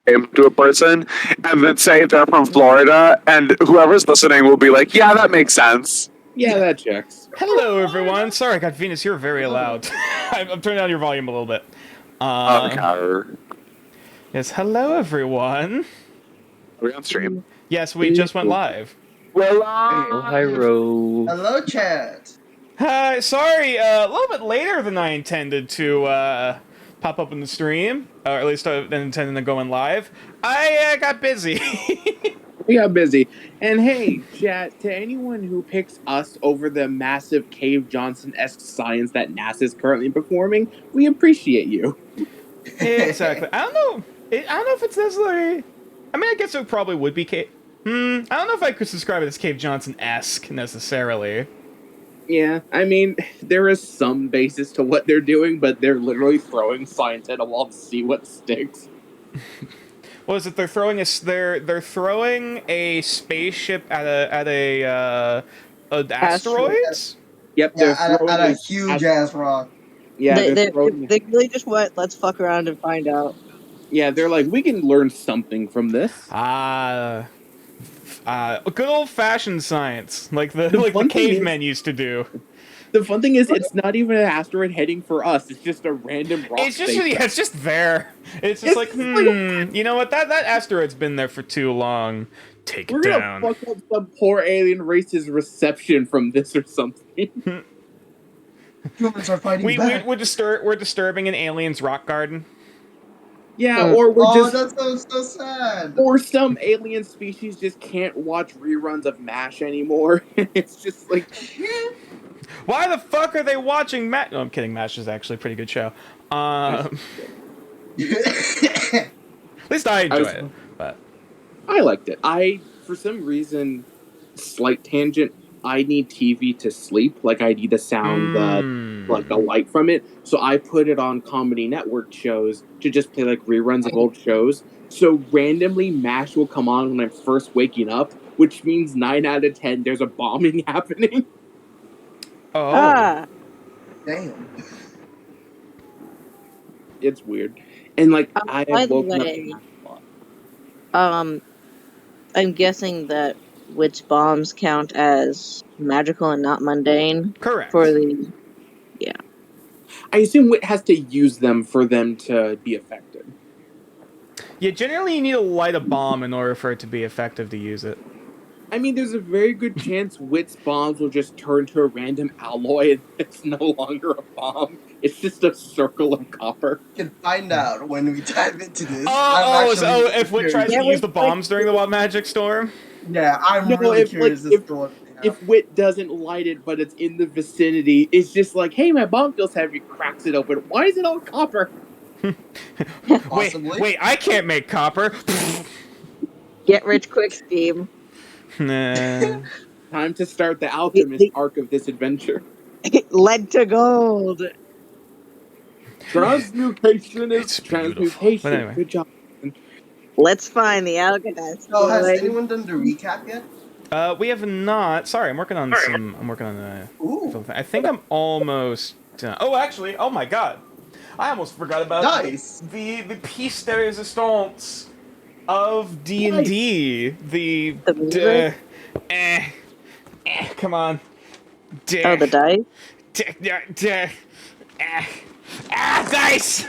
name to a person and then say they're from Florida, and whoever's listening will be like, "Yeah, that makes sense." Yeah, that checks. Hello, everyone. Sorry, I got Venus. You're very loud. I'm turning down your volume a little bit. Okay. Yes, hello, everyone. Are we on stream? Yes, we just went live. Well, Oh, hi, Ro. Hello, chat. Hi, sorry, a little bit later than I intended to pop up in the stream, or at least I intended to go in live. I got busy. We got busy. And hey, chat, to anyone who picks us over the massive Cave Johnson-esque science that NASA is currently performing, we appreciate you. Exactly. I don't know if it's necessarily. I mean, I guess it probably would be Cave. I don't know if I could describe it as Cave Johnson-esque necessarily. Yeah, I mean, there is some basis to what they're doing, but they're literally throwing science at a wall to see what sticks. What is it? They're throwing a spaceship at asteroids. Yep, Yeah, they're throwing at a huge ass rock. Yeah, they throwing, really just went, let's fuck around and find out. yeah, they're like, we can learn something from this. Good old-fashioned science, like the fun thing cavemen used to do. The fun thing is, it's not even an asteroid heading for us. It's just a random rock. It's just spaceship. it's just there. It's just like, you know what? That asteroid's been there for too long. Take We're it gonna down. fuck up some poor alien race's reception from this or something. Humans are fighting back. We're disturbing an alien's rock garden. Yeah, or we're Oh, just, that sounds so sad. or some alien species just can't watch reruns of MASH anymore. It's just like, Why the fuck are they watching MASH? No, I'm kidding. MASH is actually a pretty good show. At least I enjoy it. But I liked it. For some reason, slight tangent, I need TV to sleep. Like, I need a sound, like a light from it. So I put it on Comedy Network shows to just play, like, reruns of old shows. So randomly, MASH will come on when I'm first waking up, which means 9 out of 10, there's a bombing happening. oh, Damn. It's weird. And, like, I By have the woken up way, to MASH a lot. I'm guessing that witch bombs count as magical and not mundane correct. for the. I assume Wit has to use them for them to be effective. Yeah, generally you need to light a bomb in order for it to be effective to use it. I mean, there's a very good chance Wit's bombs will just turn to a random alloy and it's no longer a bomb. It's just a circle of copper. We can find out when we dive into this. I'm actually If Wit tries to use the bombs during the Wild Magic Storm? Yeah, I'm No, really if, curious like, as to what they have. If Wit doesn't light it, but it's in the vicinity, it's just like, hey, my bomb feels heavy, cracks it open. Why is it all copper? Possibly. Wait, I can't make copper. Get rich quick scheme. Nah. Time to start the alchemist arc of this adventure. Lead to gold. Transmutation is It's beautiful. transmutation. But anyway. Good job. Let's find the alchemist. So, has boy. anyone done the recap yet? We have not. Sorry, I'm working on Ooh. something. I think I'm almost done. Oh, actually, oh my god. I almost forgot about Nice. the piece de resistance of D&D. The music? come on. Oh, the dice? Dice!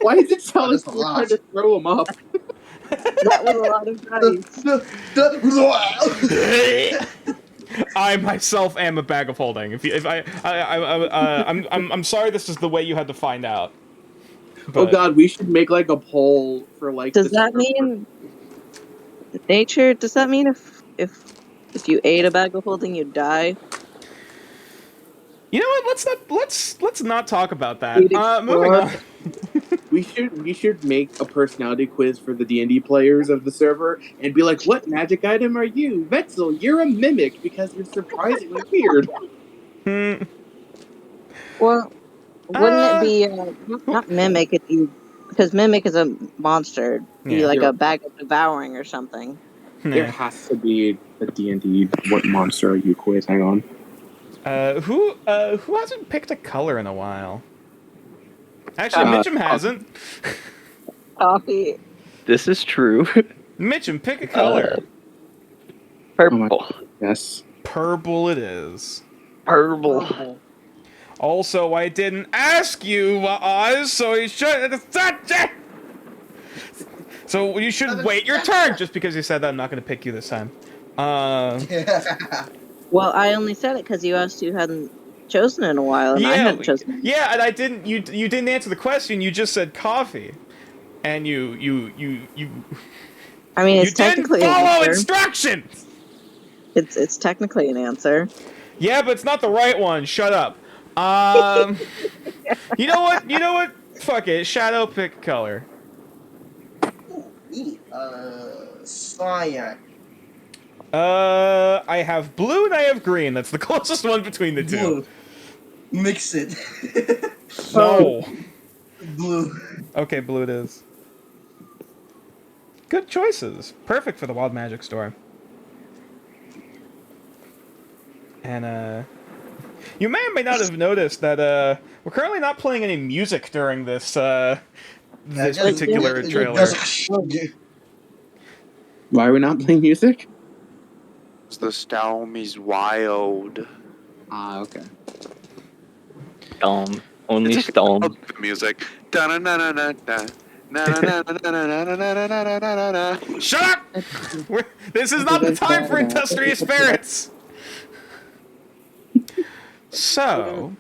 Why does it sound That's like a we're lot. trying to throw them up? That was a lot of dice. I myself am a bag of holding. I'm sorry. This is the way you had to find out. Oh But- god, we should make like a poll for like. Does the that server. mean nature? Does that mean if you ate a bag of holding, you die? You know what? Let's not talk about that. Eating Moving on. we should make a personality quiz for the D&D players of the server and be like, what magic item are you? Vetzel, you're a mimic because you're surprisingly weird. Well, wouldn't it be not mimic? Because mimic is a monster. Be Yeah. like a bag of devouring or something. There has to be a D&D what monster are you quiz. Hang on. Who hasn't picked a color in a while? Actually, Mitchum hasn't. Coffee. This is true. Mitchum, pick a color. Purple. Yes. Purple it is. Purple. Also, I didn't ask you, Oz, so you should. So you should wait your turn. Just because you said that, I'm not going to pick you this time. Well, I only said it because you asked you hadn't chosen in a while, and I hadn't chosen. Yeah, and I didn't. You didn't answer the question. You just said coffee, and you. I mean, You it's didn't technically follow an answer. instructions. It's technically an answer. Yeah, but it's not the right one. Shut up. You know what? You know what? Fuck it. Shadow, pick color. Cyan. I have blue and I have green. That's the closest one between the two. Blue. Mix it. No. Blue. Okay, blue it is. Good choices. Perfect for the Wild Magic store. And, you may or may not have noticed that, we're currently not playing any music during this, this particular trailer. Why are we not playing music? The storm is wild. Ah, okay. Storm. Only It's storm. the music. Da-na-na-na-na-na. Na-na-na-na-na-na-na-na-na-na-na. Shut up! This is not the time for industrious spirits! So,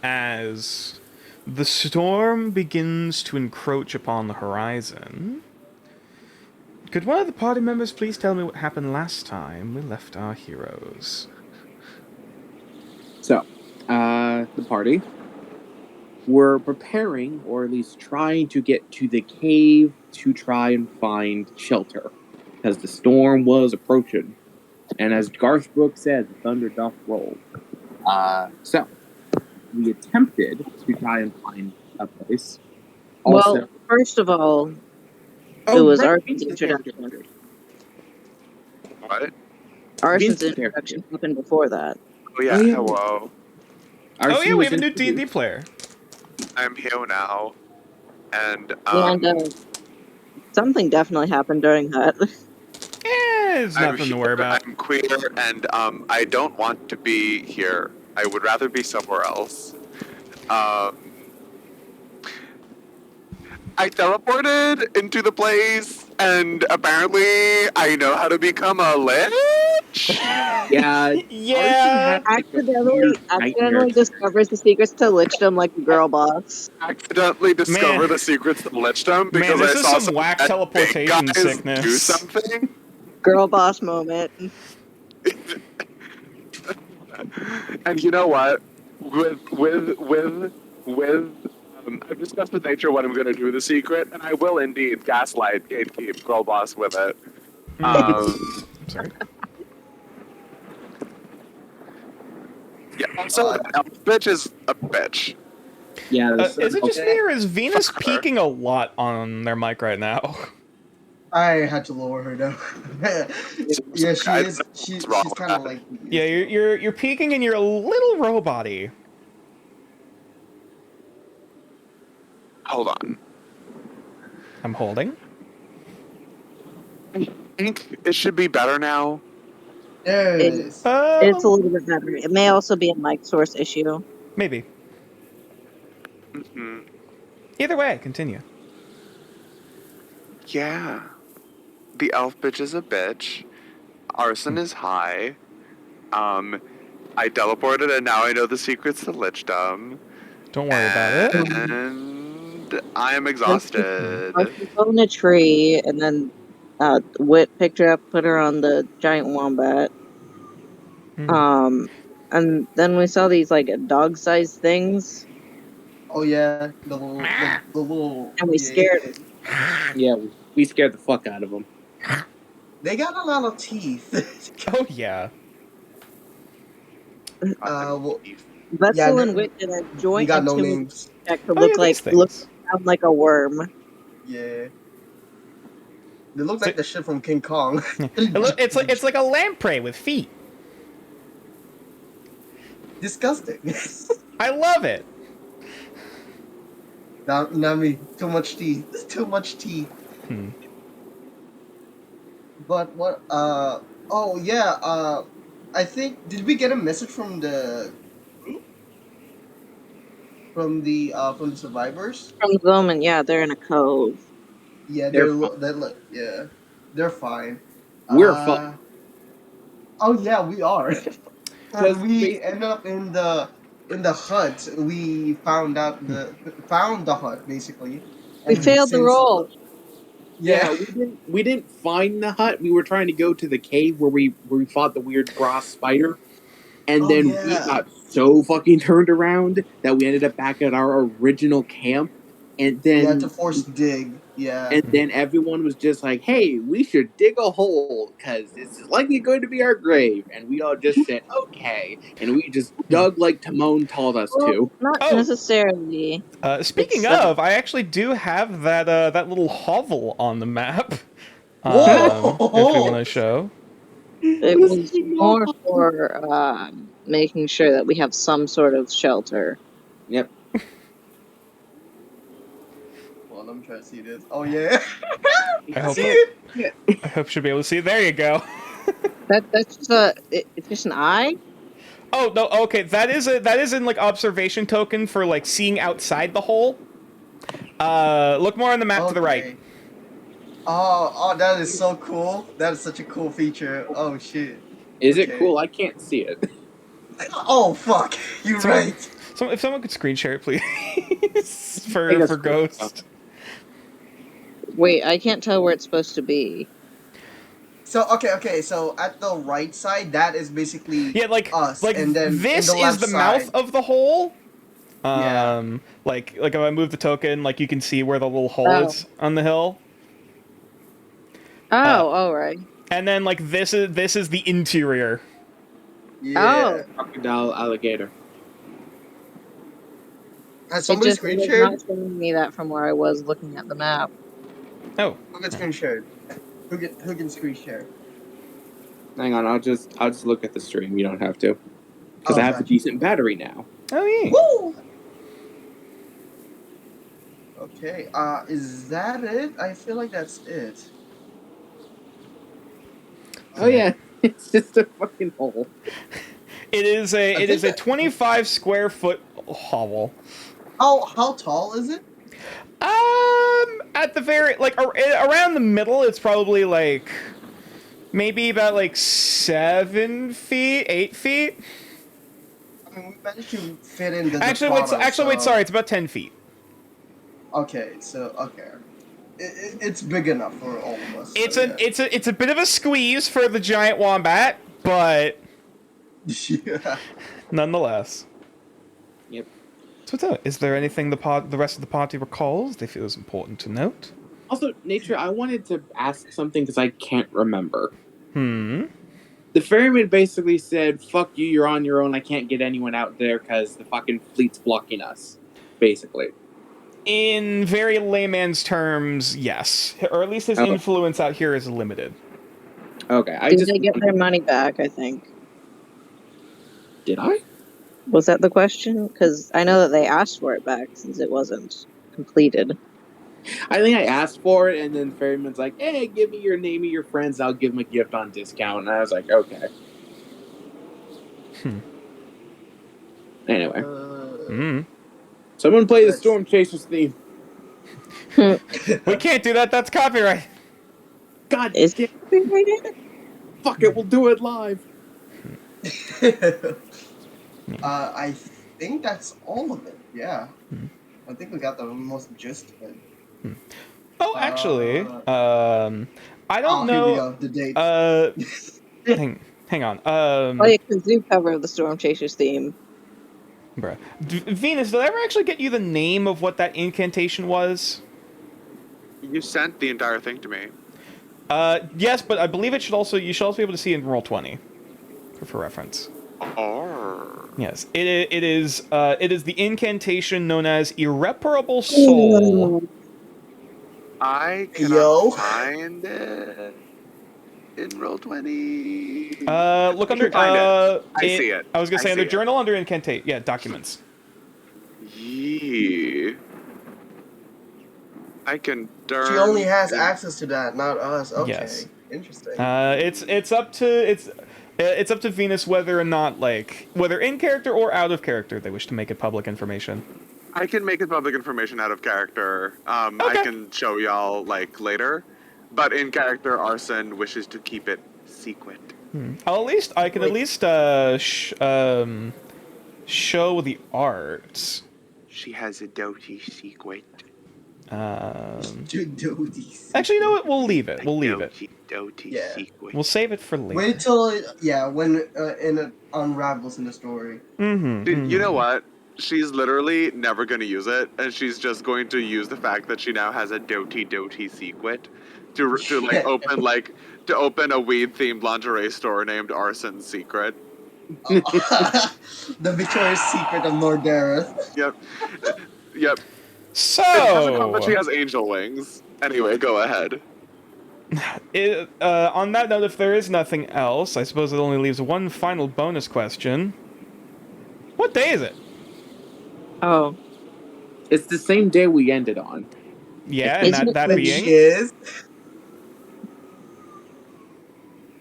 as the storm begins to encroach upon the horizon, could one of the party members please tell me what happened last time we left our heroes? So, the party. We're preparing, or at least trying to get to the cave to try and find shelter. Because the storm was approaching. And as Garth Brooks said, the thunder doth roll. So, we attempted to try and find a place. Well, first of all, it was Arson's introduction. What? Arson's Vince's introduction happened before that. Oh yeah, Oh, yeah. hello. Oh yeah, we have a new D&D player. I'm here now. And, And something definitely happened during that. It's I'm nothing to here, worry about. I'm queer, and I don't want to be here. I would rather be somewhere else. I teleported into the place, and apparently I know how to become a lich. Yeah. Yeah. Accidentally discovers the secrets to lichdom like a girl boss. Accidentally discover Man. the secrets to lichdom Man, because this I is saw some whack big teleportation guys sickness. do something. Girl boss moment. And you know what? I've discussed with nature what I'm going to do with the secret, and I will indeed gaslight, gatekeep, girl boss with it. Sorry. Yeah. Also, an elf bitch is a bitch. Yeah. Is it just me or is Venus Fuck her. peaking a lot on their mic right now? I had to lower her down. Yeah, she I is. don't know She's what's wrong with kind of that. like. Yeah, you're peaking and you're a little robot-y. Hold on. I'm holding. I think it should be better now. There it is. It's a little bit better. It may also be a mic source issue. Maybe. Hmm. Either way, continue. Yeah. The elf bitch is a bitch. Arson is high. I teleported and now I know the secrets to lichdom. Don't worry about it. And I am exhausted. I was on a tree, and then Wit picked her up, put her on the giant wombat. Hmm. And then we saw these like dog-sized things, Oh yeah, the little. and we yeah. scared it. Yeah, we scared the fuck out of them. They got a lot of teeth. Oh yeah. Well, Vetzel Yeah, and Wit did a we joint got no intuitive names. check to Oh, look yeah, like these look things. sound like a worm. Yeah. They look like the shit from King Kong. It's like a lamprey with feet. Disgusting. I love it. Not me. Too much tea. Too much tea. Hmm. But what? Oh yeah. I think did we get a message from the group from the survivors? From the moment, yeah, they're in a cove. Yeah, They're fine. yeah, they're fine. We're fine. Oh yeah, we are. Because We ended up in the hut. We found the hut basically. We And failed the since roll. yeah, yeah, we didn't find the hut. We were trying to go to the cave where we fought the weird brass spider, and oh then we yeah, got so fucking turned around that we ended up back at our original camp, and we had to then force dig. Yeah. and then everyone was just like, "Hey, we should dig a hole because this is likely going to be our grave," and we all just said, "Okay," and we just dug like Timon told us Well, to. not Oh. necessarily. Speaking It's, of, I actually do have that little hovel on the map. Whoa! If we want to show. It was more for making sure that we have some sort of shelter. Yep. Well, I'm trying to see this. Oh yeah. I hope See it? I hope you'll be able to see it. There you go. That's just it's just an eye. Oh no, okay, that is in like observation token for like seeing outside the hole. Look more on the map to the right. Okay. Oh, that is so cool. That is such a cool feature. Oh shit. Is it Okay. cool? I can't see it. Oh fuck. You're Someone- right. So if someone could screen share it, please, for Take a for screenshot. Ghost. Wait, I can't tell where it's supposed to be. So okay. So at the right side, that is basically Yeah, like us, like and then this in the is left the side, mouth of the hole. Yeah. Like if I move the token, like you can see where the little hole Oh. is on the hill. Oh, all right. And then like this is the interior. Yeah. Crocodile, alligator. Has It somebody just screen was shared? not showing me that from where I was looking at the map. Oh, Who can screen share? Who can screen share? Hang on, I'll just look at the stream. You don't have to, because Oh, I have a gotcha. decent battery now. oh yeah. Woo! Okay. Is that it? I feel like that's it. Oh yeah, it's just a fucking hole. It is a think that- 25 square foot hovel. How tall is it? At the very like around the middle, it's probably like maybe about like 7 feet, 8 feet. I mean, we managed to fit in the. Actually, wait. Prado, Wait. so- Sorry, it's about 10 feet. Okay, so okay, it's big enough for all of us. It's so, it's a bit of a squeeze for the giant wombat, but yeah. nonetheless. Yep. So, is there anything the rest of the party recalls they feel is important to note? Also, Nature, I wanted to ask something because I can't remember. Hmm. The ferryman basically said, "Fuck you, you're on your own. I can't get anyone out there because the fucking fleet's blocking us." Basically. In very layman's terms, yes, or at least his Oh. influence out here is limited. Okay, I Did just they get their money back? I think. did I? Was that the question? Because I know that they asked for it back since it wasn't completed. I think I asked for it, and then ferryman's like, "Hey, give me your name of your friends. I'll give them a gift on discount." And I was like, "Okay." Anyway, Hmm. someone play the Yes. Storm Chasers theme. We can't do that. That's copyright. God Is damn, it? fuck it, we'll do it live. I think that's all of it. Yeah. Hmm. I think we got the most gist of it. Oh, actually, I don't Here we know. go. The date. Hang on. Play a kazoo cover of the Storm Chasers theme. Bruh. Venus, did I ever actually get you the name of what that incantation was? You sent the entire thing to me. Yes, but I believe you should also be able to see in Roll20 for reference. Or Yes, it is the incantation known as Irreparable Soul. I cannot Yo. find it in Roll20. Look I under. can find it. I see it. I was gonna I say under see it. journal under incantate. Yeah, documents. Yeah. I can turn. She only has access to that, not us. Okay. Yes. Interesting. It's up to Venus whether or not, like, whether in character or out of character they wish to make it public information. I can make it public information out of character. I Okay. can show y'all like later, but in character, Arson wishes to keep it secret. I can at least show the art. She has a Doty secret. Doties. Actually, you know what? We'll leave it. We'll leave it. Doty Yeah. secret. We'll save it for later. Wait till when it unravels in the story. Dude, you know what? She's literally never gonna use it, and she's just going to use the fact that she now has a Doty secret to open a weed themed lingerie store named Arson's Secret. The Victoria's Secret of Nordareth. Yep. Yep. It doesn't help that she So, has angel wings. Anyway, go ahead. on that note, if there is nothing else, I suppose it only leaves one final bonus question. What day is it? Oh, It's the same day we ended on. Yeah, and Isn't it that Which being is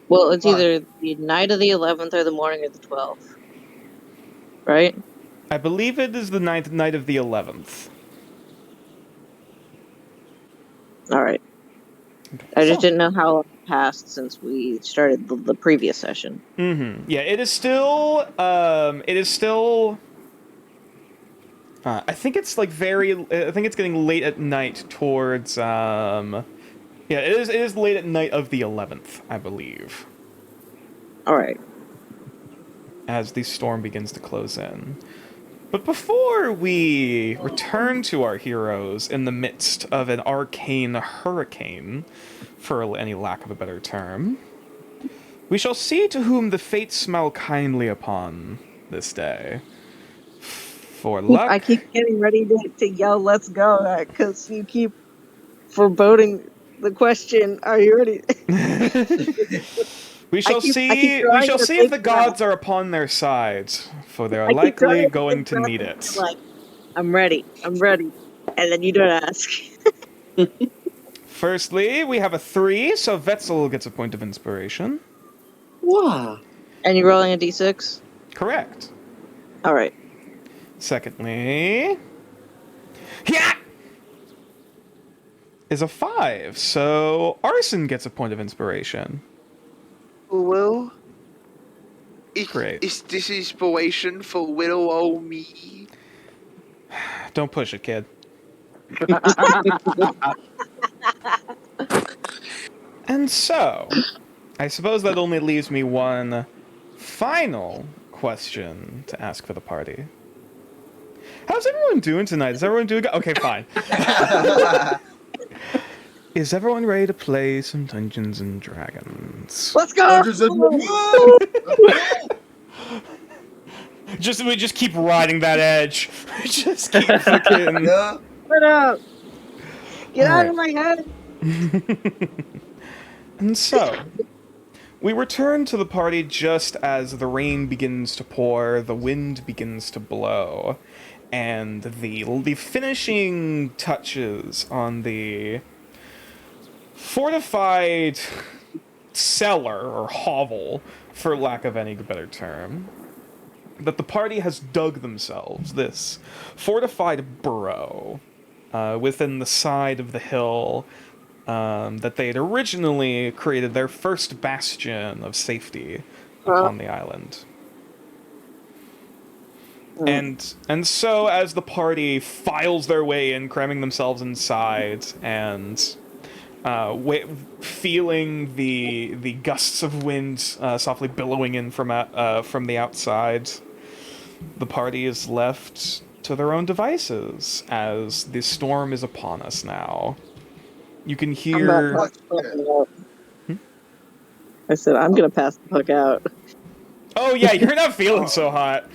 well, it's What? either the night of the 11th or the morning of the 12th, right? I believe it is the night of the 11th. All right. I just So- didn't know how long passed since we started the previous session. Yeah, it is still. I think it's like I think it's getting late at night towards. Yeah, it is. It is late at night of the 11th, I believe, All right. as the storm begins to close in. But before we return to our heroes in the midst of an arcane hurricane, for any lack of a better term, we shall see to whom the fates smile kindly upon this day. For luck, I keep getting ready to yell, "Let's go!" because you keep foreboding the question. Are you ready? we shall I keep see. We trying shall to see if the think about gods are upon their side, for they are I keep trying likely to going think to back need and it. I'm like, I'm ready, and then you don't ask. Firstly, we have a 3, so Vetzel gets a point of inspiration. Wow. And you're rolling a d6. Correct. All right. Secondly, yeah, is a 5, so Arson gets a point of inspiration. Well, Great. Is this inspiration for little old me? Don't push it, kid. And so, I suppose that only leaves me one final question to ask for the party. How's everyone doing tonight? Is everyone doing okay? Fine. Is everyone ready to play some Dungeons and Dragons? Let's go. We just keep riding that edge. We just keep fucking. Yeah. Put out. Get out Alright. of my head. And so, we return to the party just as the rain begins to pour, the wind begins to blow, and the finishing touches on the fortified cellar, or hovel, for lack of any better term, that the party has dug themselves, this fortified burrow within the side of the hill that they had originally created their first bastion of safety upon the island. And so as the party files their way in, cramming themselves inside, and feeling the gusts of wind softly billowing in from the outside, the party is left to their own devices as the storm is upon us now. You can I'm hear. not passing out. I said I'm gonna pass the fuck out. Oh yeah, you're not feeling so hot.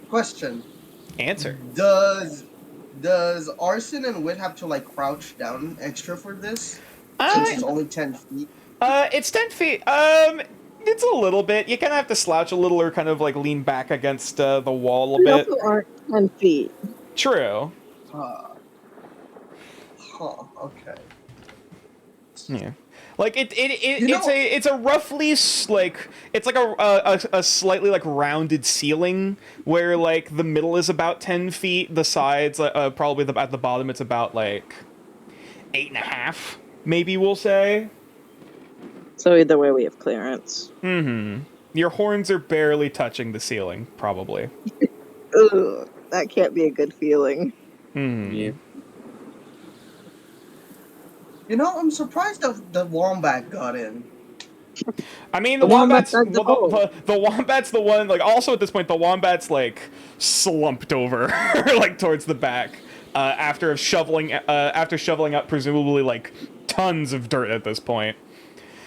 Question: Answer. Does Arson and Wit have to like crouch down extra for this? Since it's only 10 feet. It's 10 feet. It's a little bit. You kind of have to slouch a little or kind of like lean back against the wall a We bit. also aren't 10 feet. True. Okay. Yeah. Like You know- it's a roughly like it's like a slightly like rounded ceiling where like the middle is about 10 feet, the sides probably at the bottom it's about like 8.5, maybe we'll say. So either way, we have clearance. Mm-hmm. Your horns are barely touching the ceiling, probably. Ugh, that can't be a good feeling. Hmm. Yeah. You know, I'm surprised the wombat got in. I mean, The wombat's not the hole. the wombat's the one. Like, also at this point, the wombat's like slumped over, like towards the back, after shoveling up presumably like tons of dirt at this point.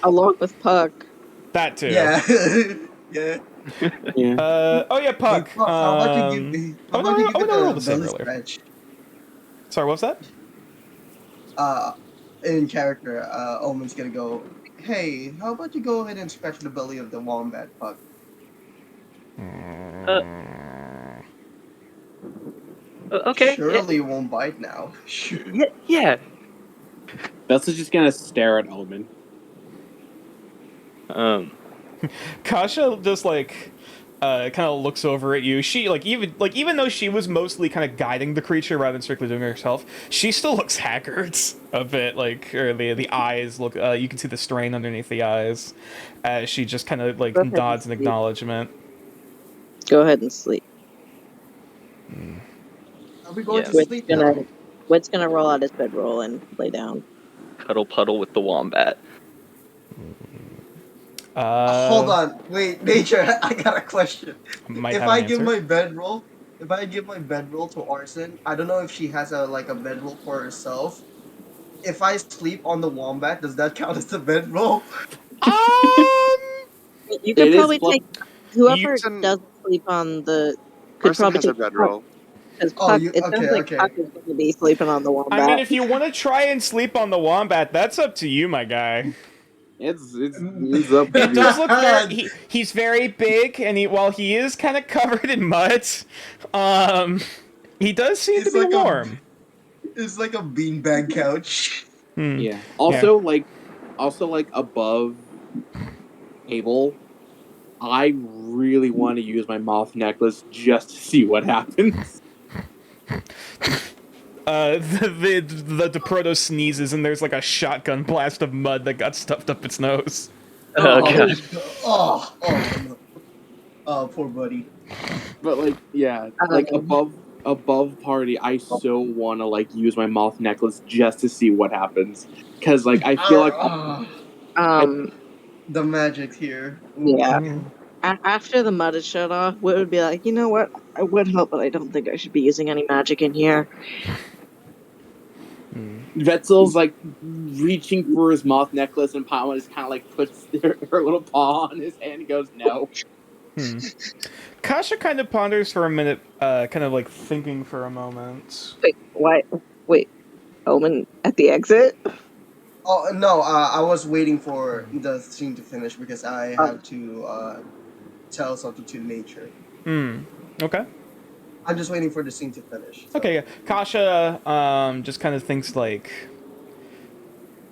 Along with Puck. That too. Yeah. Yeah. Yeah. Oh yeah, Puck. How about you give oh, no, me I rolled the this in belly earlier. scratch? Sorry, what was that? In character, Omen's gonna go, hey, how about you go ahead and scratch the belly of the wombat, Puck? Okay. Surely it won't bite now. Yeah. Vetzel's just gonna stare at Omen. Kasha just like kind of looks over at you. She even though she was mostly kind of guiding the creature rather than strictly doing it herself, she still looks haggard a bit. Like, or the eyes look. You can see the strain underneath the eyes as she just kind of like Go ahead nods in and sleep. acknowledgement. Go ahead and sleep. Are we going Yeah. to sleep now? Wit's gonna roll out his bedroll and lay down. Cuddle puddle with the wombat. Hold on, wait, Nature, I got a question. Might If have I an give answer. my bedroll, to Arson, I don't know if she has a bedroll for herself. If I sleep on the wombat, does that count as a bedroll? You could It is probably fluff- take whoever can- doesn't sleep on the could Arson probably has a take bedroll. because Oh, Puck. you- It sounds okay, like okay. Puck is going to be sleeping on the wombat. I mean, if you want to try and sleep on the wombat, that's up to you, my guy. It's up to It you. does look very. He's very big, and while he is kind of covered in mud, he does seem It's to be like a- warm. It's like a beanbag couch. Yeah. Also, like above table, I really want to use my moth necklace just to see what happens. The Proto sneezes, and there's like a shotgun blast of mud that got stuffed up its nose. Oh, God. Oh, poor buddy. But like, yeah, like above party, I so want to like use my moth necklace just to see what happens, because like I feel like The magic here. yeah. After the mud is shut off, Wit would be like, you know what? I would help, but I don't think I should be using any magic in here. Vetzel's like reaching for his moth necklace, and Paimon just kind of like puts her little paw on his hand and goes, "No." Kasha kind of ponders for a minute, kind of like thinking for a moment. Wait, what? Wait, Omen at the exit? Oh no, I was waiting for the scene to finish because I have to tell something to Nature. Okay. I'm just waiting for the scene to finish. so. Okay, Kasha just kind of thinks like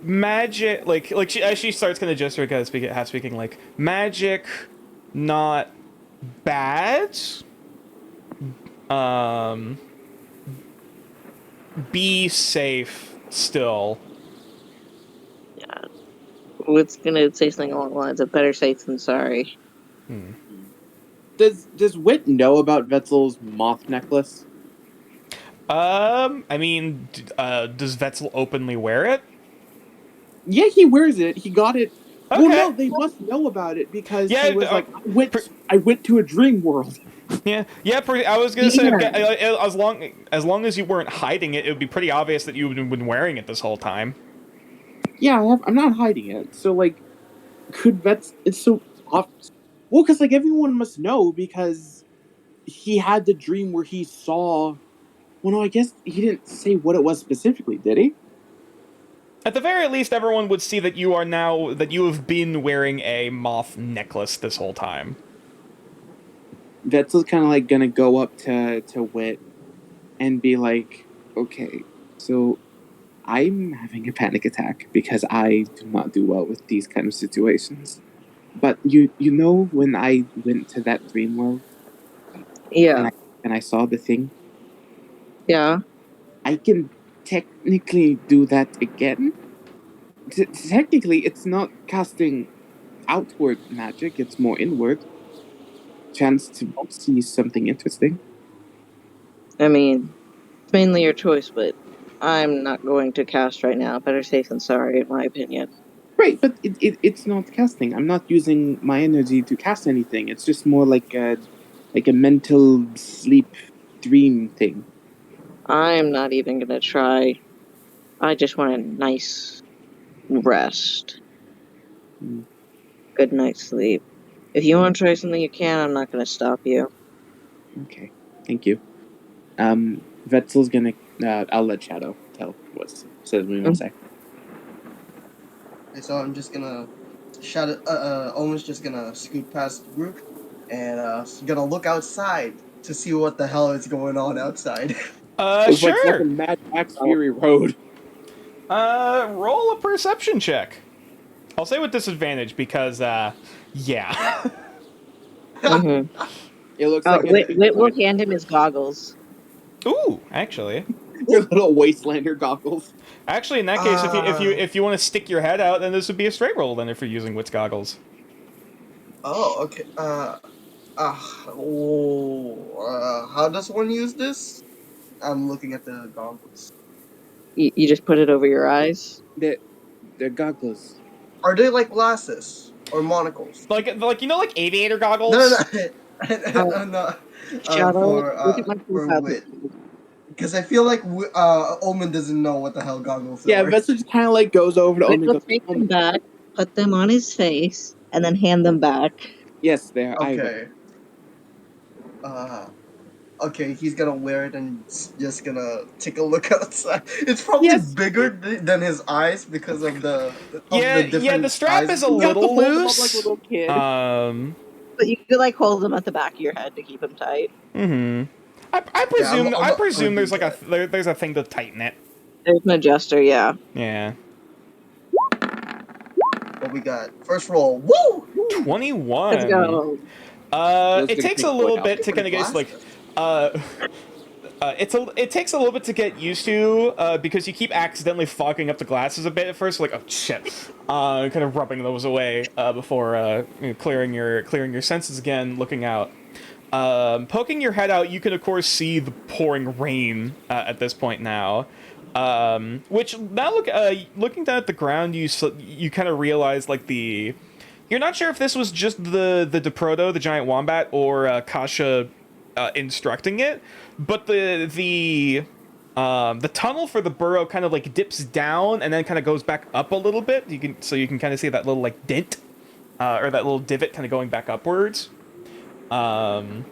magic, like she, as she starts kind of gesturing, kind of half speaking, like magic, not bad. Be safe still. Yeah. Wit's gonna say something along the lines of better safe than sorry. Does Wit know about Vetzel's moth necklace? I mean, does Vetzel openly wear it? Yeah, he wears it. He got it. Okay. Well, no, they must know about it because Yeah, he was like, I went to a dream world. Yeah. I was gonna say, Yeah. as long as you weren't hiding it, it would be pretty obvious that you've been wearing it this whole time. Yeah, I'm not hiding it. So like, could Vets? It's so off. Well, because like everyone must know because he had the dream where he saw. Well, no, I guess he didn't say what it was specifically, did he? At the very least, everyone would see that you have been wearing a moth necklace this whole time. Vetzel's kind of like gonna go up to Wit and be like, okay, so I'm having a panic attack because I do not do well with these kind of situations. But you know when I went to that dream world Yeah. and I saw the thing, Yeah. I can technically do that again. Technically, it's not casting outward magic; it's more inward. Chance to see something interesting. I mean, it's mainly your choice, but I'm not going to cast right now. Better safe than sorry, in my opinion. Right, but it's not casting. I'm not using my energy to cast anything. It's just more like a mental sleep dream thing. I'm not even going to try. I just want a nice rest. Hmm. Good night's sleep. If you want to try something, you can. I'm not going to stop you. Okay, thank you. Vetzel's gonna. I'll let Shadow tell what says we want to say. Okay, so I'm just gonna Shadow. Owen's just gonna scoot past Rook, and gonna look outside to see what the hell is going on outside. It's like Sure. fucking Mad Max Fury Road. Roll a perception check. I'll say with disadvantage because, yeah. Mm-hmm. It looks like Wit will hand him his goggles. Ooh, actually. your little Wastelander goggles. Actually, in that case, if you want to stick your head out, then this would be a straight roll. Then if you're using Wit's goggles. Oh, okay. How does one use this? I'm looking at the goggles. You just put it over your eyes. They're goggles. Are they like glasses or monocles? Like like aviator goggles. No. No. Shadow, look at my For profile. Wit. Because I feel like Omen doesn't know what the hell goggles Yeah, are. Vetzel just kind of like goes over to Wit Omen. will Goes, take them back, put them on his face, and then hand them back. yes, they're Okay. Okay, he's gonna wear it and just gonna take a look outside. It's probably Yes. bigger than his eyes because of the The strap sizes. is a You have to little hold them up loose. like a little kid. But you could like hold them at the back of your head to keep them tight. I presume I'm not presume gonna there's do like there's a thing to tighten it. There's an adjuster, yeah. Yeah. What we got? First roll. Woo! 21. Let's go. It takes a little bit to kind of get like, it takes a little bit to get used to because you keep accidentally fogging up the glasses a bit at first, like oh shit, kind of rubbing those away before clearing your senses again, looking out. Poking your head out, you can of course see the pouring rain at this point now. Which now looking down at the ground, you kind of realize like you're not sure if this was just the Deproto, the giant wombat, or Kasha instructing it, but the tunnel for the burrow kind of like dips down and then kind of goes back up a little bit. You can kind of see that little like dent or that little divot kind of going back upwards. And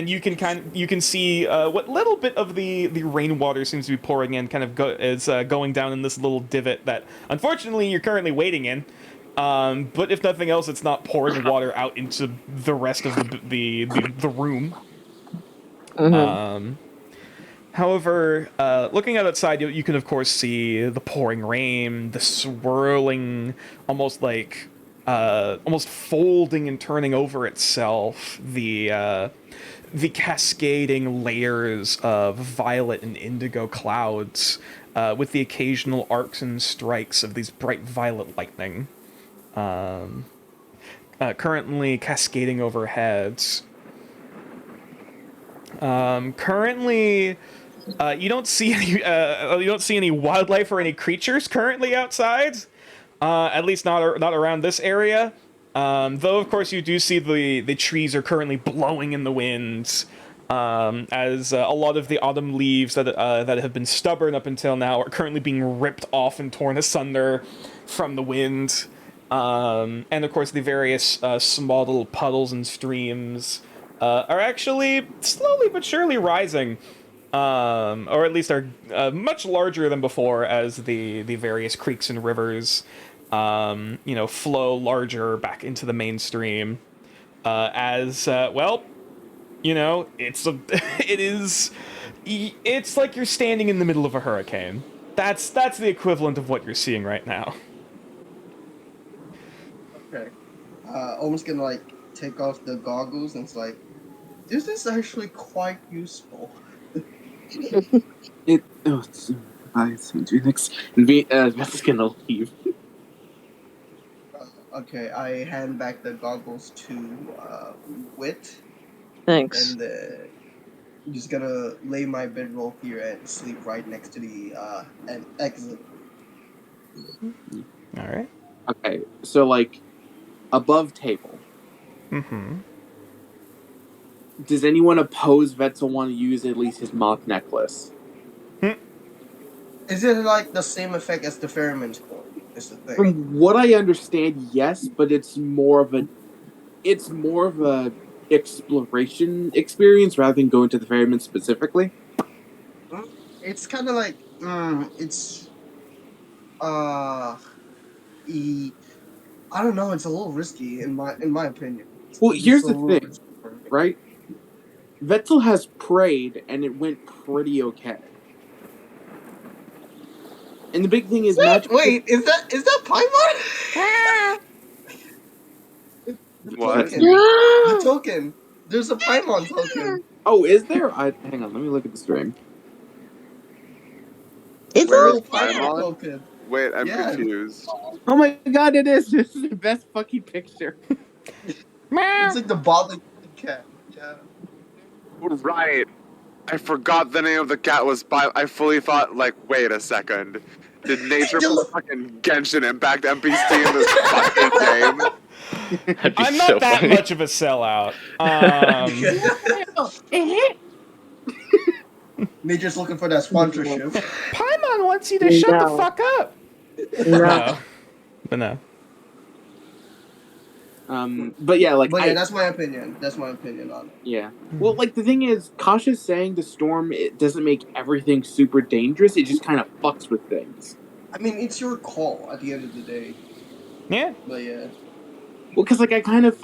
you can see what little bit of the rainwater seems to be pouring in, kind of going down in this little divot that unfortunately you're currently wading in. But if nothing else, it's not pouring water out into the rest of the room. Mm-hmm. However, looking out outside, you can of course see the pouring rain, the swirling, almost folding and turning over itself, the cascading layers of violet and indigo clouds, with the occasional arcs and strikes of these bright violet lightning, currently cascading overhead. Currently, you don't see any wildlife or any creatures currently outside. At least not around this area. Though of course you do see the trees are currently blowing in the winds, as a lot of the autumn leaves that have been stubborn up until now are currently being ripped off and torn asunder from the wind. And of course the various small little puddles and streams are actually slowly but surely rising. or at least are much larger than before as the various creeks and rivers, flow larger back into the mainstream. It's like you're standing in the middle of a hurricane. That's the equivalent of what you're seeing right now. Okay. Almost gonna like take off the goggles and it's like, this is actually quite useful. It's Phoenix. That's gonna leave. Okay, I hand back the goggles to Wit, Thanks. and I'm just gonna lay my bedroll here and sleep right next to the an exit. All right. Okay, so like above table. Mm-hmm. Does anyone oppose Vetzel want to use at least his moth necklace? Is it like the same effect as the Ferryman's Coin? Is the thing. From what I understand, yes, but it's more of a exploration experience rather than going to the ferryman specifically. It's kind of like it's I don't know. It's a little risky in my opinion. Well, It's here's a the little thing, risky for me. right? Vetzel has prayed, and it went pretty okay. And the big thing is, Wait, is that Paimon? What? The token. There's a Paimon token. Oh, is there? Hang on, let me look at the stream. It's Where all is Paimon? Token. Wait, I'm Yeah. confused. Oh my god, it is! This is the best fucking picture. It's like the bothering cat. Yeah. Right. I forgot the name of the cat was I fully thought, like, wait a second. Did nature put fucking Genshin Impact NPC in this fucking game? That'd be I'm so not that funny. much of a sellout. Nature's looking for that sponsorship. Paimon wants you to shut the No. fuck up. No. No. But no. But yeah, like But yeah, that's my opinion. That's my opinion on it. yeah. Well, like the thing is, Kasha's saying the storm it doesn't make everything super dangerous. It just kind of fucks with things. I mean, it's your call at the end of the day. Yeah. But yeah. Well, because like I kind of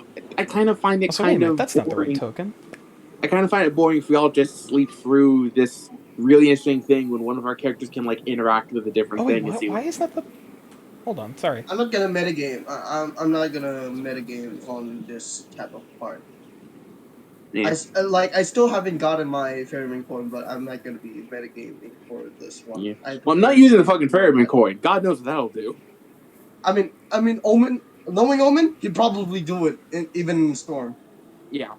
find it Also, wait a kind minute, of that's not the right boring. token. I kind of find it boring if we all just sleep through this really interesting thing when one of our characters can like interact with a different Oh wait, thing and see. why is that the? Hold on, sorry. I'm not gonna metagame. I'm not gonna metagame on this type of part. Yeah. I still haven't gotten my Ferryman coin, but I'm not gonna be metagaming for this one. Yeah. Well, I'm not using the fucking ferryman coin. God knows what that'll do. I mean, Omen, knowing Omen, he'd probably do it even in Storm. Yeah.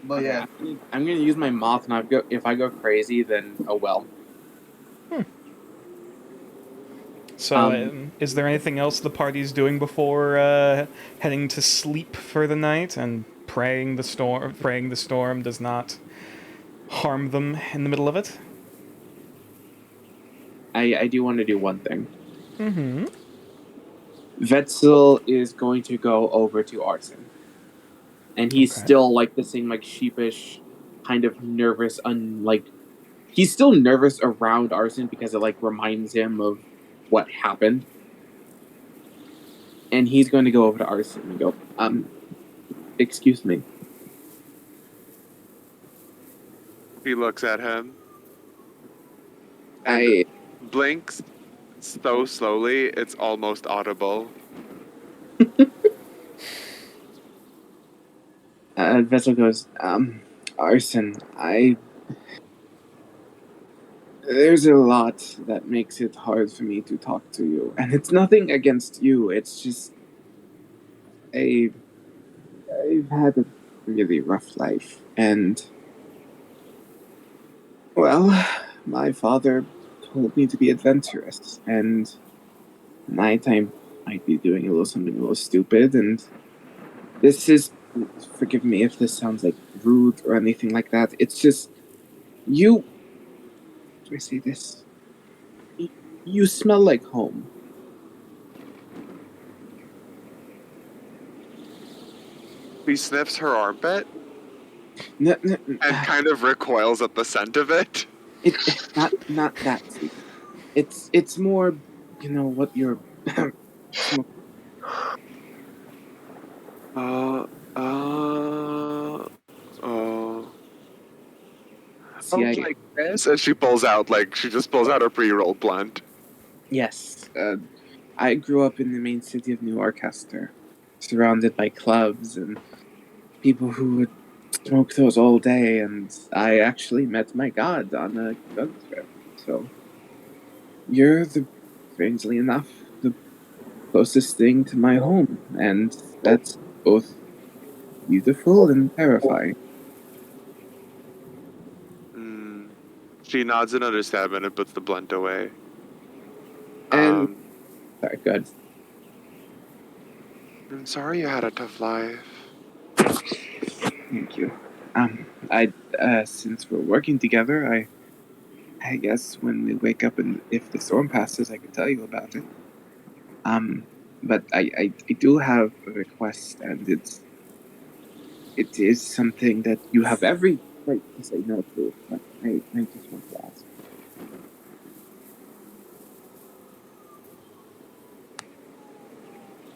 But yeah, I'm gonna use my moth, and if I go crazy, then oh well. So, is there anything else the party's doing before heading to sleep for the night and praying the storm does not harm them in the middle of it? I do want to do one thing. Mm-hmm. Vetzel is going to go over to Arson. And he's Okay. still like the same like sheepish, kind of nervous, he's still nervous around Arson because it like reminds him of what happened. And he's going to go over to Arson and go, excuse me. He looks at him, I blinks so slowly, it's almost audible. Vetzel goes, Arson, there's a lot that makes it hard for me to talk to you. And it's nothing against you, it's just I've had a really rough life, and well, my father told me to be adventurous, and night I might be doing something a little stupid, and this is, forgive me if this sounds like rude or anything like that, it's just, how do I say this? You smell like home. He sniffs her armpit. and kind of recoils at the scent of it. Not that secret. It's more, what you're. See, Like this, and she just pulls out her pre-rolled blunt. yes, I grew up in the main city of New Orchester, surrounded by clubs and people who would smoke those all day, and I actually met my god on a drug trip. So, you're strangely enough, the closest thing to my home, and that's both beautiful and terrifying. She nods in understanding and puts the blunt away. And sorry, good. I'm sorry you had a tough life. Thank you. Since we're working together, I guess when we wake up and if the storm passes, I can tell you about it. But I do have a request, and it is something that you have every right to say no to. But I just want to ask.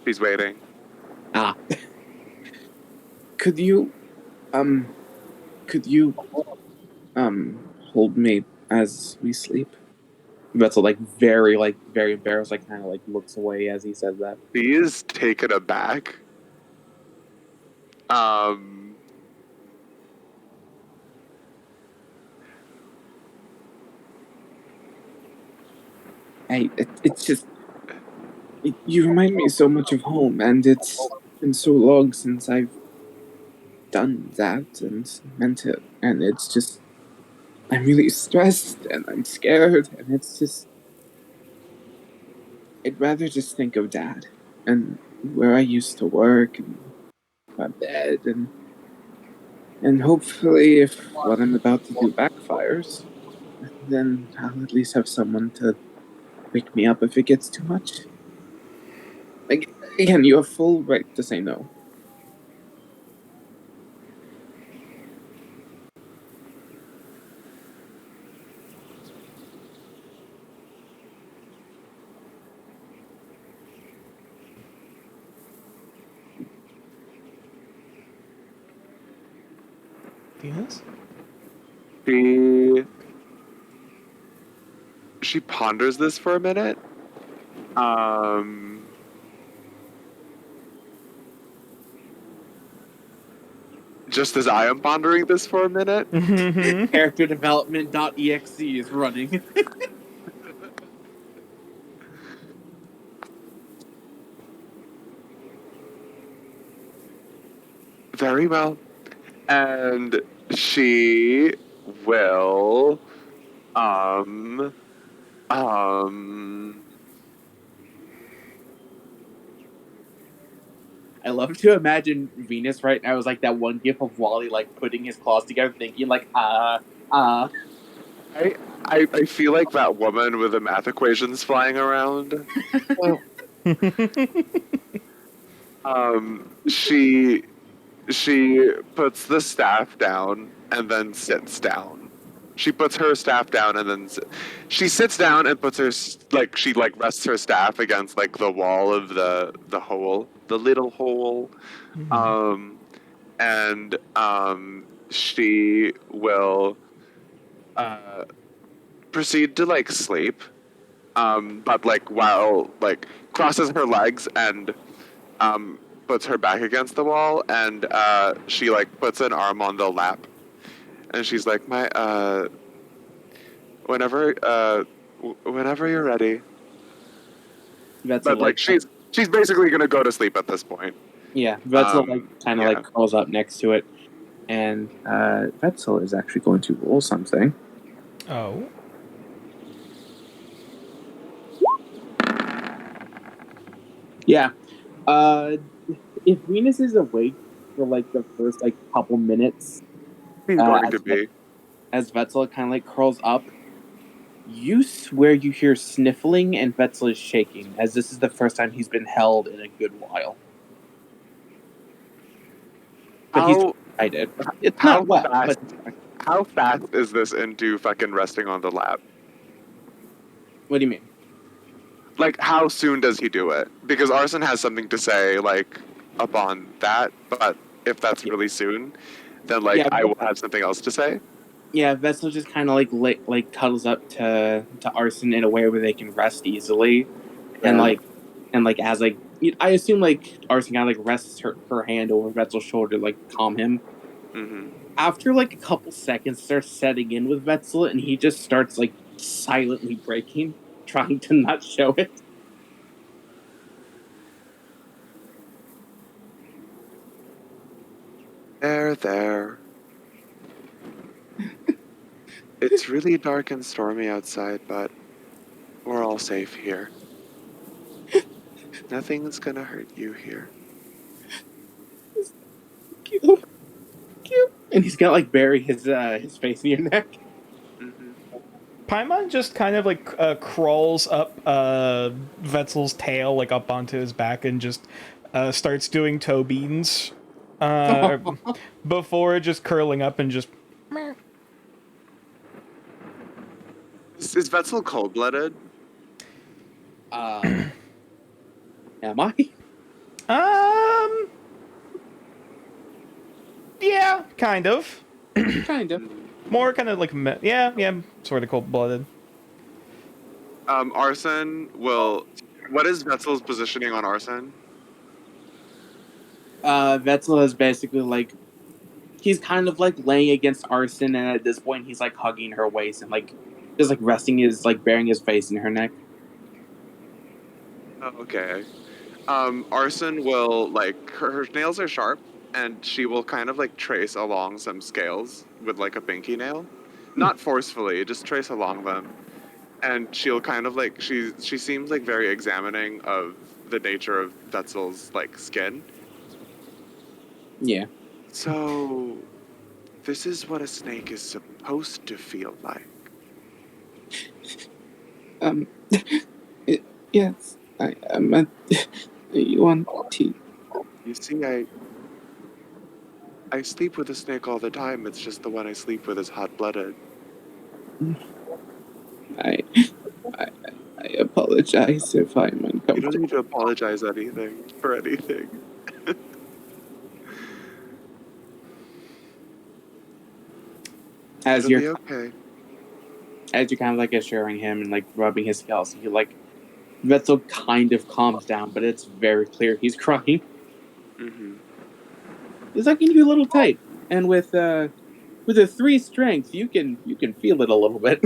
She's waiting. Could you hold me as we sleep? Vettel very embarrassed, kind of looks away as he says that. She is taken aback. It's just you remind me so much of home, and it's been so long since I've done that and meant it, and it's just I'm really stressed and I'm scared, and it's just I'd rather just think of Dad and where I used to work and my bed and hopefully if what I'm about to do backfires, then I'll at least have someone to wake me up if it gets too much. Again, you have full right to say no. Yes? She ponders this for a minute. Just as I am pondering this for a minute. Character development.exe is running. Very well. And she will I love to imagine Venus right now is like that one gif of Wally putting his claws together, thinking I feel like that woman with the math equations flying around. She puts the staff down and then sits down. She puts her staff down and then she sits down and puts her she rests her staff against the wall of the hole, the little hole. And she will proceed to sleep. But while crosses her legs and puts her back against the wall, and she puts an arm on the lap, and she's like, whenever you're ready. But she's basically gonna go to sleep at this point. Yeah, Vetzel kind of curls up next to it, and Vetzel is actually going to roll something. Oh. Yeah. If Venus is awake for the first couple minutes, going to be. As Vetzel kind of curls up, you swear you hear sniffling, and Vetzel is shaking, as this is the first time he's been held in a good while. But I did. It's How not wet, fast? but How fast is this into fucking resting on the lap? what do you mean? Like, how soon does he do it? Because Arson has something to say, like, upon that, but if that's really soon, then, like, Yeah, I will have something else to say. Yeah, Vetzel just kind of like cuddles up to Arson in a way where they can rest easily, and like as like I assume like Arson kind of like rests her hand over Vetzel's shoulder, like calm him. Mm-hmm. After like a couple seconds, starts setting in with Vetzel, and he just starts like silently breaking, trying to not show it. There. It's really dark and stormy outside, but we're all safe here. Nothing's gonna hurt you here. Cute, cute. And he's gonna like bury his face in your neck. Mm-hmm. Paimon just kind of like crawls up Vetzel's tail, like up onto his back, and just starts doing toe beans before just curling up and just. Is Vetzel cold-blooded? Am I? Yeah, kind of. Kind of. More kind of like yeah, sort of cold-blooded. Arson will. What is Vetzel's positioning on Arson? Vetzel is basically like he's kind of like laying against Arson, and at this point he's like hugging her waist and like just like resting his like burying his face in her neck. Oh, okay. Arson will like her nails are sharp, and she will kind of like trace along some scales with like a pinky nail, not forcefully, just trace along them, and she'll kind of like she seems like very examining of the nature of Vetzel's like skin. Yeah. So, this is what a snake is supposed to feel like. Yes. I am. You want tea? You see, I sleep with a snake all the time. It's just the one I sleep with is hot-blooded. I apologize if I'm You uncomfortable. don't need to apologize for anything. As It'll be you're okay. as you're kind of like assuring him and like rubbing his scalp, he like Vetzel kind of calms down, but it's very clear he's crying. Mm-hmm. He's like, you're a little tight, and with a 3 strength, you can feel it a little bit.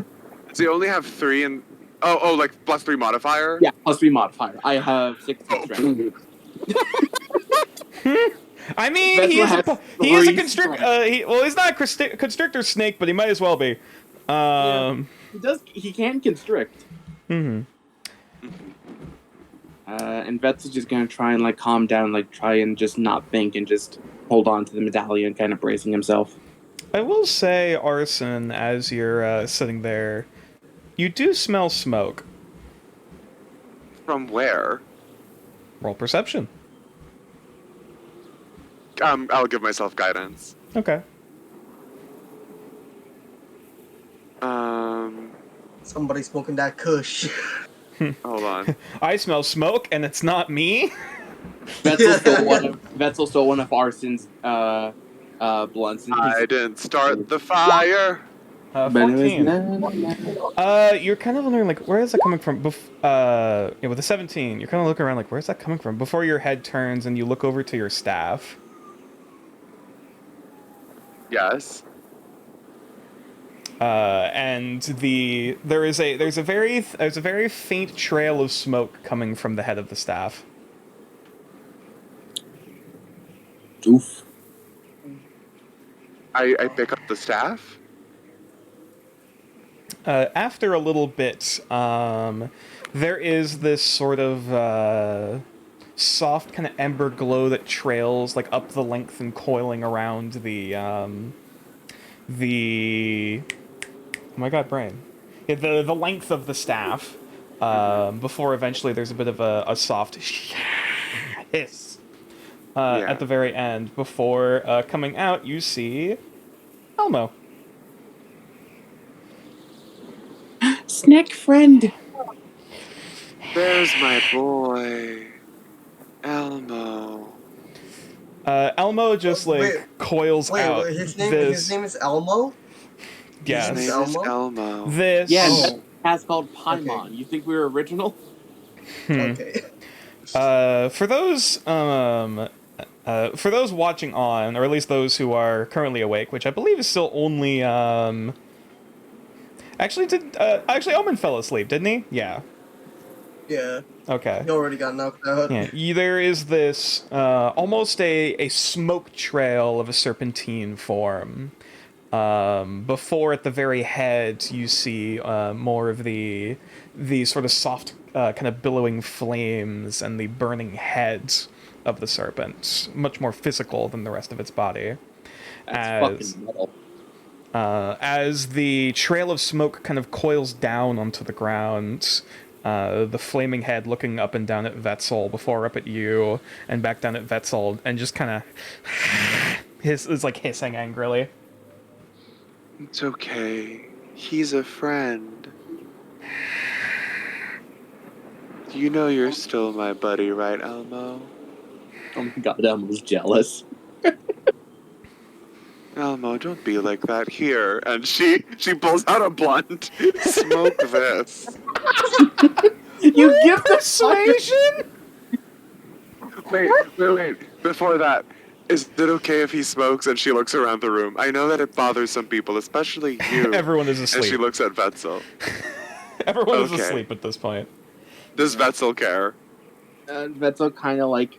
So you only have 3 and like +3 modifier. Yeah, +3 modifier. I have 6 Oh. strength. I mean, Vetzel he is has a 3 constrictor. strength. He's not a constrictor snake, but he might as well be. He can constrict. Mm-hmm. And Vetzel's just gonna try and like calm down, like try and just not think and just hold on to the medallion, kind of bracing himself. I will say, Arson, as you're sitting there, you do smell smoke. From where? Roll perception. I'll give myself guidance. Okay. Somebody smoking that kush. Hold on. I smell smoke, and it's not me. Vetzel stole one of Arson's blunts. And I didn't start the fire. 14. You're kind of wondering, like, where is that coming from? With a 17, you're kind of looking around, like, where's that coming from? Before your head turns and you look over to your staff. Yes. And there's a very faint trail of smoke coming from the head of the staff. Oof. I pick up the staff. After a little bit, there is this sort of soft kind of ember glow that trails like up the length and coiling around the oh my god, brain. Yeah, the length of the staff. Before eventually there's a bit of a soft hiss Yeah. at the very end. Before coming out, you see Elmo. Snack friend. There's my boy, Elmo. Elmo just Wait, coils out his this. name is Elmo. Yes. His name is Elmo. This. Yeah, Oh. and that's called Paimon. You think we were original? Okay. For those watching on, or at least those who are currently awake, which I believe is still only actually Omen fell asleep, didn't he? Yeah. Yeah, Okay. he already got knocked out. Yeah. There is this almost a smoke trail of a serpentine form. Before at the very head, you see more of the sort of soft, kind of billowing flames and the burning head of the serpent, much more physical than the rest of its body. That's fucking metal. As the trail of smoke kind of coils down onto the ground, the flaming head looking up and down at Vetzel, before up at you, and back down at Vetzel, and just kind of is like hissing angrily. It's okay. He's a friend. You know you're still my buddy, right, Elmo? Oh my god, Elmo's jealous. Elmo, don't be like that. Here, and she pulls out a blunt. Smoke this. You give the Persuasion? Wait. Before that, is it okay if he smokes? And she looks around the room. I know that it bothers some people, especially you. Everyone is And she asleep. looks at Vetzel. Everyone is Okay. asleep at this point. Does Vetzel care? Vetzel kind of like,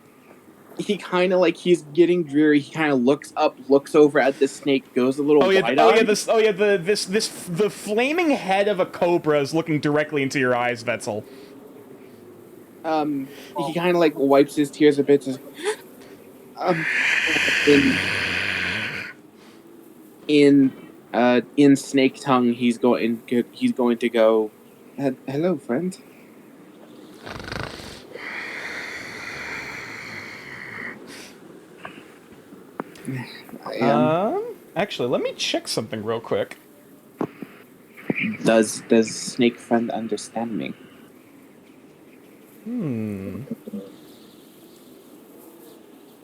he's getting dreary. He kind of looks up, looks over at the snake, goes a little wide-eyed. The flaming head of a cobra is looking directly into your eyes, Vetzel. He kind of like wipes his tears a bit. Says, in snake tongue, he's going to go. Hello, friend. Actually, let me check something real quick. Does snake friend understand me?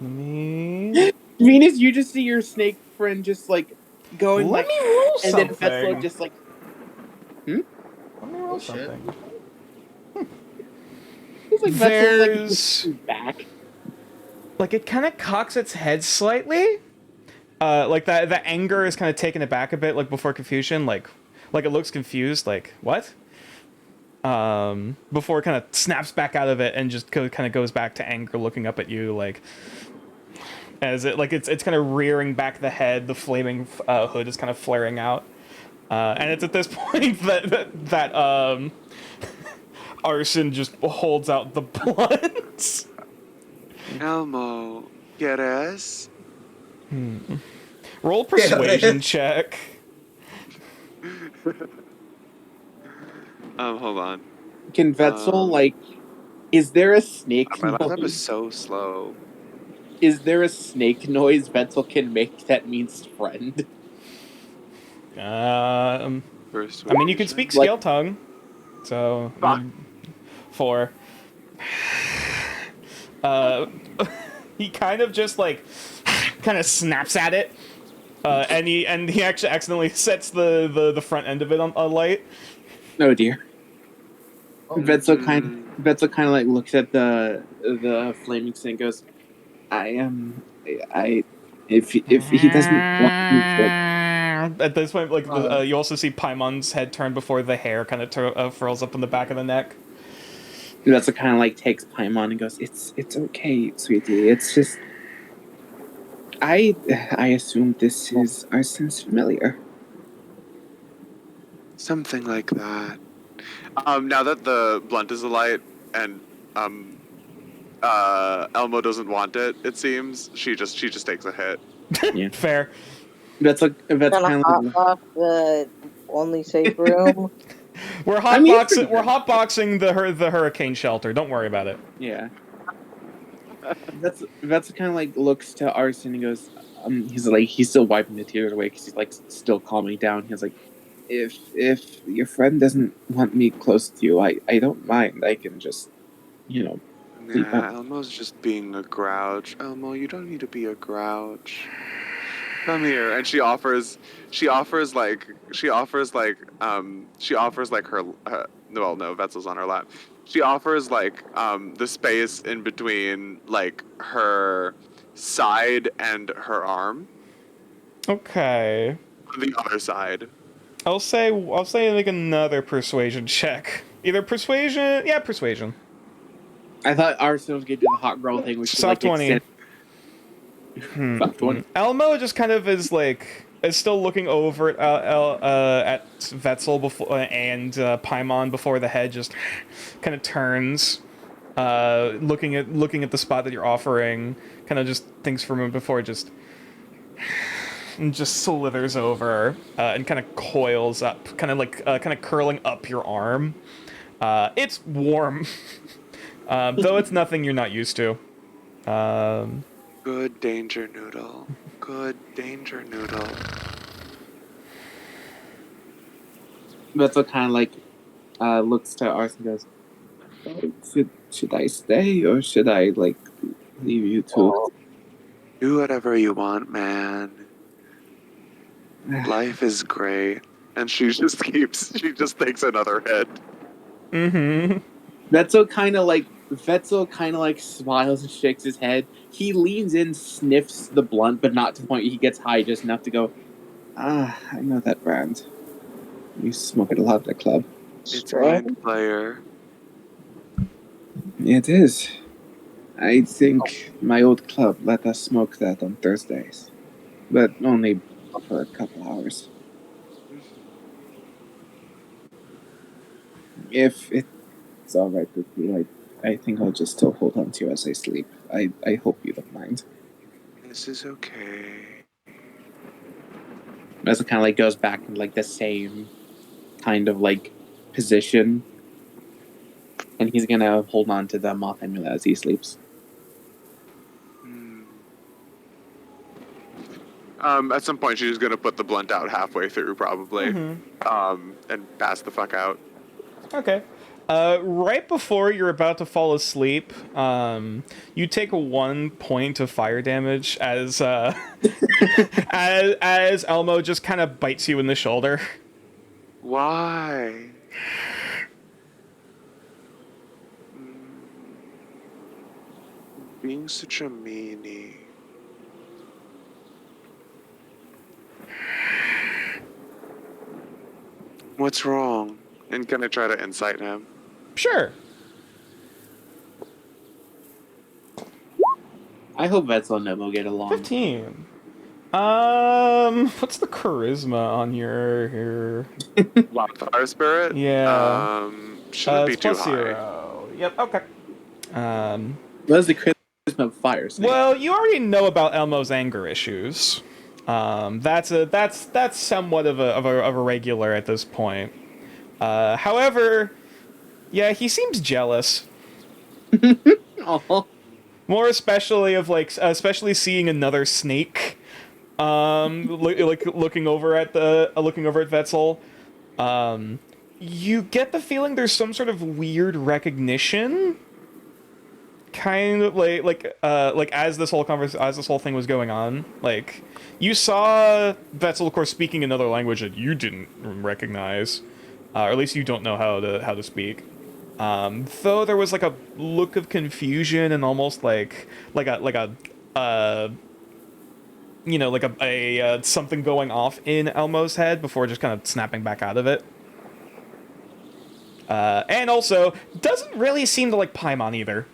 Let me Venus, you just see your snake friend just like going let like, me roll and something. then Vetzel just like, Let me roll Oh, shit. something. he's like There's- Vetzel's like back. Like it kind of cocks its head slightly. Like that the anger is kind of taken aback a bit, like before confusion, like it looks confused, like what? Before it kind of snaps back out of it and just kind of goes back to anger, looking up at you, like as it like it's kind of rearing back the head, the flaming hood is kind of flaring out, and it's at this point that Arson just holds out the blunt. Elmo, ¿quieres? Roll persuasion check. Hold on. Can Vetzel like? Is there a snake My laptop is noise? so slow. Is there a snake noise Vetzel can make that means friend? First I mean, you can speak Like- scale tongue, so Fuck. 4. He kind of just like kind of snaps at it, and he actually accidentally sets the front end of it on light. Oh dear. Oh, Vetzel kind of like looks at the flaming snake and goes, if he doesn't want me At this point, like you also see Paimon's head turn before the hair kind of furls up on the back of the neck. to, Vetzel kind of like takes Paimon and goes, it's okay, sweetie. It's just I assume this is Arson's familiar. Something like that. Now that the blunt is alight and Elmo doesn't want it, it seems she just takes a hit. Fair. Vetzel Gonna kind hop of off the only safe room. We're I mean, hotboxing the hurricane shelter. Don't worry about it. yeah. That's kind of like looks to Arson and goes. He's still wiping the tears away because he's like still calming down. He's like, if your friend doesn't want me close to you, I don't mind. I can just, sleep Nah, out. Elmo's just being a grouch. Elmo, you don't need to be a grouch. Come here, and she offers like her. Well, no, Vetzel's on her lap. She offers like the space in between like her side and her arm. Okay. The other side. I'll say like another persuasion check. Either persuasion, yeah, persuasion. I thought Arson was gonna do the hot girl thing, which is like Soft 20. extend. Soft 20. Elmo just kind of is still looking over at Vetzel before and Paimon before the head just kind of turns, looking at the spot that you're offering. Kind of just thinks for a moment before just slithers over and kind of coils up, kind of curling up your arm. It's warm, though it's nothing you're not used to. Good danger noodle. Good danger noodle. Vetzel kind of like looks to Arson and goes, should I stay or should I like leave you two? Do whatever you want, man. Life is great. And she just takes another hit. Mm-hmm. Vetzel kind of like smiles and shakes his head. He leans in, sniffs the blunt, but not to the point he gets high, just enough to go, I know that brand. You smoke it a lot at the club. It's Mind Player. It is. I think my old club let us smoke that on Thursdays. But only for a couple hours. If it's alright with you, I think I'll just still hold on to you as I sleep. I hope you don't mind. This is okay. As it kind of like goes back in like the same kind of like position. And he's gonna hold on to the moth amulet as he sleeps. At some point, she's gonna put the blunt out halfway through, probably, and pass the fuck out. Okay. Right before you're about to fall asleep, you take 1 point of fire damage as as Elmo just kind of bites you in the shoulder. Why? Being such a meanie. What's wrong? And can I try to incite him? Sure. I hope Vetzel and Nemo get along. 15. What's the charisma on your Wildfire Spirit? Yeah. Shouldn't be it's too plus high. 0. Yep. Okay. What is the charisma of fire? Well, you already know about Elmo's anger issues. That's somewhat of a regular at this point. However, yeah, he seems jealous. Oh. More especially especially seeing another snake. Looking over at Vetzel. You get the feeling there's some sort of weird recognition. Kind of like as this whole thing was going on, like you saw Vetzel, of course, speaking another language that you didn't recognize, or at least you don't know how to speak. Though there was like a look of confusion and almost like something going off in Elmo's head before just kind of snapping back out of it. And also doesn't really seem to like Paimon either.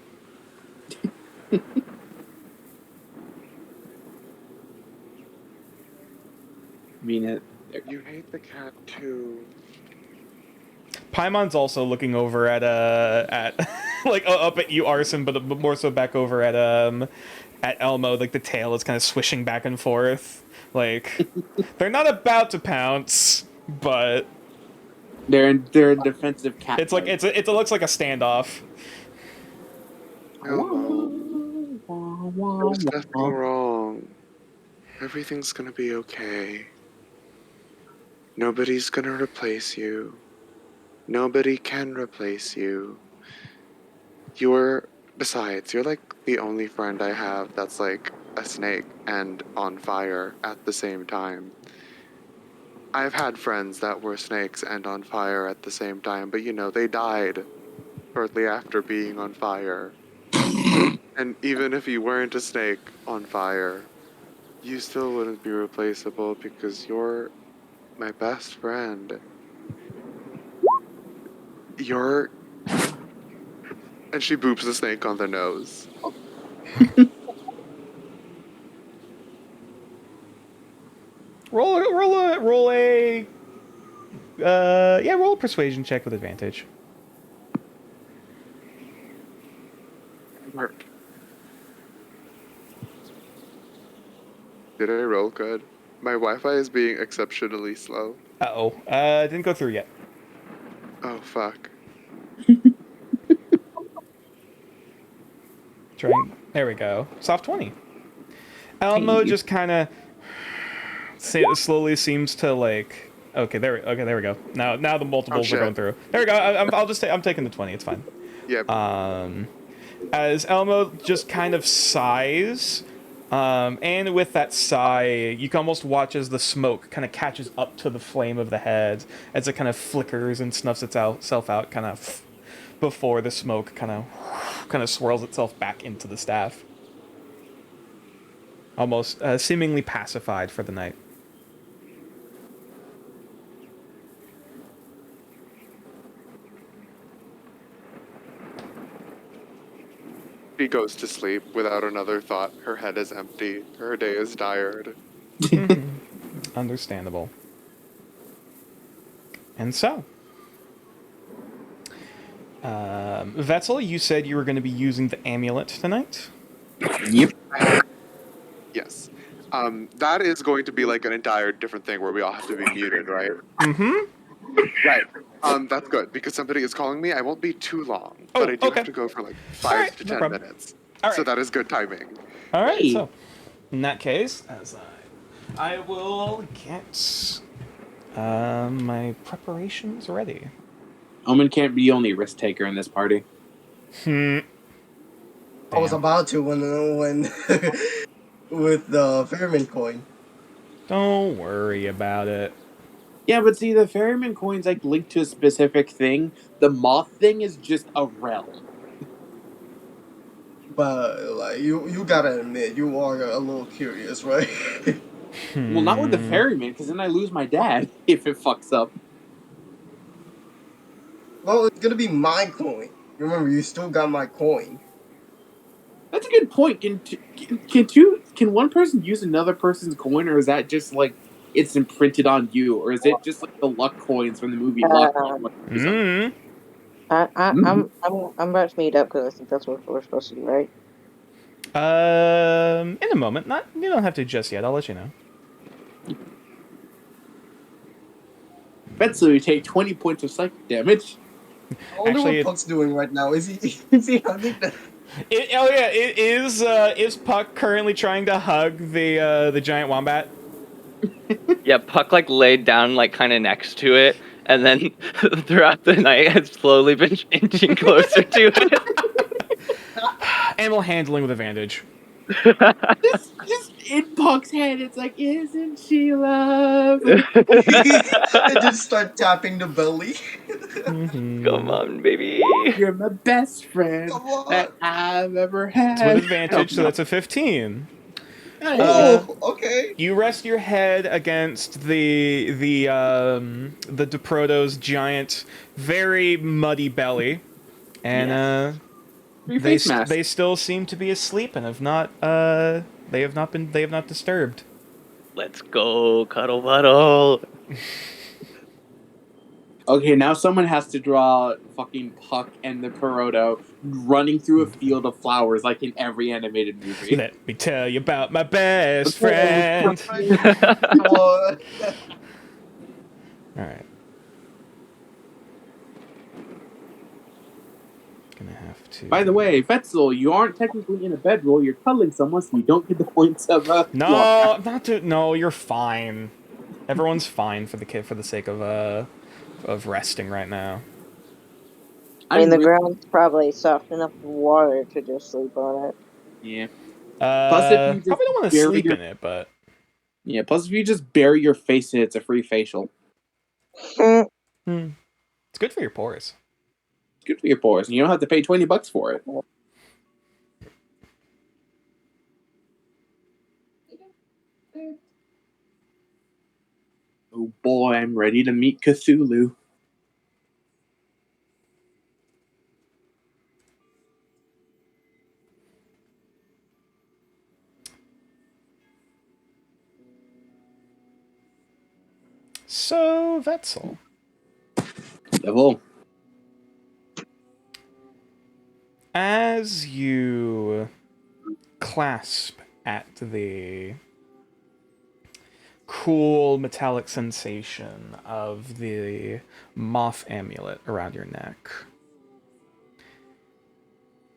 You hate the cat too. Paimon's also looking over at like up at you, Arson, but more so back over at Elmo. Like the tail is kind of swishing back and forth. Like they're not about to pounce, but they're in defensive cat. It's like it looks like a standoff. Elmo. There's nothing wrong. Everything's gonna be okay. Nobody's gonna replace you. Nobody can replace you. Besides, you're like the only friend I have that's like a snake and on fire at the same time. I've had friends that were snakes and on fire at the same time, but they died shortly after being on fire. And even if you weren't a snake on fire, you still wouldn't be replaceable because you're my best friend. You're. And she boops the snake on the nose. Roll a persuasion check with advantage. Work. Did I roll good? My Wi-Fi is being exceptionally slow. Uh-oh. Didn't go through yet. Oh, fuck. There we go. Soft 20. Elmo just kind of slowly seems to like. Okay, there we go. Now the multiples are going through. There we go. I'm taking the 20. It's fine. Yep. As Elmo just kind of sighs, and with that sigh, you can almost watch as the smoke kind of catches up to the flame of the head as it kind of flickers and snuffs itself out, kind of before the smoke kind of swirls itself back into the staff. Almost seemingly pacified for the night. She goes to sleep without another thought. Her head is empty. Her day is tired. Understandable. And so, Vetzel, you said you were going to be using the amulet tonight? Yep. Yes. That is going to be like an entire different thing where we all have to be muted, right? Mm-hmm. Right. That's good because somebody is calling me. I won't be too long, but I do have to go for like 5 to 10 minutes. So that is good timing. All right. So, in that case, as I will get my preparations ready. Omen can't be the only risk taker in this party. I was about to when with the Fairman coin. Don't worry about it. Yeah, but see, the ferryman coin's like linked to a specific thing. The moth thing is just a realm. But like you gotta admit, you are a little curious, right? Well, not with the ferryman, because then I lose my dad if it fucks up. Well, it's gonna be my coin. Remember, you still got my coin. That's a good point. Can one person use another person's coin, or is that just like it's imprinted on you, or is it just like the luck coins from the movie Luck? I'm about to meet up because I think that's what we're supposed to do, right? In a moment. You don't have to just yet. I'll let you know. Bet so you take 20 points of psychic damage. I wonder Actually, what Puck's doing right now. Is he hugging the... It is Puck currently trying to hug the giant wombat? Yeah, Puck like laid down like kind of next to it, and then throughout the night has slowly been inching closer to it. Animal handling with advantage. Just in Puck's head, it's like, isn't she love? I just start tapping the belly. Come on, baby. You're my best friend Come on. that I've ever had. It's with advantage, so that's a 15. Oh, okay. You rest your head against the Deproto's giant, very muddy belly, and they still seem to be asleep and have not disturbed. Let's go, Cuddle Puddle. Okay, now someone has to draw fucking Puck and the Perodo running through a field of flowers like in every animated movie. Let me tell you about my best friend. Come on. All right. Gonna have to. By the way, Fetzel, you aren't technically in a bedroll. You're cuddling someone, so you don't get the points of No, not to. No, you're fine. Everyone's fine for the sake of resting right now. I mean, the ground's probably soft enough with water to just sleep on it. Yeah. Plus, if you just probably don't want to bury sleep your- in it, but Yeah. Plus, if you just bury your face in it, it's a free facial. Hmm. it's good for your pores. It's good for your pores, and you don't have to pay $20 for it. Oh boy, I'm ready to meet Cthulhu. So, Vetzel. Devil. As you clasp at the cool metallic sensation of the moth amulet around your neck,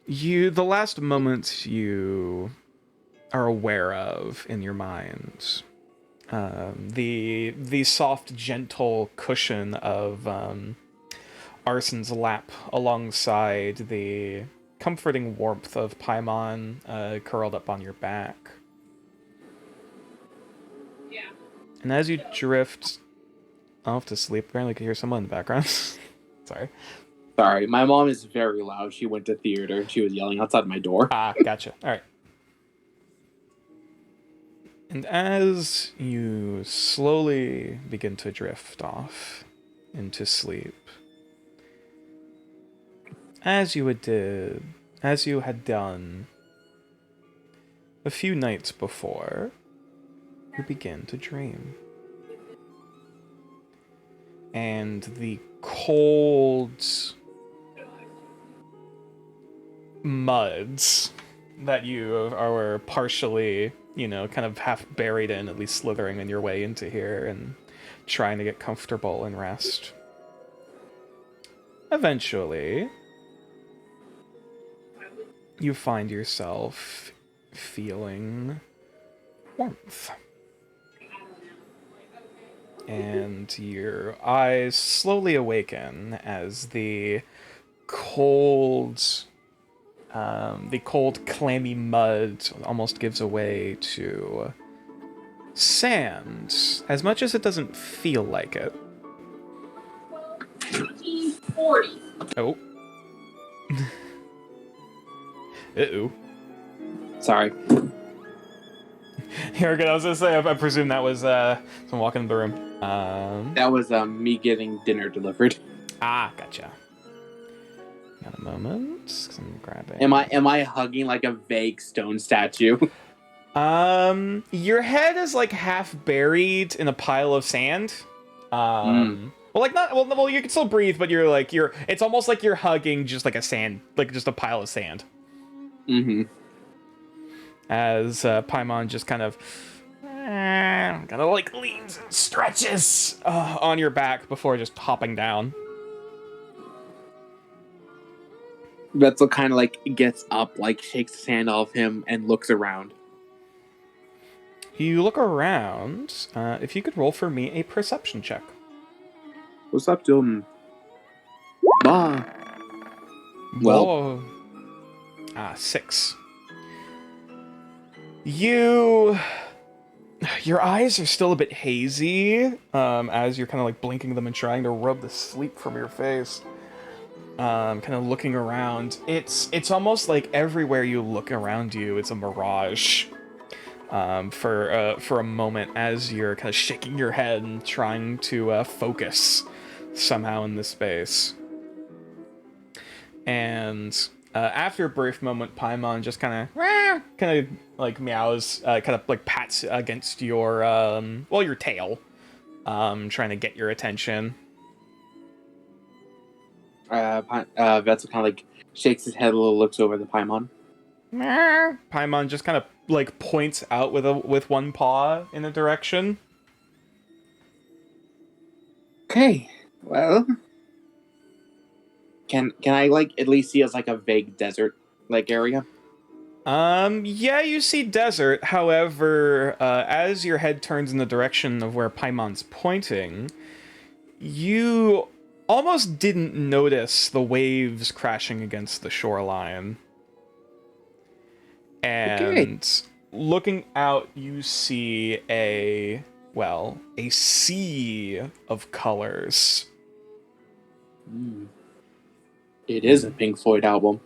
the last moments you are aware of in your mind, the soft, gentle cushion of Arson's lap alongside the comforting warmth of Paimon curled up on your back. Yeah. And as you drift off to sleep, apparently you can hear someone in the background. Sorry. Sorry, my mom is very loud. She went to theater and she was yelling outside my door. Ah, gotcha. All right. And as you slowly begin to drift off into sleep, as you had done a few nights before, you begin to dream. And the cold muds that you are partially, kind of half buried in, at least slithering in your way into here and trying to get comfortable and rest. Eventually, you find yourself feeling warmth. And your eyes slowly awaken as the cold, clammy mud almost gives way to sand, as much as it doesn't feel like it. 1940. Oh. Uh-oh. Sorry. Here, good. I was gonna say, I presume that was someone walking in the room. That was me getting dinner delivered. Ah, gotcha. Got a moment. 'Cause I'm grabbing. Am I hugging like a vague stone statue? Your head is like half buried in a pile of sand. Well, like not well. You can still breathe, but you're. It's almost like you're hugging just like a sand, like just a pile of sand. Mm-hmm. As Paimon just kind of like leans and stretches on your back before just hopping down. Vetzel kind of like gets up, like shakes his hand off him, and looks around. You look around. If you could roll for me a perception check. What's up, Dylan? Bah. Well, Whoa. 6. Your eyes are still a bit hazy, as you're kind of like blinking them and trying to rub the sleep from your face. Kind of looking around. It's almost like everywhere you look around you, it's a mirage. For a moment, as you're kind of shaking your head and trying to focus somehow in this space. And after a brief moment, Paimon just kind of like meows, kind of like pats against your your tail, trying to get your attention. Vetzel kind of like shakes his head a little, looks over the Paimon. Paimon just kind of like points out with one paw in a direction. Okay, well, Can I like at least see as like a vague desert like area? Yeah, you see desert. However, as your head turns in the direction of where Paimon's pointing, you almost didn't notice the waves crashing against the shoreline. And looking out, you see a sea of colors. It is a Pink Floyd album.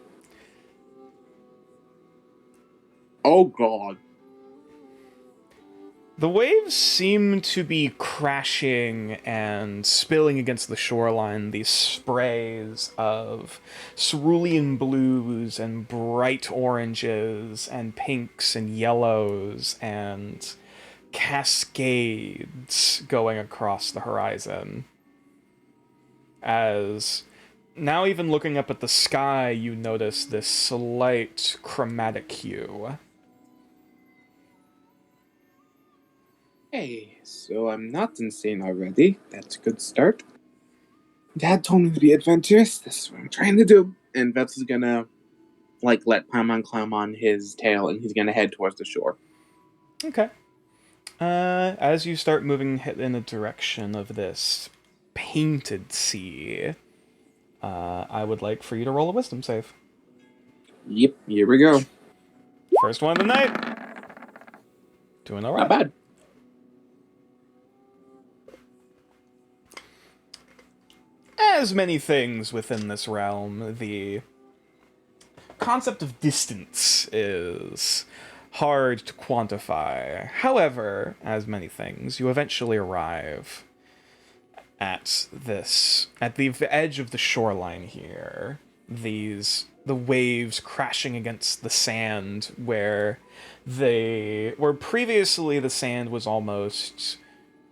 Oh god. The waves seem to be crashing and spilling against the shoreline, these sprays of cerulean blues and bright oranges and pinks and yellows and cascades going across the horizon. As now even looking up at the sky, you notice this slight chromatic hue. Hey, so I'm not insane already. That's a good start. Dad told me to be adventurous. This is what I'm trying to do. And Vets is gonna, like, let Paimon climb on his tail, and he's gonna head towards the shore. Okay. As you start moving in the direction of this painted sea, I would like for you to roll a wisdom save. Yep, here we go. First one of the night. Doing all right. Not bad. As many things within this realm, the concept of distance is hard to quantify. However, as many things, you eventually arrive at the edge of the shoreline here. The waves crashing against the sand where previously the sand was almost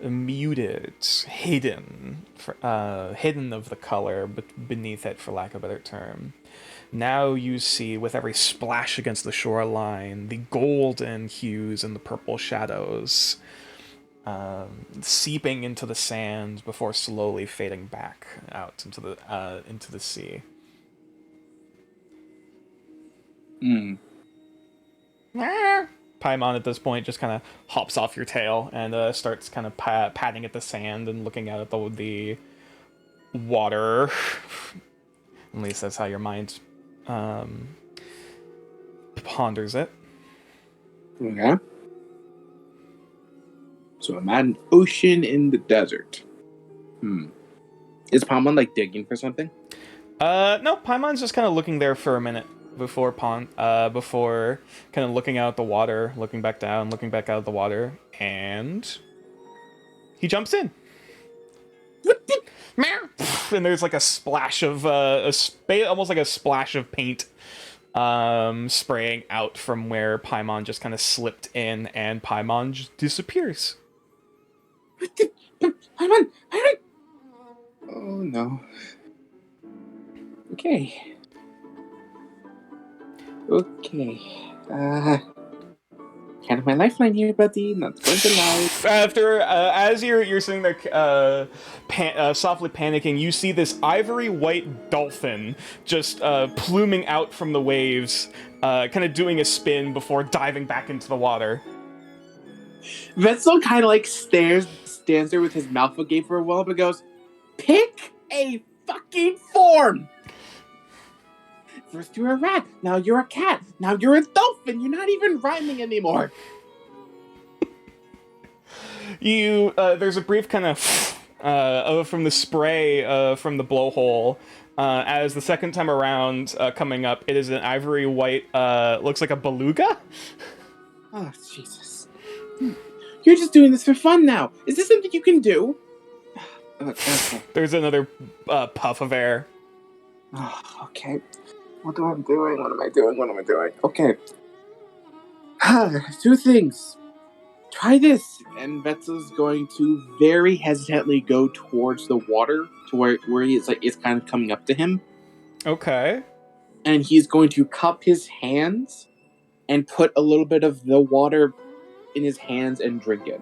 muted, hidden of the color beneath it, for lack of a better term. Now you see, with every splash against the shoreline, the golden hues and the purple shadows seeping into the sand before slowly fading back out into the sea. Paimon at this point just kind of hops off your tail and starts kind of patting at the sand and looking out at the water. At least that's how your mind ponders it. Okay. So I'm at an ocean in the desert. Is Paimon like digging for something? No, Paimon's just kind of looking there for a minute before kind of looking out at the water, looking back down, looking back out at the water, and he jumps in. And there's like a splash of almost like a splash of paint spraying out from where Paimon just kind of slipped in, and Paimon just disappears. Paimon! Oh no. Okay. Kind of my lifeline here, buddy. Not going to lie. After, as you're sitting there, softly panicking, you see this ivory white dolphin just pluming out from the waves, kind of doing a spin before diving back into the water. Vetzel kind of like stands there with his mouth agape for a while, but goes, "Pick a fucking form! First you're a rat, now you're a cat, now you're a dolphin. You're not even rhyming anymore." There's a brief kind of from the spray from the blowhole. As the second time around coming up, it is an ivory white, looks like a beluga. Oh, Jesus. You're just doing this for fun now. Is this something you can do? Okay. There's another puff of air. Oh, okay. What am I doing? Okay. Two things. Try this. And Vetzel's going to very hesitantly go towards the water to where it's kind of coming up to him. Okay. And he's going to cup his hands and put a little bit of the water in his hands and drink it.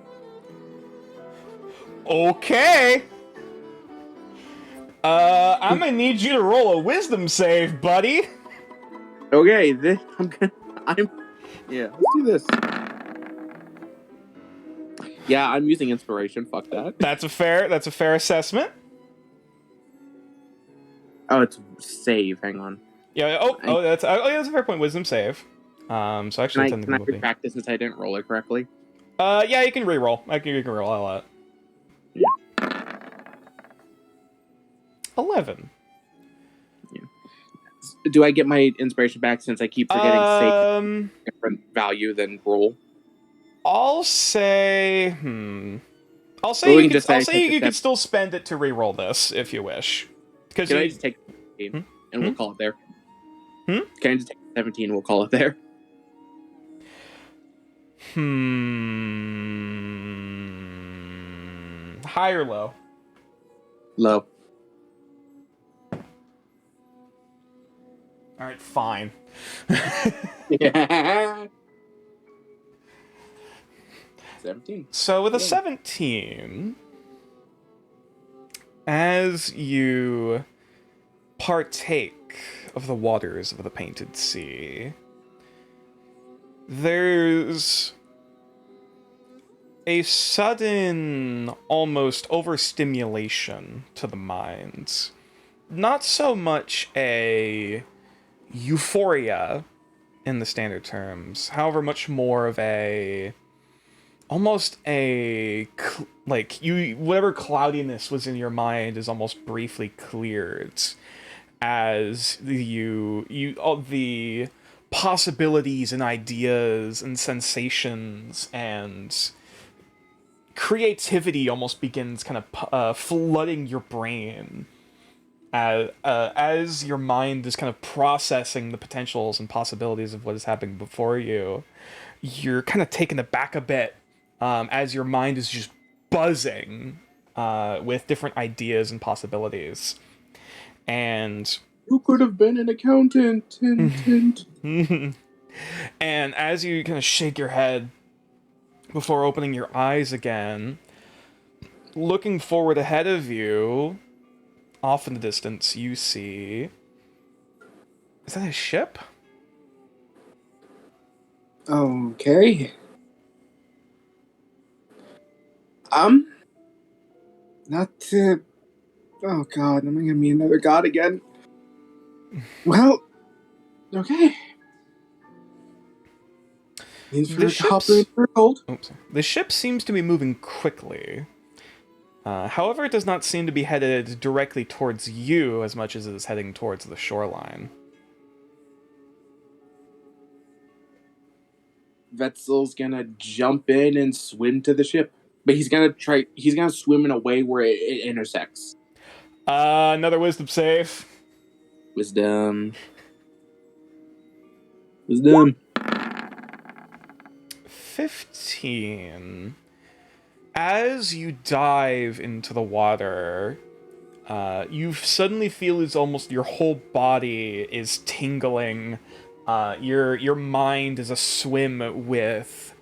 I'm gonna need you to roll a wisdom save, buddy. Okay, yeah, let's do this. Yeah, I'm using inspiration. Fuck that. That's a fair assessment. Oh, it's save. Hang on. Yeah. That's a fair point. Wisdom save. So actually, Can I practice since I didn't roll it correctly? Yeah, you can re-roll. You can roll all that. Yeah. 11. Do I get my inspiration back since I keep forgetting save different value than roll? I'll say. I'll say Or we you can can. just say I'll say you take can still spend it to re-roll this if you wish. Because Can I just take 17 and we'll call it there? Can I just take 17 and we'll call it there? High or low? Low. All right, fine. Yeah. 17. So with a 17, as you partake of the waters of the Painted Sea, there's a sudden, almost overstimulation to the mind. Not so much a euphoria in the standard terms, however, much more of a almost a whatever cloudiness was in your mind is almost briefly cleared as all the possibilities and ideas and sensations and creativity almost begins kind of flooding your brain as your mind is kind of processing the potentials and possibilities of what is happening before you. You're kind of taken aback a bit as your mind is just buzzing with different ideas and possibilities. And you could have been an accountant. And as you kind of shake your head before opening your eyes again, looking forward ahead of you, off in the distance, you see... Is that a ship? Okay. Not to... Oh god, am I gonna be another god again? Well, okay. The ship seems to be moving quickly. However, it does not seem to be headed directly towards you as much as it is heading towards the shoreline. Wetzel's gonna jump in and swim to the ship. But he's gonna swim in a way where it intersects. Another wisdom save. Wisdom. 15. As you dive into the water, you suddenly feel as almost your whole body is tingling. Your mind is a swim with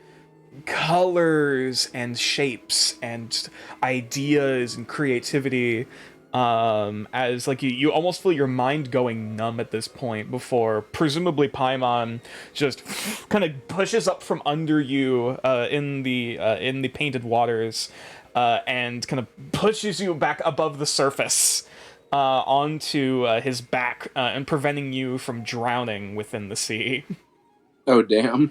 colors and shapes and ideas and creativity. As like you almost feel your mind going numb at this point before presumably Paimon just kind of pushes up from under you in the painted waters and kind of pushes you back above the surface onto his back and preventing you from drowning within the sea. Oh damn.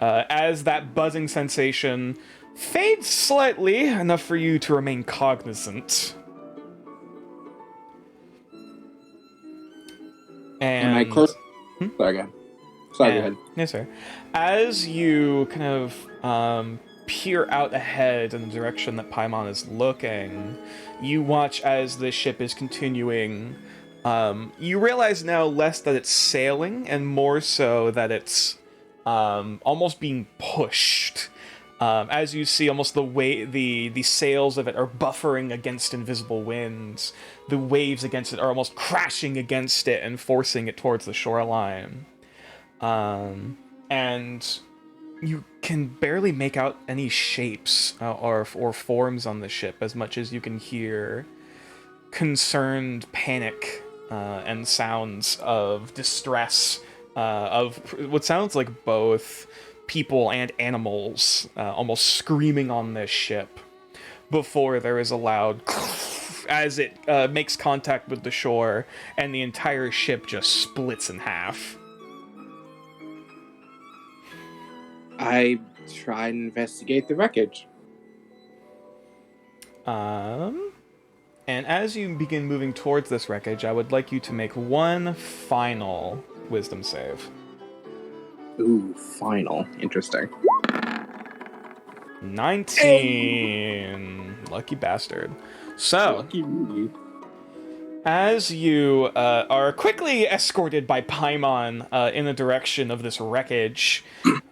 As that buzzing sensation fades slightly, enough for you to remain cognizant. And I close? Sorry, go ahead. Yes, sir. As you kind of peer out ahead in the direction that Paimon is looking, you watch as the ship is continuing. You realize now less that it's sailing and more so that it's almost being pushed. As you see, almost the sails of it are buffering against invisible winds. The waves against it are almost crashing against it and forcing it towards the shoreline. And you can barely make out any shapes or forms on the ship, as much as you can hear concerned panic and sounds of distress of what sounds like both people and animals almost screaming on this ship before there is a loud as it makes contact with the shore and the entire ship just splits in half. I try and investigate the wreckage. And as you begin moving towards this wreckage, I would like you to make one final wisdom save. Ooh, final. Interesting. 19. Lucky bastard. So, Lucky me. as you are quickly escorted by Paimon in the direction of this wreckage,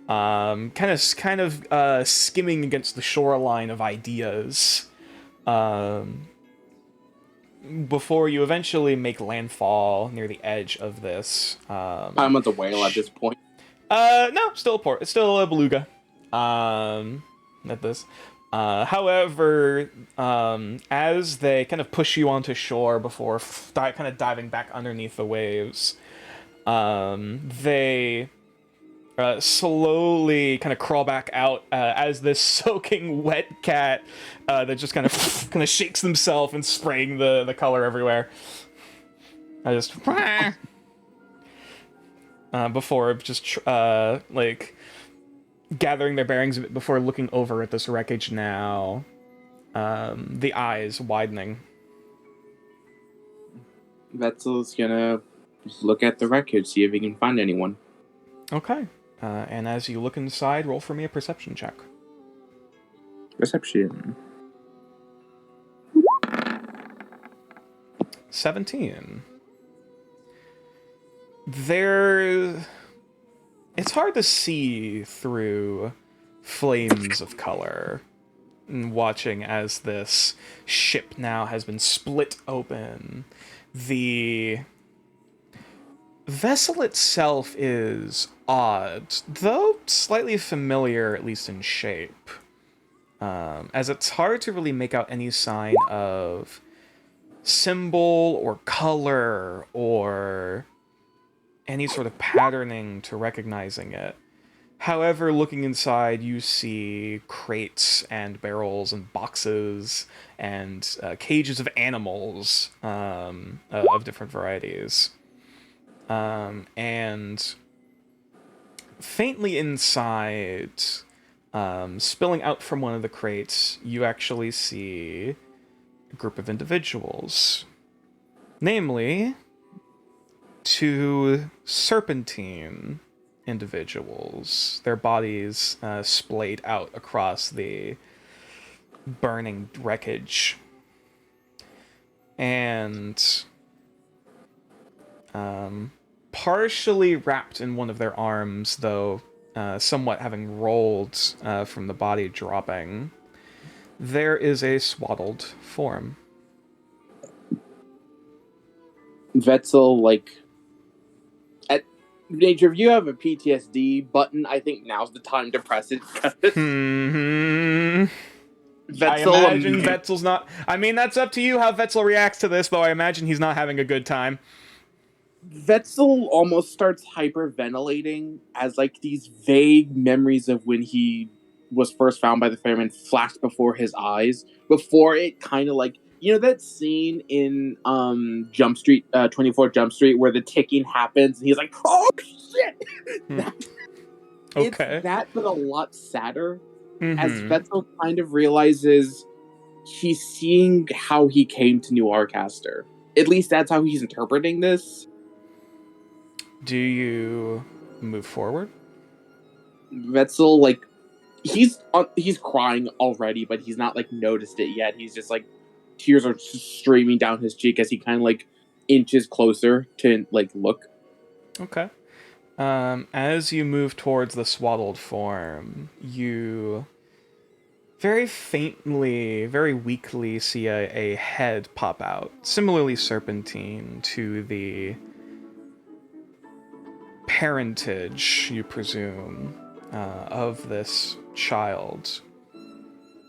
kind of skimming against the shoreline of ideas, before you eventually make landfall near the edge of this. I'm at the whale at this point. No, still a port. It's still a beluga. At this. However, as they kind of push you onto shore before kind of diving back underneath the waves, they slowly kind of crawl back out as this soaking wet cat that just kind of shakes himself and spraying the color everywhere. I just before just like gathering their bearings a bit before looking over at this wreckage now, the eyes widening. Vetzel's gonna look at the wreckage, see if he can find anyone. Okay. And as you look inside, roll for me a perception check. Perception. 17. It's hard to see through flames of color, and watching as this ship now has been split open. The vessel itself is odd, though slightly familiar, at least in shape, as it's hard to really make out any sign of symbol or color or any sort of patterning to recognizing it. However, looking inside, you see crates and barrels and boxes and cages of animals of different varieties. And faintly inside, spilling out from one of the crates, you actually see a group of individuals. Namely, 2 serpentine individuals, their bodies splayed out across the burning wreckage. And partially wrapped in one of their arms, though somewhat having rolled from the body dropping, there is a swaddled form. Vetzel, like, at Nature, if you have a PTSD button, I think now's the time to press it. I Vetzel, imagine Vetzel's not... I mean, that's up to you how Vetzel reacts to this, though I imagine he's not having a good time. Vetzel almost starts hyperventilating as, like, these vague memories of when he was first found by the firemen flashed before his eyes, before it kind of, like, you know that scene in Jump Street, 24 Jump Street, where the ticking happens and he's like, oh shit! Okay. It's that, but a lot sadder, Mhm. as Vetzel kind of realizes he's seeing how he came to New Arcaster. At least that's how he's interpreting this. Do you move forward? Vetzel, like, he's crying already, but he's not, like, noticed it yet. He's just, like, tears are streaming down his cheek as he kind of, like, inches closer to, like, look. Okay. As you move towards the swaddled form, you very faintly, very weakly see a head pop out, similarly serpentine to the parentage, you presume, of this child,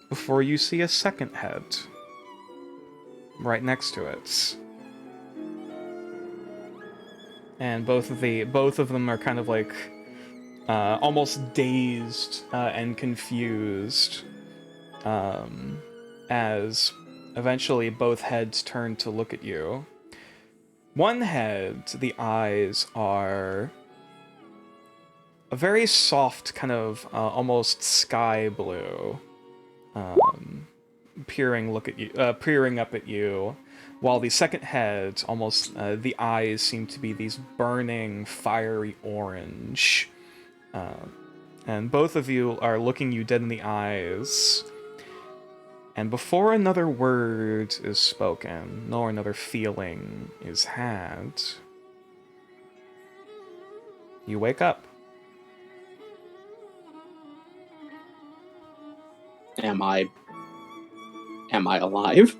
before you see a second head. right next to it. And both of them are kind of like almost dazed and confused as eventually both heads turn to look at you. One head, the eyes are a very soft, kind of almost sky blue, peering up at you, while the second head, almost the eyes seem to be these burning, fiery orange. And both of you are looking you dead in the eyes. And before another word is spoken, nor another feeling is had, you wake up. Am I alive?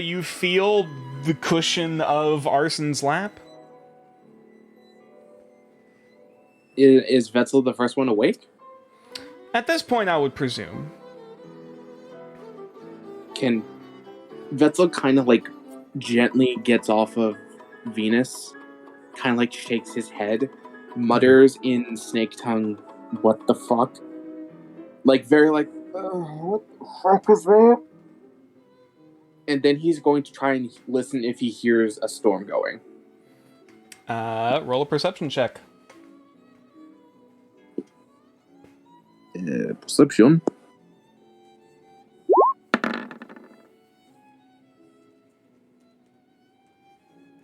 You feel the cushion of Arson's lap? Is Vetzel the first one awake? At this point, I would presume. Can Vetzel kind of like gently gets off of Venus, kind of like shakes his head, mutters in snake tongue, "What the fuck?" Like very like, "What the fuck is that?" And then he's going to try and listen if he hears a storm going. Roll a perception check. Perception.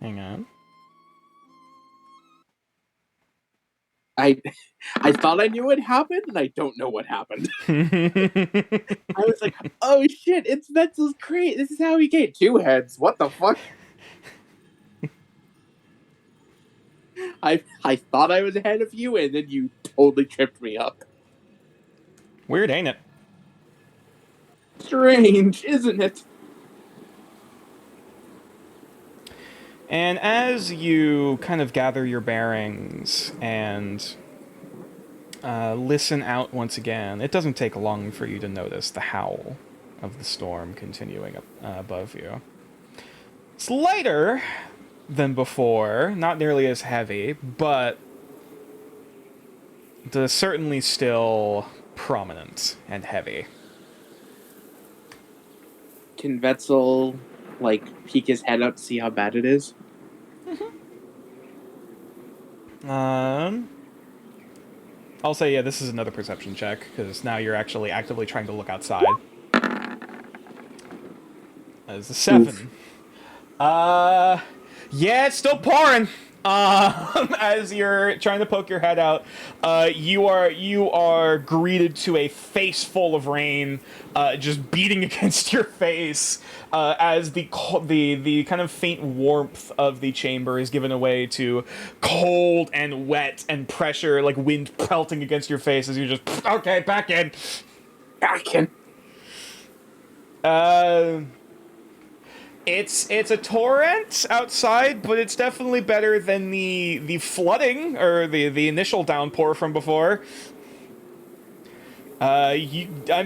Hang on. I thought I knew what happened, and I don't know what happened. I was like, "Oh shit, it's Vetzel's crate. This is how he came. Two heads. What the fuck?" I thought I was ahead of you, and then you totally tripped me up. Weird, ain't it? Strange, isn't it? And as you kind of gather your bearings and listen out once again, it doesn't take long for you to notice the howl of the storm continuing up above you. It's lighter than before, not nearly as heavy, but certainly still prominent and heavy. Can Vetzel, like, peek his head up to see how bad it is? I'll say, yeah, this is another perception check, because now you're actually actively trying to look outside. That is a 7. Yeah, it's still pouring. As you're trying to poke your head out, you are greeted to a face full of rain, just beating against your face, as the kind of faint warmth of the chamber is given away to cold and wet and pressure, like wind pelting against your face as you just okay, back in. It's a torrent outside, but it's definitely better than the flooding or the initial downpour from before. I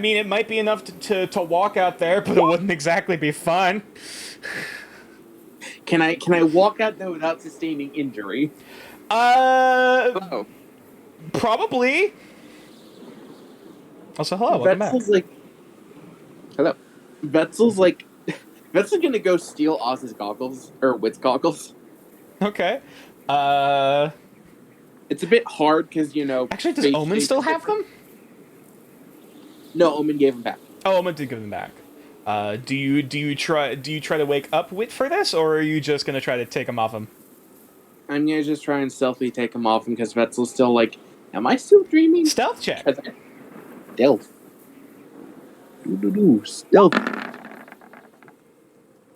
mean, it might be enough to walk out there, but it wouldn't exactly be fun. Can I walk out there without sustaining injury? Probably. Also, hello, welcome back. Vetzel's like, hello. Vetzel's like, Vetzel's gonna go steal Oz's goggles, or Wit's goggles. Okay. It's a bit hard because, you know... Actually, does Omen still have them? No, Omen gave them back. Oh, Omen did give them back. Do you try to wake up Wit for this, or are you just gonna try to take them off him? I'm gonna just try and stealthily take them off him because Vetzel's still like, am I still dreaming? Stealth check. Stealth. Stealth.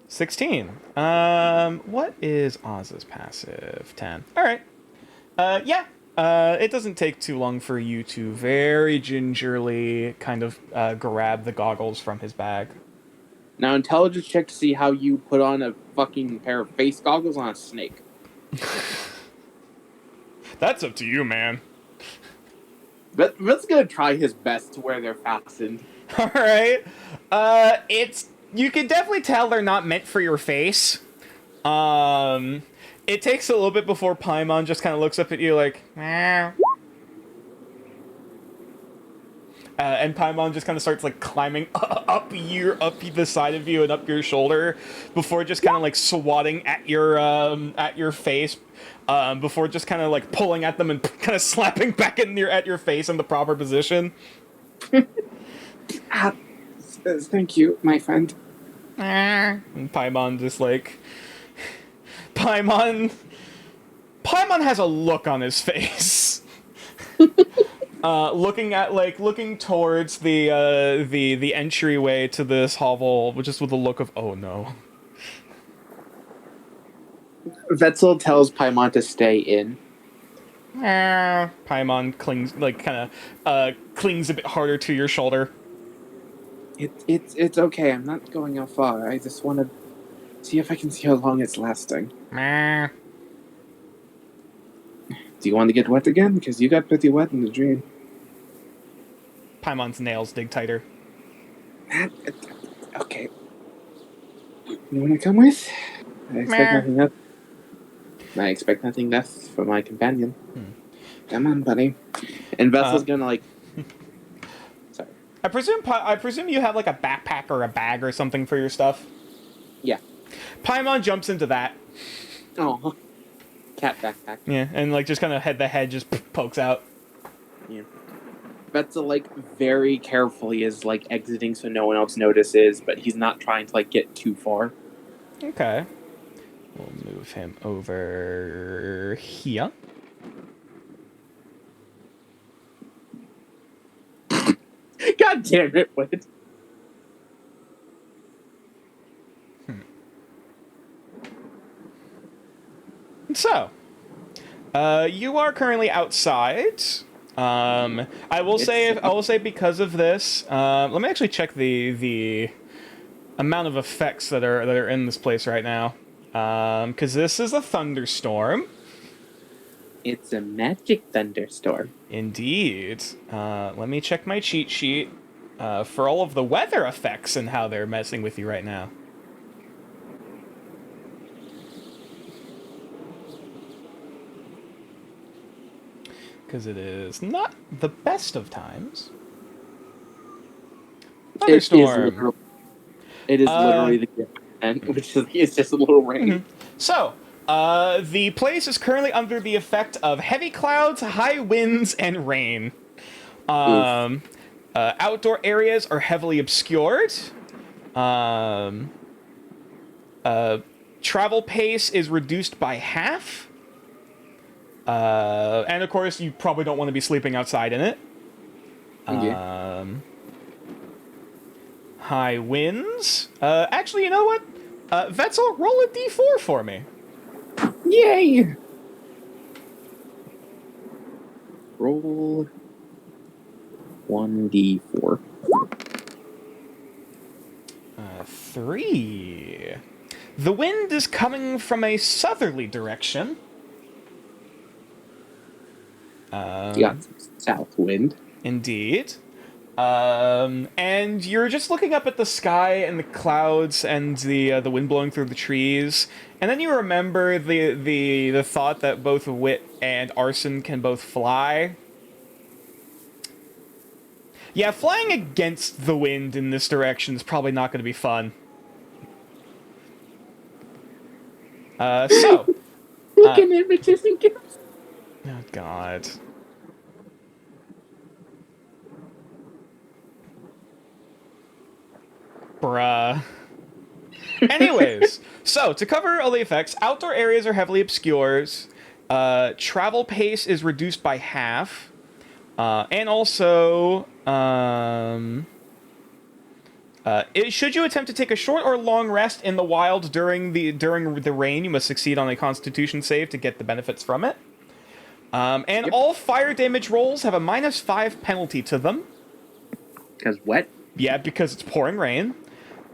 16. What is Oz's passive? 10. Alright. Yeah. It doesn't take too long for you to very gingerly kind of grab the goggles from his bag. Now, intelligence check to see how you put on a fucking pair of face goggles on a snake. That's up to you, man. Vet's gonna try his best to where they're fastened. Alright. It's You can definitely tell they're not meant for your face. It takes a little bit before Paimon just kind of looks up at you like, meow. And Paimon just kind of starts like climbing up the side of you and up your shoulder before just kind of like swatting at your face, before just kind of like pulling at them and kind of slapping back at your face in the proper position. Thank you, my friend. And Paimon just like Paimon has a look on his face. Looking towards the entryway to this hovel, just with a look of oh no. Vetzel tells Paimon to stay in. Paimon clings a bit harder to your shoulder. It's okay. I'm not going out far. I just want to see if I can see how long it's lasting. Do you want to get wet again? Because you got pretty wet in the dream. Paimon's nails dig tighter. Okay. You want to come with? I expect nothing less from my companion. Come on, buddy. And Vessel's gonna like. Sorry. I presume you have like a backpack or a bag or something for your stuff. Yeah. Paimon jumps into that. Oh. Cat backpack. Yeah, and like just kind of the head just pokes out. Yeah. Vetzel like very carefully is like exiting so no one else notices, but he's not trying to like get too far. Okay. We'll move him over here. God damn it, Whit. So, you are currently outside. I will say because of this. Let me actually check the amount of effects that are in this place right now. Because this is a thunderstorm. It's a magic thunderstorm. Indeed. Let me check my cheat sheet for all of the weather effects and how they're messing with you right now. Because it is not the best of times. Thunderstorm. It is literally the gift, and which is it's just a little rain. Mm-hmm. So, the place is currently under the effect of heavy clouds, high winds, and rain. Outdoor areas are heavily obscured. Travel pace is reduced by half. And of course, you probably don't want to be sleeping outside in it. High winds. Actually, you know what? Vetzel, roll a d4 for me. Yay! Roll 1d4. 3. The wind is coming from a southerly direction. Yeah, south wind. Indeed. And you're just looking up at the sky and the clouds and the wind blowing through the trees, and then you remember the thought that both Wit and Arson can both fly. Yeah, flying against the wind in this direction is probably not going to be fun. So. Look at images and gifts. Oh, God. Bruh. Anyways, so to cover all the effects, outdoor areas are heavily obscured. Travel pace is reduced by half. And also, should you attempt to take a short or long rest in the wild during the rain, you must succeed on a Constitution save to get the benefits from it. And all fire damage rolls have a -5 penalty to them. Because wet? Yeah, because it's pouring rain.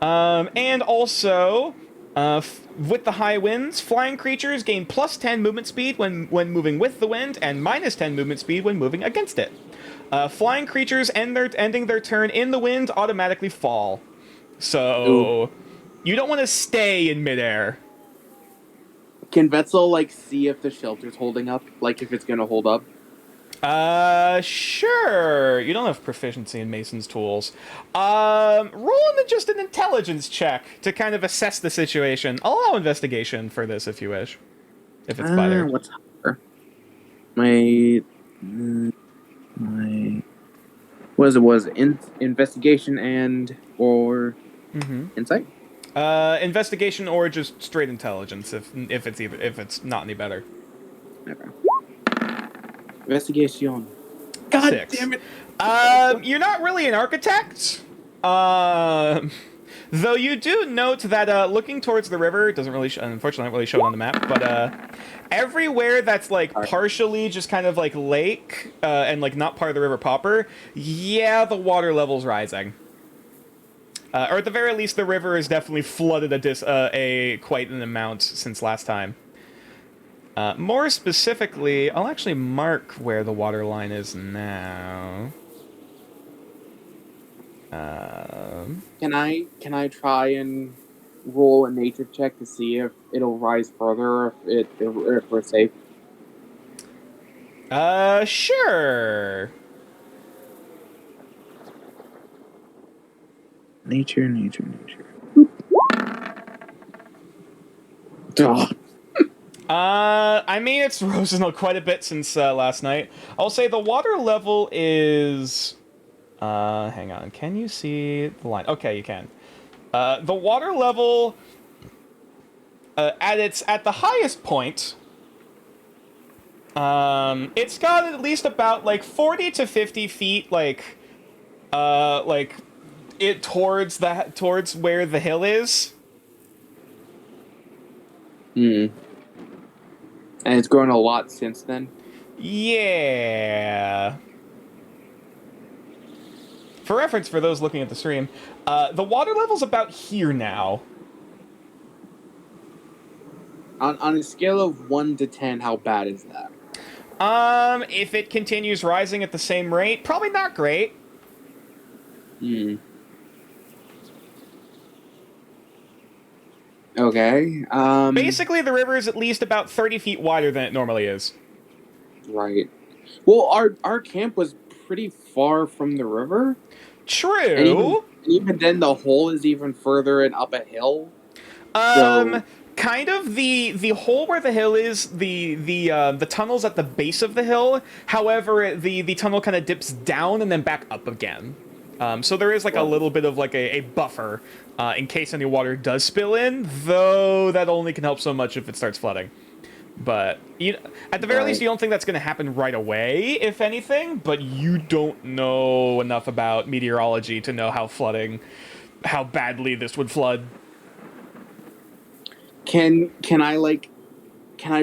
And also, with the high winds, flying creatures gain +10 movement speed when moving with the wind, and -10 movement speed when moving against it. Flying creatures ending their turn in the wind automatically fall. So you don't want to stay in midair. Can Vetzel like see if the shelter's holding up? Like if it's gonna hold up? Sure. You don't have proficiency in Mason's tools. Just an intelligence check to kind of assess the situation. I'll allow investigation for this if you wish. If it's better. What's higher? My was investigation and or insight? Investigation or just straight intelligence if it's not any better. Okay. Investigation. God 6. damn it! You're not really an architect. Though you do note that looking towards the river doesn't really, unfortunately, not really shown on the map, but everywhere that's like partially just kind of like lake and like not part of the river proper, yeah, the water level's rising. Or at the very least, the river has definitely flooded quite an amount since last time. More specifically, I'll actually mark where the water line is now. Can I try and roll a nature check to see if it'll rise further, if we're safe? Sure. Nature. Ugh. I mean, it's risen quite a bit since last night. I'll say the water level is... hang on. Can you see the line? Okay, you can. The water level at the highest point, it's got at least about like 40 to 50 feet, like it towards where the hill is. And it's grown a lot since then. Yeah. For reference, for those looking at the stream, the water level's about here now. On a scale of 1 to 10, how bad is that? If it continues rising at the same rate, probably not great. Okay. Basically, the river is at least about 30 feet wider than it normally is. Right. Well, our camp was pretty far from the river. True. And even then, the hole is even further and up a hill. Kind of the hole where the hill is, the tunnel's at the base of the hill. However, the tunnel kind of dips down and then back up again. So there is like a little bit of like a buffer in case any water does spill in, though that only can help so much if it starts flooding. But at the very least, you don't think that's going to happen right away, if anything, but you don't know enough about meteorology to know how badly this would flood. Can I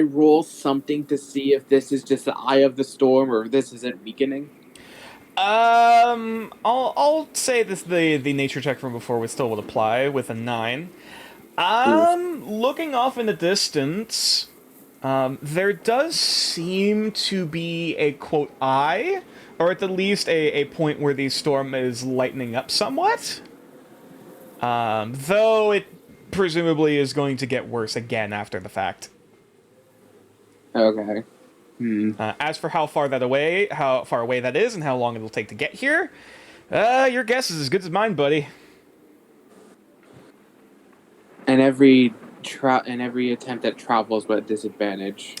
roll something to see if this is just the eye of the storm or if this isn't weakening? I'll say this the nature check from before still would apply with a 9. Looking off in the distance, there does seem to be a quote eye, or at the least a point where the storm is lightening up somewhat. Though it presumably is going to get worse again after the fact. Okay. As for how far away that is, and how long it'll take to get here, your guess is as good as mine, buddy. And every attempt at travel is at disadvantage.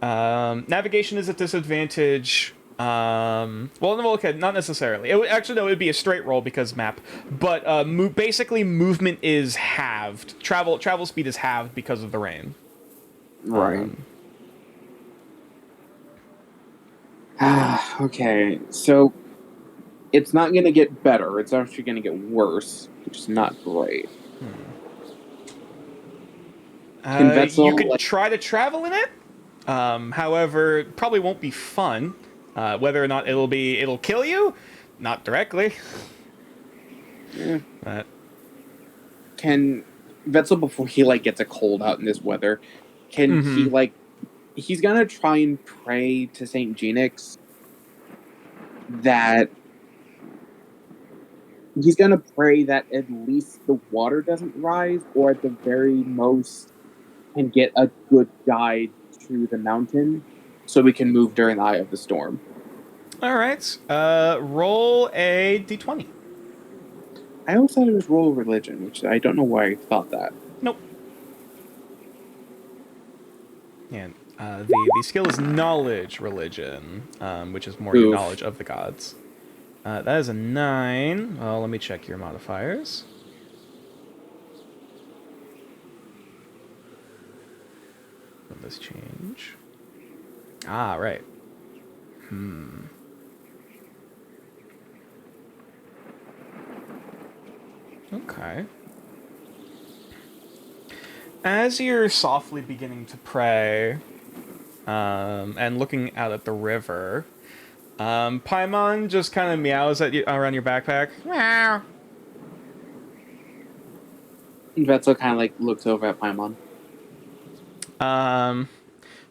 Navigation is at disadvantage. Okay, not necessarily. It would be a straight roll because map. But basically, movement is halved. Travel speed is halved because of the rain. Right. Okay, so it's not going to get better. It's actually going to get worse, which is not great. You could try to travel in it. However, it probably won't be fun. Whether or not it'll kill you, not directly. Yeah. But can Vetzel, before he gets a cold out in this weather, can he he's gonna try and pray to Saint Genix that he's gonna pray that at least the water doesn't rise, or at the very most, can get a good guide to the mountain, so we can move during the eye of the storm. All right. Roll a d20. I always thought it was roll religion, which I don't know why I thought that. Nope. And the skill is knowledge religion, which is more your Oof. knowledge of the gods. That is a 9. Well, let me check your modifiers. Will this change? Ah, right. Okay. As you're softly beginning to pray, and looking out at the river, Paimon just kind of meows at you around your backpack. Meow. Vetzel kind of like looks over at Paimon.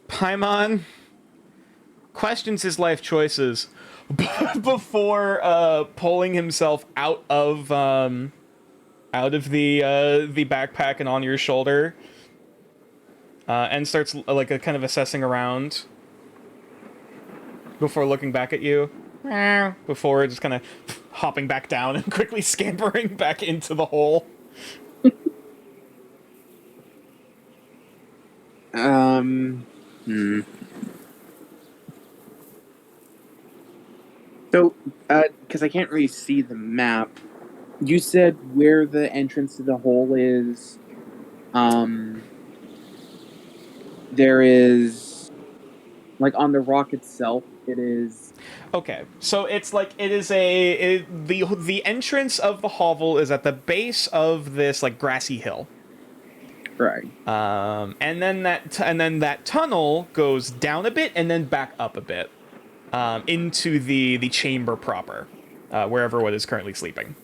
Paimon questions his life choices before pulling himself out of the backpack and on your shoulder, and starts like a kind of assessing around before looking back at you. Before just kind of hopping back down and quickly scampering back into the hole. So, because I can't really see the map, you said where the entrance to the hole is. There is, like, on the rock itself, it is. Okay, so it's like the entrance of the hovel is at the base of this like grassy hill. Right. And then that tunnel goes down a bit and then back up a bit, into the chamber proper, wherever what is currently sleeping.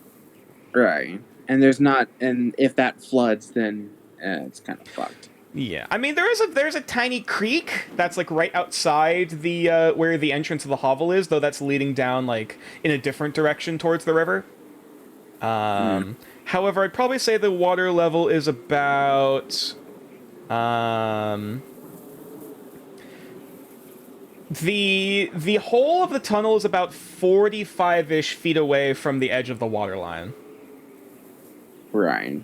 Right. And if that floods, then it's kind of fucked. Yeah, I mean there's a tiny creek that's like right outside the where the entrance of the hovel is, though that's leading down like in a different direction towards the river. However, I'd probably say the water level is about the whole of the tunnel is about 45-ish feet away from the edge of the water line. Right.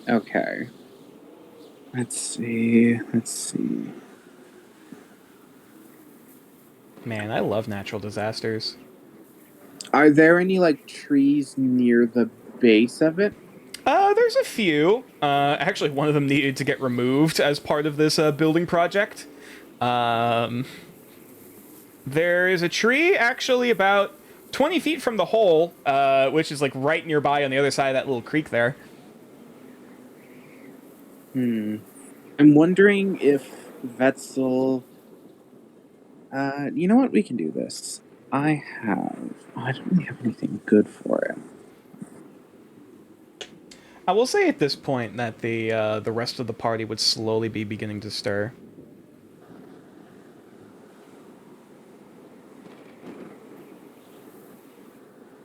Okay. Let's see. Man, I love natural disasters. Are there any, like, trees near the base of it? There's a few. Actually, one of them needed to get removed as part of this building project. There is a tree actually about 20 feet from the hole, which is like right nearby on the other side of that little creek there. I'm wondering if Vetzel... you know what? We can do this. I don't really have anything good for it. I will say at this point that the rest of the party would slowly be beginning to stir.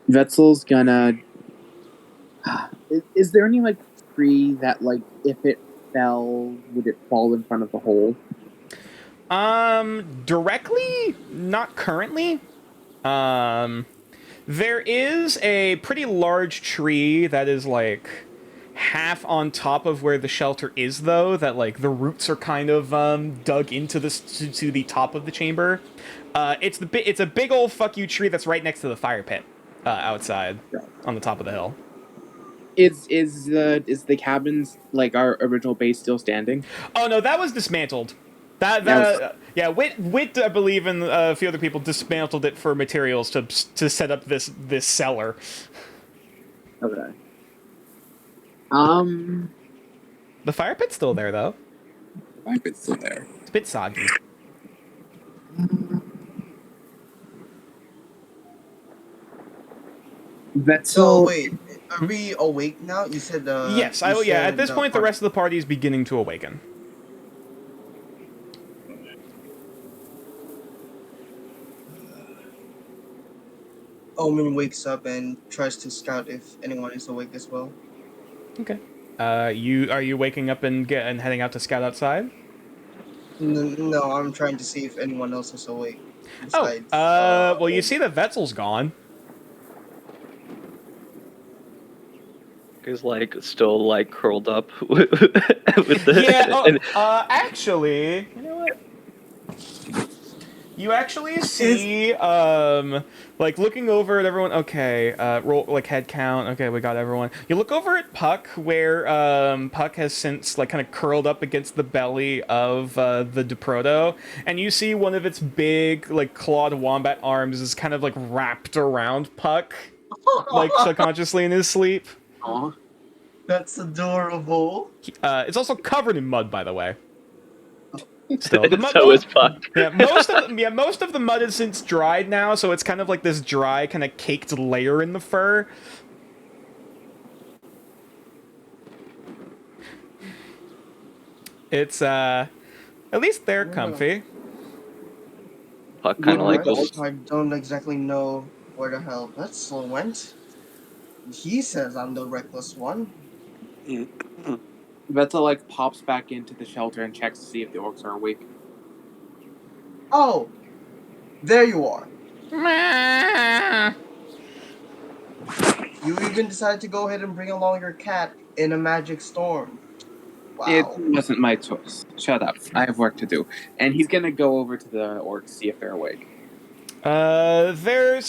Vetzel's gonna... Is there any, like, tree that, like, if it fell, would it fall in front of the hole? Directly? Not currently. There is a pretty large tree that is, like, half on top of where the shelter is, though, that, like, the roots are kind of, dug into to the top of the chamber. It's a big old fuck you tree that's right next to the fire pit, outside, on the top of the hill. Is the cabin's, like, our original base still standing? Oh, no, that was dismantled. Wit, I believe, and a few other people dismantled it for materials to set up this cellar. Okay. The fire pit's still there, though. Fire pit's still there. It's a bit soggy. So wait, are we awake now? You said yes, at this point, the rest of the party is beginning to awaken. Omen wakes up and tries to scout if anyone is awake as well. Okay. Are you waking up and heading out to scout outside? No, I'm trying to see if anyone else is awake Oh, besides. well, you Omen. see that Vetzel's gone. He's like still like curled up with the. Yeah. and- Actually, you know what? You actually see, like looking over at everyone. Okay, roll like head count. Okay, we got everyone. You look over at Puck, where Puck has since like kind of curled up against the belly of the Deproto, and you see one of its big like clawed wombat arms is kind of like wrapped around Puck, like subconsciously in his sleep. Aw. That's adorable. It's also covered in mud, by the way. Still, the mud. so is Puck. Yeah, most of the mud is since dried now, so it's kind of like this dry, kind of caked layer in the fur. It's at least they're comfy. Puck kind of like Alright, goes. I don't exactly know where the hell Vetzel went. He says I'm the reckless one. Vettel like pops back into the shelter and checks to see if the orcs are awake. Oh, there you are. You even decided to go ahead and bring along your cat in a magic storm. Wow. It wasn't my choice. Shut up. I have work to do. And he's gonna go over to the orcs, see if they're awake. They're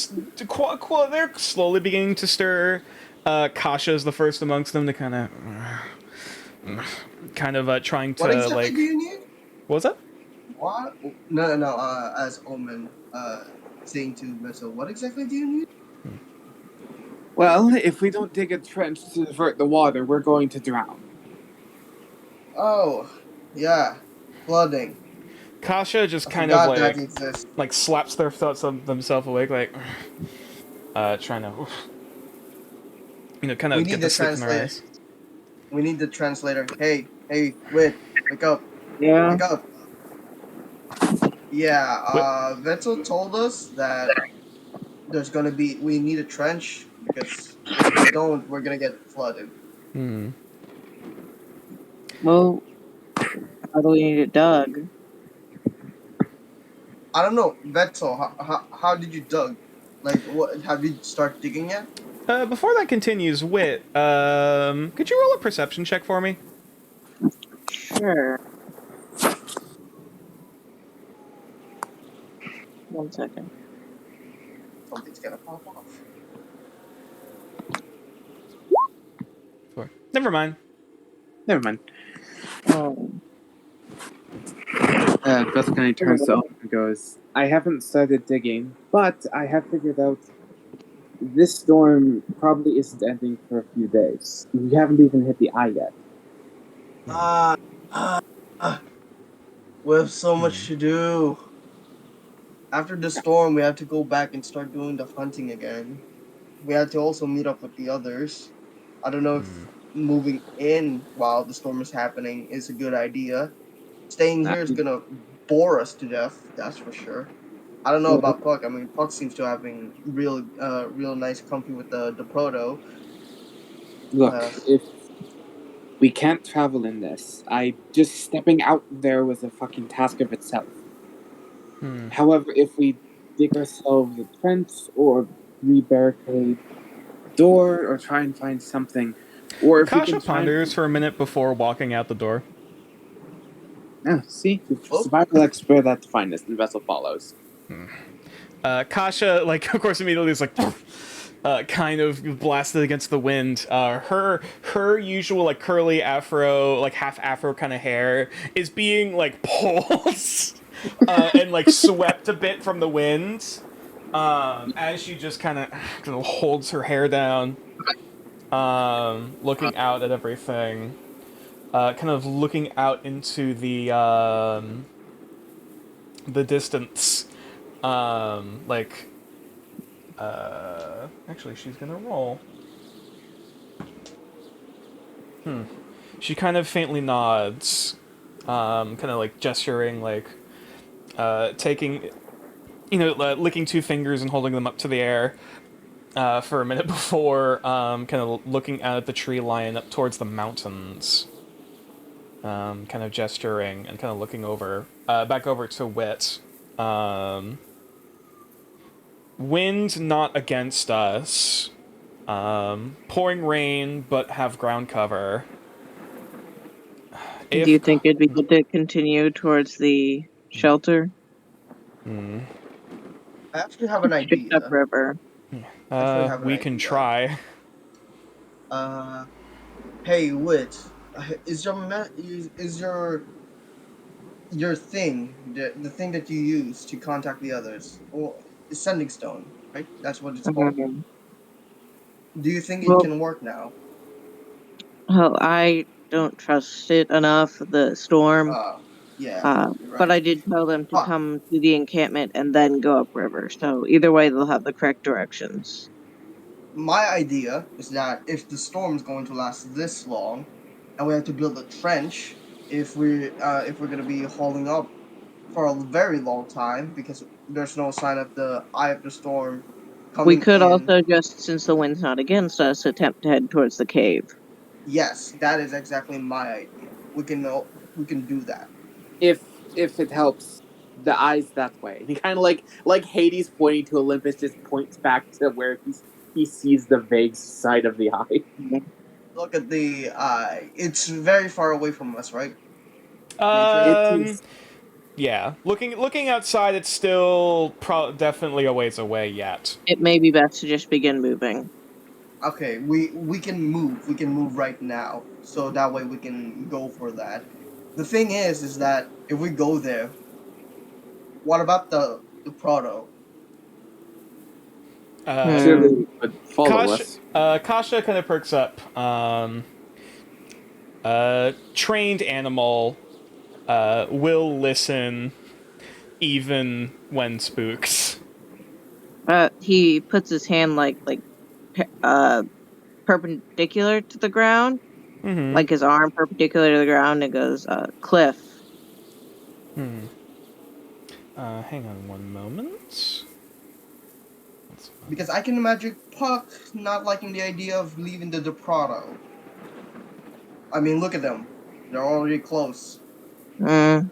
slowly beginning to stir. Kasha's the first amongst them to kind of trying to What exactly like. do you need? What was that? What? No. As Omen, saying to Vetzel, what exactly do you need? Well, if we don't dig a trench to divert the water, we're going to drown. Oh, yeah, flooding. Kasha just I kind of forgot that like exists. slaps their thoughts of themselves awake, like trying to kind We of need get the the sleep in their translator. eyes. We need the translator. Hey, Wit, wake up, Yeah. wake up. Yeah, Vettel told us that we need a trench because if we don't, we're gonna get flooded. Hmm. Well, how do we need it dug? I don't know, Vettel, how did you dug? Like, what? Have you started digging yet? Before that continues, Wit, could you roll a perception check for me? Sure. 1 second. Something's gonna pop off. Never mind. Never mind. Oh. Vettel kind of turns to Omen and goes, I haven't started digging, but I have figured out this storm probably isn't ending for a few days. We haven't even hit the eye yet. We have so much to do. After the storm, we have to go back and start doing the hunting again. We have to also meet up with the others. I don't know if moving in while the storm is happening is a good idea. Staying here is gonna bore us to death, that's for sure. I don't know about Puck. I mean, Puck seems to have been real nice company with the proto. Look, if we can't travel in this, just stepping out there was a fucking task of itself. However, if we dig ourselves a trench or re-barricade a door or try and find something, or if we Kasha can ponders for a minute before walking out the door. see, survival expert that define this, and Vessel follows. Kasha, like, of course, immediately is like, kind of blasted against the wind. Her usual, like, curly afro, like, half afro kind of hair is being, like, pulled and, like, swept a bit from the wind as she just kind of holds her hair down, looking out at everything. Kind of looking out into the distance. Actually, she's gonna roll. She kind of faintly nods, kind of like gesturing, like, taking, licking two fingers and holding them up to the air. for a minute before kind of looking out at the tree line up towards the mountains. Kind of gesturing and kind of looking over, back over to Wit. Wind not against us. Pouring rain, but have ground cover. Do you think it'd be good to continue towards the shelter? Hmm. I actually have an Just idea. upriver. have an We can idea. try. Hey, Wit, is your thing the thing that you use to contact the others, or is sending stone, right? That's what it's called. Um, Do you think it well- can work now? Well, I don't trust it enough, the storm. Yeah. You're right. But I did tell them to Huh. come to the encampment and then go upriver. So either way, they'll have the correct directions. My idea is that if the storm is going to last this long, and we have to build a trench, if we're gonna be hauling up for a very long time because there's no sign of the eye of the storm coming. We could in. also just, since the wind's not against us, attempt to head towards the cave. Yes, that is exactly my idea. We can do that. If it helps, the eyes that way. He kind of like Hades pointing to Olympus, just points back to where he sees the vague side of the eye. Look at the eye. It's very far away from us, right? Yeah. Looking outside, it's still definitely a ways away yet. It may be best to just begin moving. Okay, we can move. We can move right now, so that way we can go for that. The thing is that if we go there, what about the Prado? Surely would follow us. Kasha kind of perks up. Trained animal will listen even when spooks. He puts his hand perpendicular to the ground, Mm-hmm. like his arm perpendicular to the ground, and goes, Cliff. Hang on one moment. Because I can imagine Puck not liking the idea of leaving the Prado. I mean, look at them. They're already close. Mm.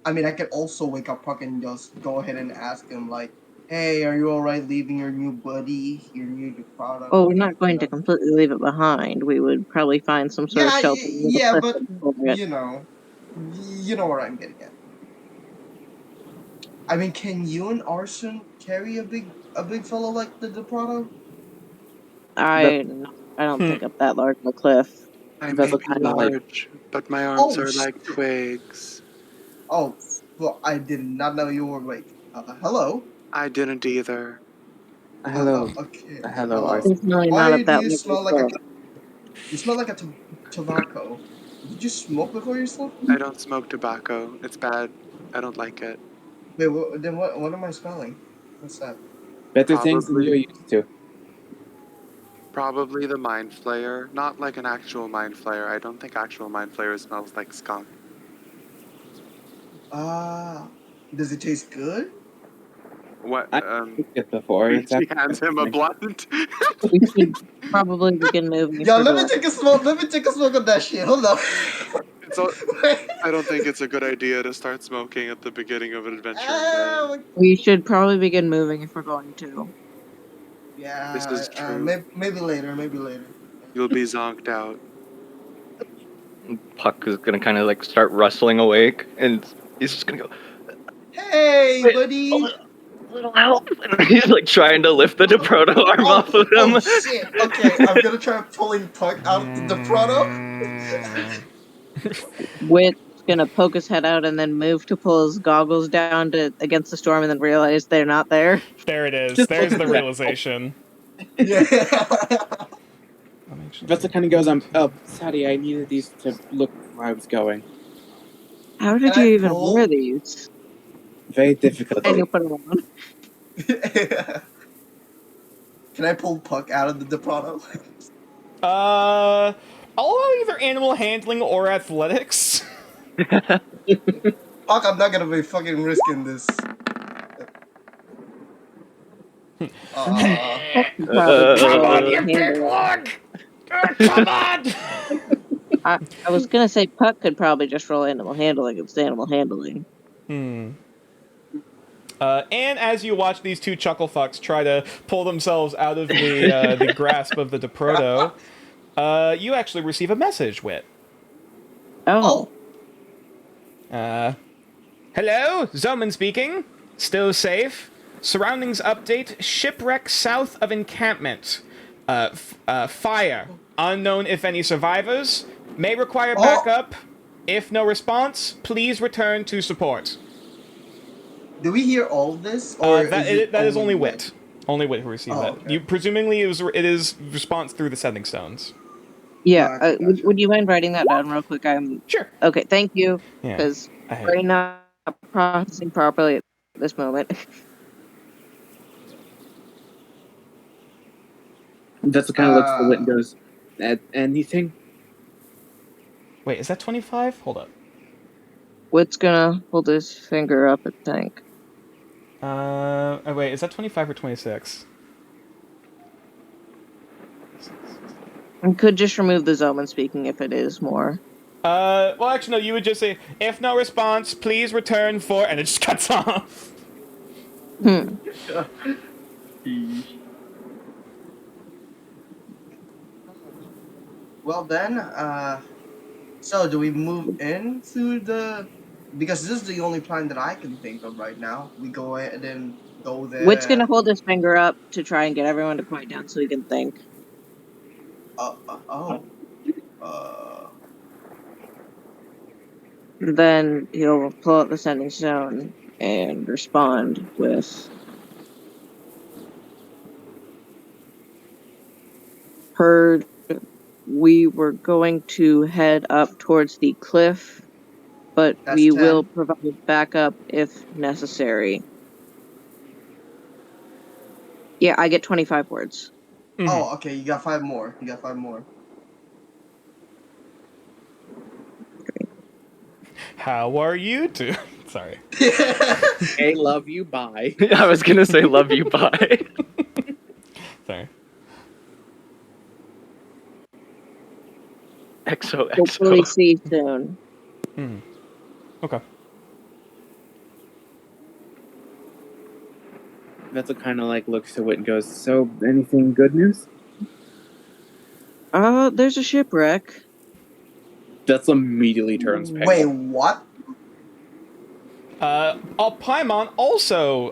I mean, I could also wake up Puck and just go ahead and ask him, like, hey, are you alright leaving your new buddy, your new Prado? Well, we're not going to completely leave it behind. We would probably find some sort of shelter. Yeah, but, you know where I'm getting at. I mean, can you and Arson carry a big fellow like the Prado? I don't think up that large of a cliff. I That's may what be kinda like- large, but my arms Oh, are like twigs. Oh, well, I did not know you were awake. Hello? I didn't either. Hello. Okay. Hello, Arson. It's really Why not up do that you large smell of a like cliff. you smell like a tobacco? Did you smoke before you slept? I don't smoke tobacco. It's bad. I don't like it. Wait, then what am I smelling? What's that? Better things than Probably. you're used to. Probably the Mind Flayer. Not like an actual Mind Flayer. I don't think actual Mind Flayer smells like skunk. Does it taste good? What? I- It before. It's She actually- hands him a blunt. We should probably begin moving. if Yo, we're let me going. take a smoke. Let me take a smoke of that shit. Hold up. I don't think it's a good idea to start smoking at the beginning of an adventure. We should probably begin moving if we're going to. Yeah. This is true. Maybe later. You'll be zonked out. Puck is gonna kind of like start rustling awake, and he's just gonna go, Hey, Wait, buddy. little help. And he's like trying to lift the Proto arm off of him. Oh shit. Okay, I'm gonna try pulling Puck out of the Prado. Wit's gonna poke his head out and then move to pull his goggles down against the storm and then realize they're not there. There it is. Just There's look the at that. realization. Yeah. Vesta kind of goes on. Oh, sorry, I needed these to look where I was going. How did Can you I even pull? wear these? Very difficult. And you put them on. Can I pull Puck out of the Prado? I'll allow either animal handling or athletics. Fuck, I'm not gonna be fucking risking this. Could probably Come control on, and you handle it. Come on! I was gonna say Puck could probably just roll animal handling. It's animal handling. And as you watch these two chuckle fucks try to pull themselves out of the grasp of the Deproto, you actually receive a message, Wit. Oh. Hello, Zoman speaking. Still safe. Surroundings update. Shipwreck south of encampment. Fire. Unknown if any survivors. May require backup. If no response, please return to support. Do we hear all of this? Or That is only Wit. Only Wit who received that. Okay. You presumably it is response through the sending stones. Yeah. Gotcha, gotcha. Would you mind writing that down real quick? Sure. Okay. Thank you. Yeah. Because I- brain not processing properly at this moment. That's what kind of looks at Wit and goes, anything? Wait, is that 25? Hold up. Wit's gonna hold his finger up, I think. Wait, is that 25 or 26? And could just remove the Zoman speaking if it is more. Well, actually, no, you would just say, if no response, please return for, and it just cuts off. Well then, so do we move into the? Because this is the only plan that I can think of right now. We go ahead and go there. Wit's gonna hold his finger up to try and get everyone to quiet down so he can think. Then he'll pull out the sending stone and respond with heard we were going to head up towards the cliff, but That's we 10. will provide backup if necessary. Yeah, I get 25 words. Oh, okay. You got 5 more. You got 5 more. How are you two? Sorry. Hey, love you, bye. I was gonna say love you, bye. Sorry. Hopefully XOXO. see you soon. Okay. That's what kind of like looks to Wit and goes, so anything good news? There's a shipwreck. That's immediately turns pale. Wait, what? Paimon also,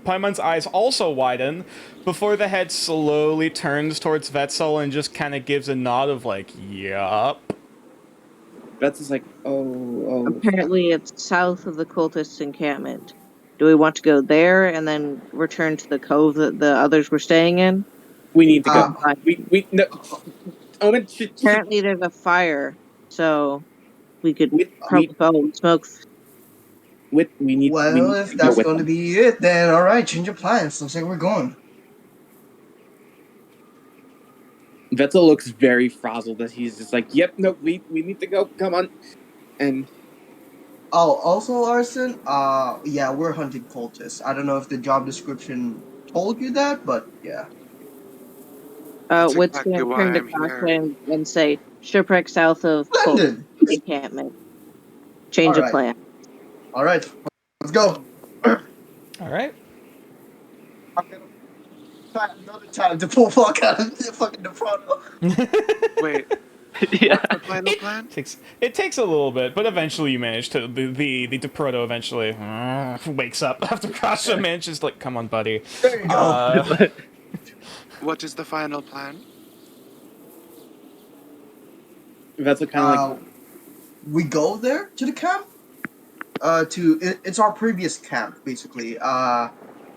Paimon's eyes also widen before the head slowly turns towards Vetzel and just kind of gives a nod of like, yup. That's just like, oh. Apparently it's south of the cultists' encampment. Do we want to go there and then return to the cove that the others were staying in? We need to go. Fine. We no. Omen, Apparently there's a fire, so we could Wit, probably follow smoke. we need. Well, we need if to that's go going to be it, then all right, change your plans. Looks like we're going. Vetzel looks very frazzled as he's just like, yep, no, we need to go. Come on, and Oh, also, Arson, yeah, we're hunting cultists. I don't know if the job description told you that, but yeah. That's Wit's exactly gonna why turn to I'm here. Cochran and say, shipwreck south of Splendid! Cultist encampment. Change of Alright. plan. All right, let's go. All right. I'm gonna find another time to pull fuck out of the fucking Deproto. Wait, Yeah. the final plan? It takes a little bit, but eventually you manage to the Deproto eventually wakes up after Kasha manages like, come on, buddy. There you go. What is the final plan? Vetzel kind of like, We go there to the camp. It's our previous camp basically.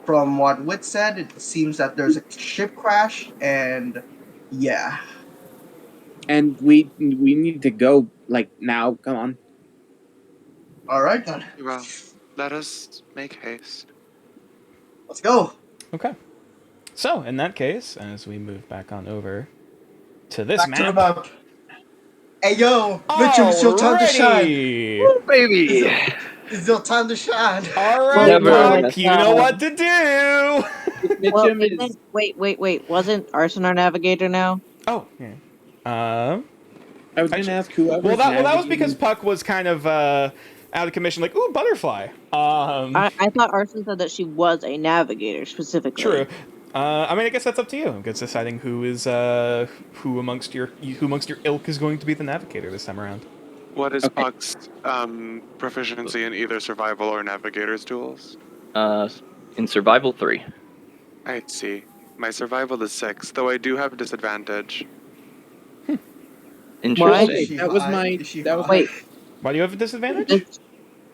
From what Wit said, it seems that there's a ship crash, and yeah. and we need to go like now. Come on. All right then, Well, let us make haste. let's go. Okay. So, in that case, as we move back on over to this Back to the map. map. Hey yo, Mitchum, it's your time to shine. Alrighty. Baby. It's your time to shine. All right, Never Puck, mess you know what to do. Well, Mitchum is. isn't- wait. Wasn't Arson our navigator now? Oh, yeah. I was gonna Actually- ask whoever. Well, that was because Puck was kind of out of commission, like, ooh, butterfly. I thought Arson said that she was a navigator specifically. True. I mean, I guess that's up to you. It's deciding who is who amongst your ilk is going to be the navigator this time around. What is Okay. Puck's proficiency in either survival or navigator's tools? In survival 3. I see. My survival is 6, though I do have a disadvantage. Interesting. Is she That was high? my- Is she that was high? Wait. Why do you have a disadvantage? This-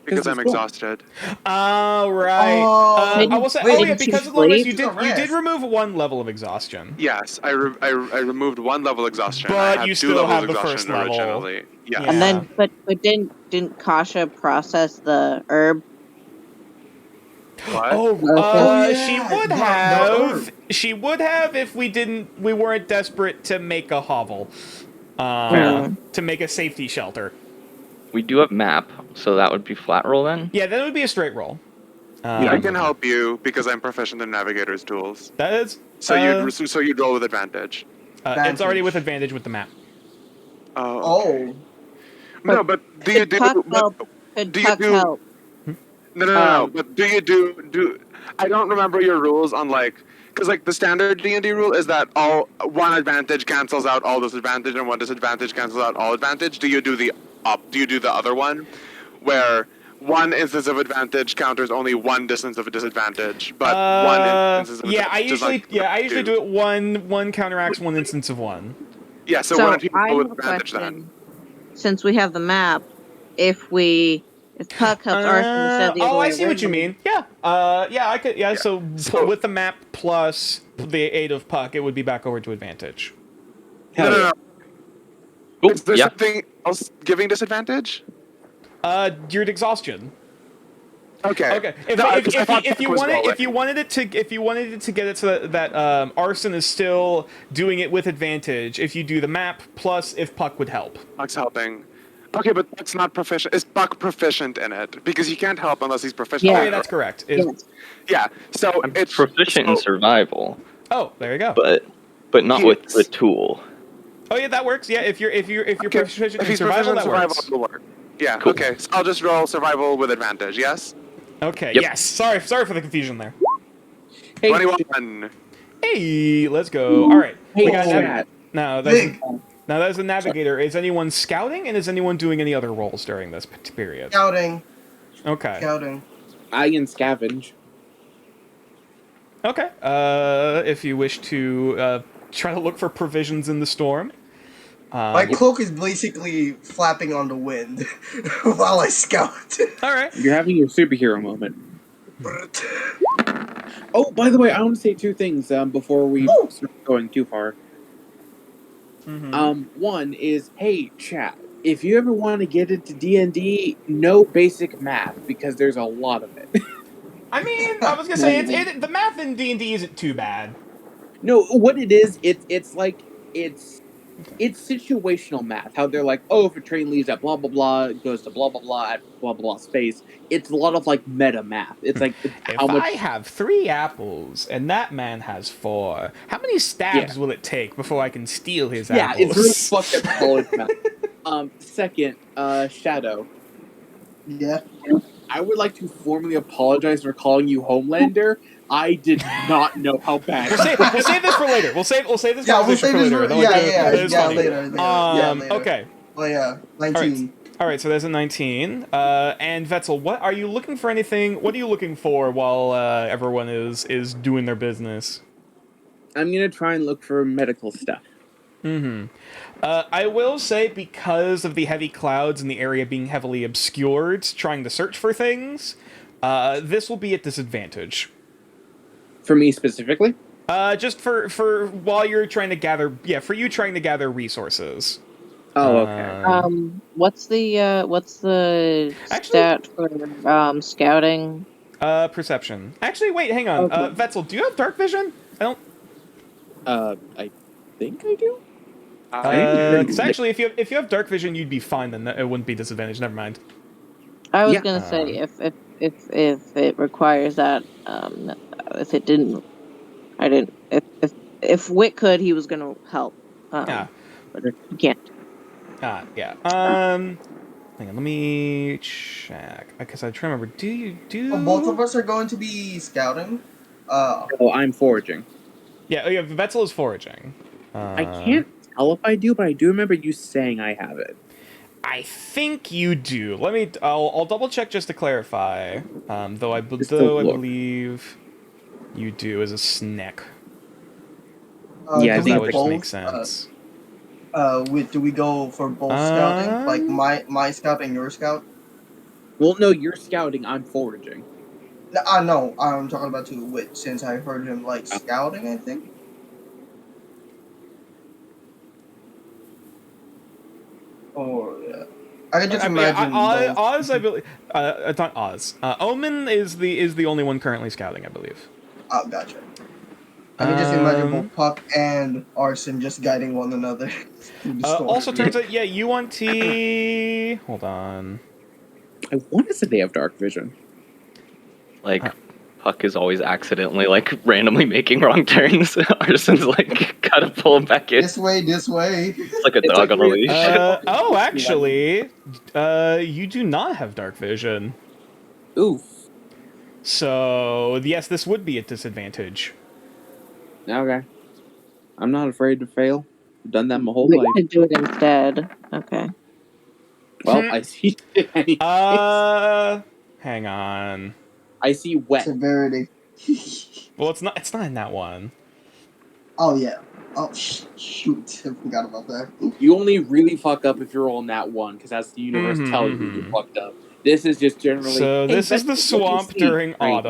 Because it's I'm cool. exhausted. Oh, right. Oh, I will say, wait, oh yeah, didn't you because of Loris, you sleep? did remove one level of exhaustion. Yes, I removed 1 level exhaustion. But I had you 2 still levels have the exhaustion first level. originally. Yes. Yeah. And then, but didn't Kasha process the herb? What? Oh, Oh, she yeah, would the have. herb. She would have if we weren't desperate to make a hovel, Yeah. to make a safety shelter. We do have map, so that would be flat roll then. Yeah, then it would be a straight roll. I can help you because I'm proficient in navigator's tools. That is. So you'd roll with advantage. It's already Advantage. with advantage with the map. Oh. Oh, No, but do you Could do? Puck but- help? Could do you Puck do- help? No. But do you do? I don't remember your rules on because the standard D&D rule is that all one advantage cancels out all disadvantage and one disadvantage cancels out all advantage. Do you do the other one, where one instance of advantage counters only one distance of a disadvantage, but one instance of Yeah, I advantage usually does not usually do it one counteracts one instance of one. Yeah, so, So why don't you I roll have with a advantage then? question. Since we have the map, if Puck helps Arson instead of the other Oh, way I see what you around- mean. Yeah. Yeah, I could. Yeah. So with the map plus the aid of Puck, it would be back over to advantage. Hell yeah. Cool. Is there Yeah. something else giving disadvantage? Your exhaustion. Okay. Okay. No, 'cause I thought If you Puck was wanted rolling. if you wanted it to get it so that Arson is still doing it with advantage, if you do the map plus if Puck would help. Puck's helping. Okay, but Puck's not proficient. Is Puck proficient in it? Because he can't help unless he's proficient. Oh Yeah. yeah, in it. that's correct. Yes. Yeah. So I'm it's proficient in so- survival, Oh, there you go. but not with Yes. the tool. Oh yeah, that works. Yeah, if you're Okay, proficient if in he's survival, proficient that in works. survival, it'll work. Yeah. Cool. Okay. So I'll just roll survival with advantage. Yes. Okay. Yep. Yes. Sorry for the confusion there. Hey, 21. Hey, let's go. All right. Hey, We got chat. now. big Now that's the navigator. Is anyone scouting and is anyone doing any other roles during this period? scouting, Okay. scouting. I can scavenge. Okay. If you wish to try to look for provisions in the storm. My cloak is basically flapping on the wind while I scout. All right. You're having your superhero moment. Oh, by the way, I want to say two things before we Woo! start going too far. One is, hey, chat. If you ever want to get into D&D, know basic math because there's a lot of it. I mean, I was gonna say the math in D&D isn't too bad. No, what it is, it's like it's situational math. How they're like, oh, if a train leaves at blah blah blah, it goes to blah blah blah at blah blah blah space. It's a lot of like meta math. It's like If how much. I have 3 apples and that man has 4, how many stabs will it take before I can steal his Yeah, apples? it's really fucked up college math. Second, Shadow. Yeah. I would like to formally apologize for calling you Homelander. I did not know how bad. We'll save this for later. We'll save this Yeah, we'll conversation save for this later. for Though, yeah, it is funny. later. Yeah, later. Okay. Oh yeah, 19. All right, so there's a 19. And Vetzel, what are you looking for? Anything? What are you looking for while everyone is doing their business? I'm gonna try and look for medical stuff. I will say, because of the heavy clouds and the area being heavily obscured, trying to search for things, this will be at disadvantage. For me specifically. Just for while you're trying to gather, for you trying to gather resources. Oh, okay. What's the Actually- stat for scouting? Perception. Actually, wait, hang on. Okay. Vetzel, do you have dark vision? I don't. I think I do. Because actually, if you have dark vision, you'd be fine. Then it wouldn't be disadvantage. Never mind. I was Yeah. gonna say if it requires that, if it didn't, I didn't. If Wit could, he was gonna help. Yeah. But he can't. Yeah. Hang on, let me check. Because I'm trying to remember. Do you do? Oh, both of us are going to be scouting. Oh, I'm foraging. Yeah. Yeah. Vetzel is foraging. I can't tell if I do, but I do remember you saying I have it. I think you do. Let me. I'll double check just to clarify. Though I Just to though I look. believe you do as a snack. Yeah, I do think we That would just both, make sense. do we go for both scouting? Like my scout and your scout? Well, no, you're scouting. I'm foraging. No, I'm talking about to Wit since I heard him like scouting. I think. Or yeah, I can just imagine. both. Oz, I believe. Not Oz. Omen is the only one currently scouting, I believe. Oh, gotcha. I can just imagine Um, both Puck and Arson just guiding one another through the storm. Also, turns out, yeah, you want T. Hold on. I want to say they have dark vision. Like, Puck is always accidentally, like, randomly making wrong turns. Arson's like, gotta pull him back in. This way, this way. It's like a It's dog like on a leash. Actually, you do not have dark vision. Oof. So, yes, this would be a disadvantage. Okay. I'm not afraid to fail. I've done that my whole We life. could do it instead. Okay. Well, I see. Hang on. I see wet. Severity. Well, it's not in that one. Oh yeah. Oh shoot! I forgot about that. You only really fuck up if you're on that one, because that's the universe telling you you fucked up. This is just generally. So hey, this is the Betsy, what do you swamp see? during Right.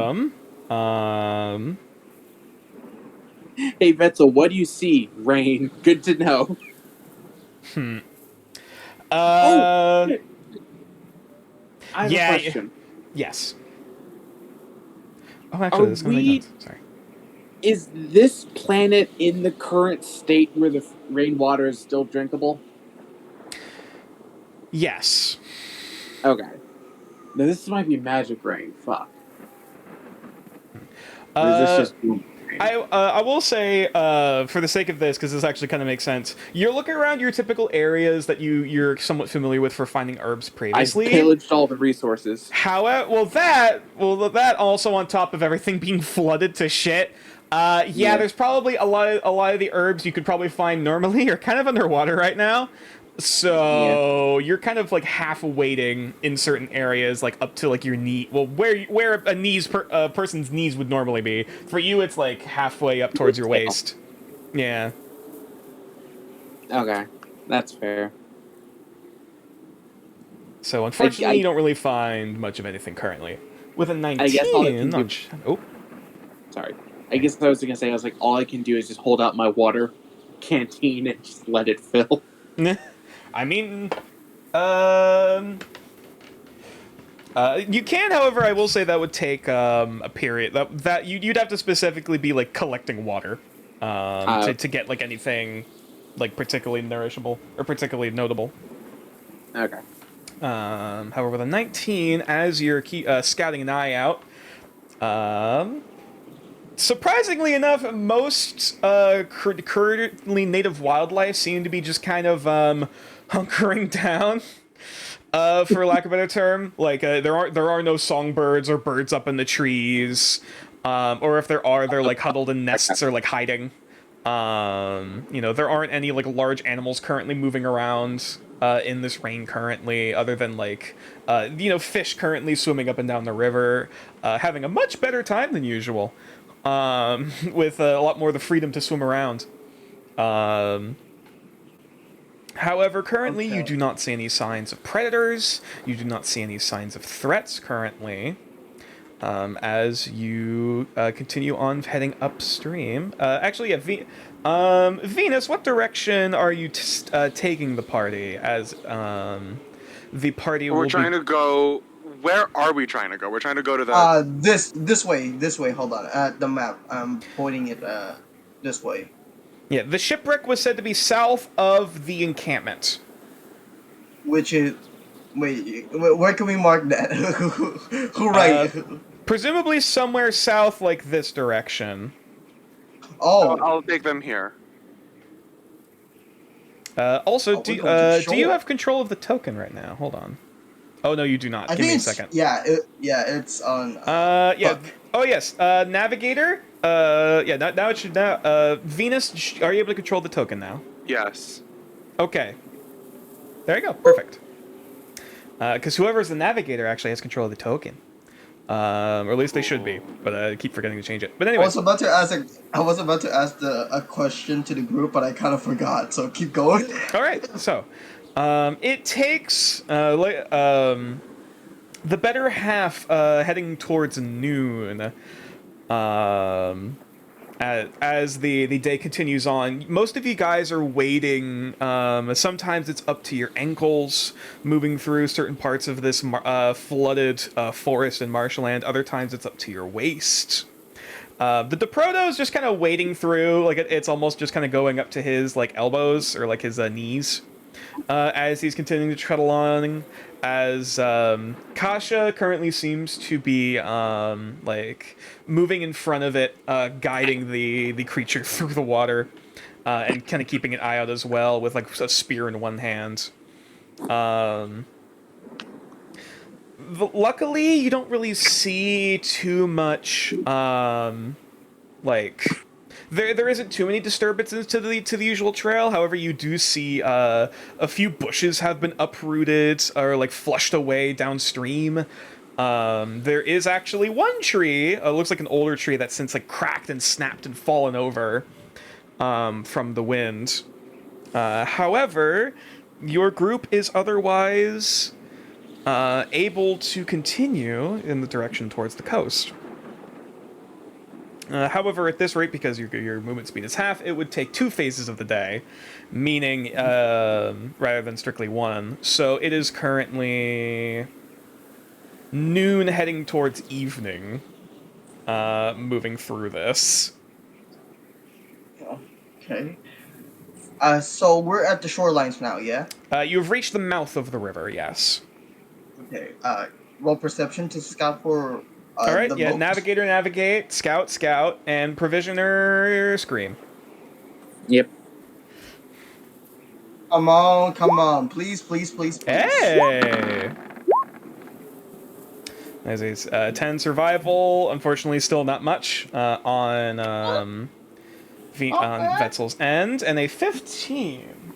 autumn. Hey, Vetzel, what do you see? Rain. Good to know. I have Yeah, a question. Yes. Oh, actually, this is gonna make sense. Sorry. Is this planet in the current state where the rainwater is still drinkable? Yes. Okay. Now this might be magic rain. Fuck. Or is this just rain? I will say, for the sake of this, because this actually kind of makes sense, you're looking around your typical areas that you're somewhat familiar with for finding herbs I've previously. pillaged all the resources. However, that also on top of everything being flooded to shit. Yeah, there's probably a lot of the herbs you could probably find normally are kind of underwater right now. So you're kind of like half wading in certain areas, like up to like your knee. Well, where a person's knees would normally be. For you, it's like halfway up towards your waist. Yeah. Okay, that's fair. So unfortunately, you don't really find much of anything currently. With a 19, I guess all I can do- oh, Sorry. I guess I was gonna say, I was like, all I can do is just hold out my water canteen and just let it fill. I mean, you can, however, I will say that would take a period. That you'd have to specifically be like collecting water to get like anything like particularly nourishable or particularly notable. Okay. However, with a 19, as you're scouting an eye out, surprisingly enough, most currently native wildlife seem to be just kind of hunkering down, for lack of a better term. Like there are no songbirds or birds up in the trees, or if there are, they're like huddled in nests or like hiding. There aren't any like large animals currently moving around in this rain currently, other than like fish currently swimming up and down the river, having a much better time than usual, with a lot more of the freedom to swim around. However, currently you do not see any signs of predators. You do not see any signs of threats currently. As you continue on heading upstream. Venus, what direction are you taking the party? As the party will We're trying to go. Where are we trying to go? We're trying to go to the. This way. Hold on. At the map, I'm pointing it this way. Yeah, the shipwreck was said to be south of the encampment. Which is Wait, where can we mark that? Who right? Presumably somewhere south, like this direction. Oh, I'll take them here. Also, Oh, we're going to the do you shore. have control of the token right now? Hold on. Oh no, you do not. I Give think me a it's second. it's on. Yeah. Puck. Oh yes. Navigator. Yeah. Now it should now. Venus, are you able to control the token now? Yes. Okay. There you go. Perfect. Because whoever's the navigator actually has control of the token. Or at least they should be, but I keep forgetting to change it. But I anyway, was about to ask a question to the group, but I kind of forgot. So keep going. all right. So, it takes the better half heading towards noon. As the day continues on, most of you guys are wading. Sometimes it's up to your ankles, moving through certain parts of this flooded forest and marshland. Other times it's up to your waist. The DeProto is just kind of wading through, like it's almost just kind of going up to his like elbows or like his knees. As he's continuing to tread along, as Kasha currently seems to be like moving in front of it, guiding the creature through the water, and kind of keeping an eye out as well with like a spear in one hand. Luckily, you don't really see too much like. There isn't too many disturbances to the usual trail. However, you do see a few bushes have been uprooted or like flushed away downstream. There is actually one tree. Looks like an older tree that's since like cracked and snapped and fallen over from the wind. However, your group is otherwise able to continue in the direction towards the coast. However, at this rate, because your movement speed is half, it would take 2 phases of the day, meaning rather than strictly 1. So it is currently noon, heading towards evening, moving through this. Okay. So we're at the shorelines now, yeah? You have reached the mouth of the river, yes. Okay. Roll perception to scout for. All right, the yeah, boat. navigator, navigate, scout, scout, and provisioner, scream. Yep. Come on, please, please, please, please. Hey! There's a 10 survival. Unfortunately, still not much on Vetzel's end, and a 15.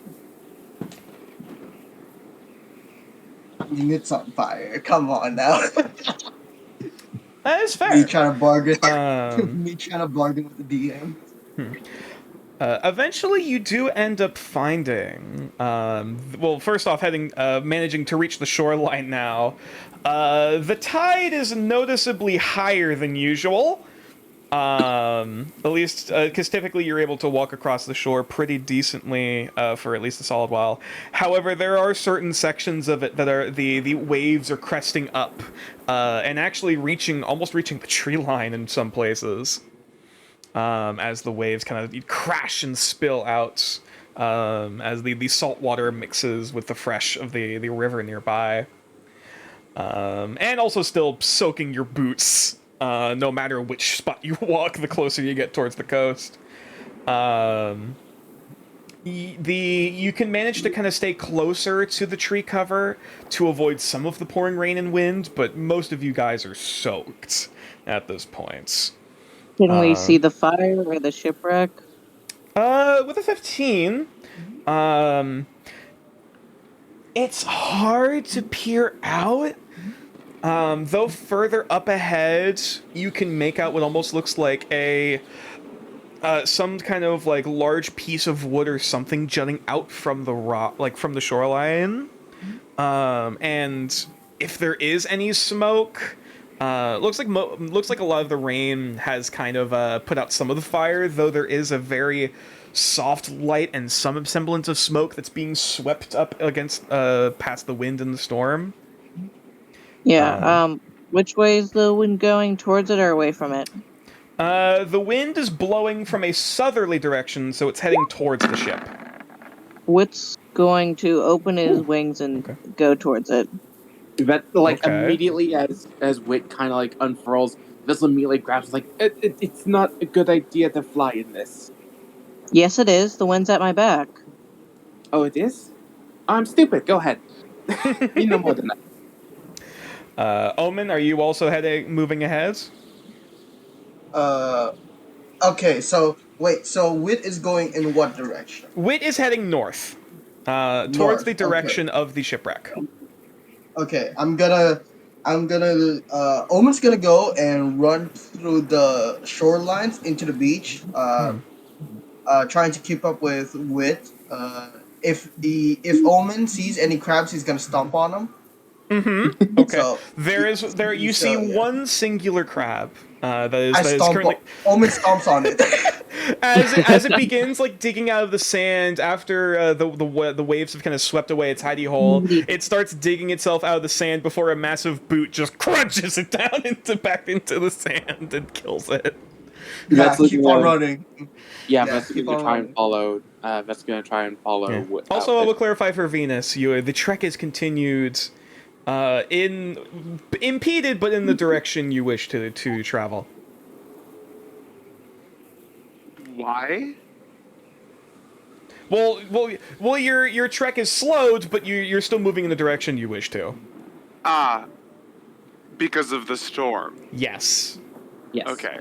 It's on fire. Come on now. That is fair. Me trying to bargain. Um, Me trying to bargain with the DM. Eventually, you do end up finding. Well, first off, managing to reach the shoreline now. The tide is noticeably higher than usual. At least, because typically you're able to walk across the shore pretty decently for at least a solid while. However, there are certain sections of it that are the waves are cresting up, and actually almost reaching the tree line in some places. As the waves kind of crash and spill out, as the salt water mixes with the fresh of the river nearby, and also still soaking your boots. No matter which spot you walk, the closer you get towards the coast. You can manage to kind of stay closer to the tree cover to avoid some of the pouring rain and wind, but most of you guys are soaked at this point. Can we see the fire or the shipwreck? With a 15, it's hard to peer out. Though further up ahead, you can make out what almost looks like some kind of like large piece of wood or something jutting out from the rock, like from the shoreline. And if there is any smoke, looks like a lot of the rain has kind of put out some of the fire. Though there is a very soft light and some semblance of smoke that's being swept up against past the wind and the storm. Yeah. Which way is the wind going? Towards it or away from it? The wind is blowing from a southerly direction, so it's heading towards the ship. Wit's going to open his wings and go towards it. Okay. immediately as Wit kind of like unfurls, Vessel immediately grabs like it's not a good idea to fly in this. Yes, it is. The wind's at my back. Oh, it is. I'm stupid. Go ahead. You know more than that. Omen, are you also moving ahead? Okay, so wait, so Wit is going in what direction? Wit is heading north, towards North, the direction of the shipwreck. Okay, Omen's gonna go and run through the shorelines into the beach, trying to keep up with Wit. If Omen sees any crabs, he's gonna stomp on them. Mm-hmm. Okay. So You see one singular crab. That is currently. Omen stomps on it. as it begins like digging out of the sand after the waves have kind of swept away its hidey hole, it starts digging itself out of the sand before a massive boot just crunches it down back into the sand and kills it. Yeah, keep on running. Yeah, Vess gonna try and follow. Vess gonna try and follow. Yeah. Also, I will clarify for Venus, the trek is continued, impeded, but in the direction you wish to travel. Why? Well, your trek is slowed, but you're still moving in the direction you wish to. Because of the storm. Yes. Yes. Okay.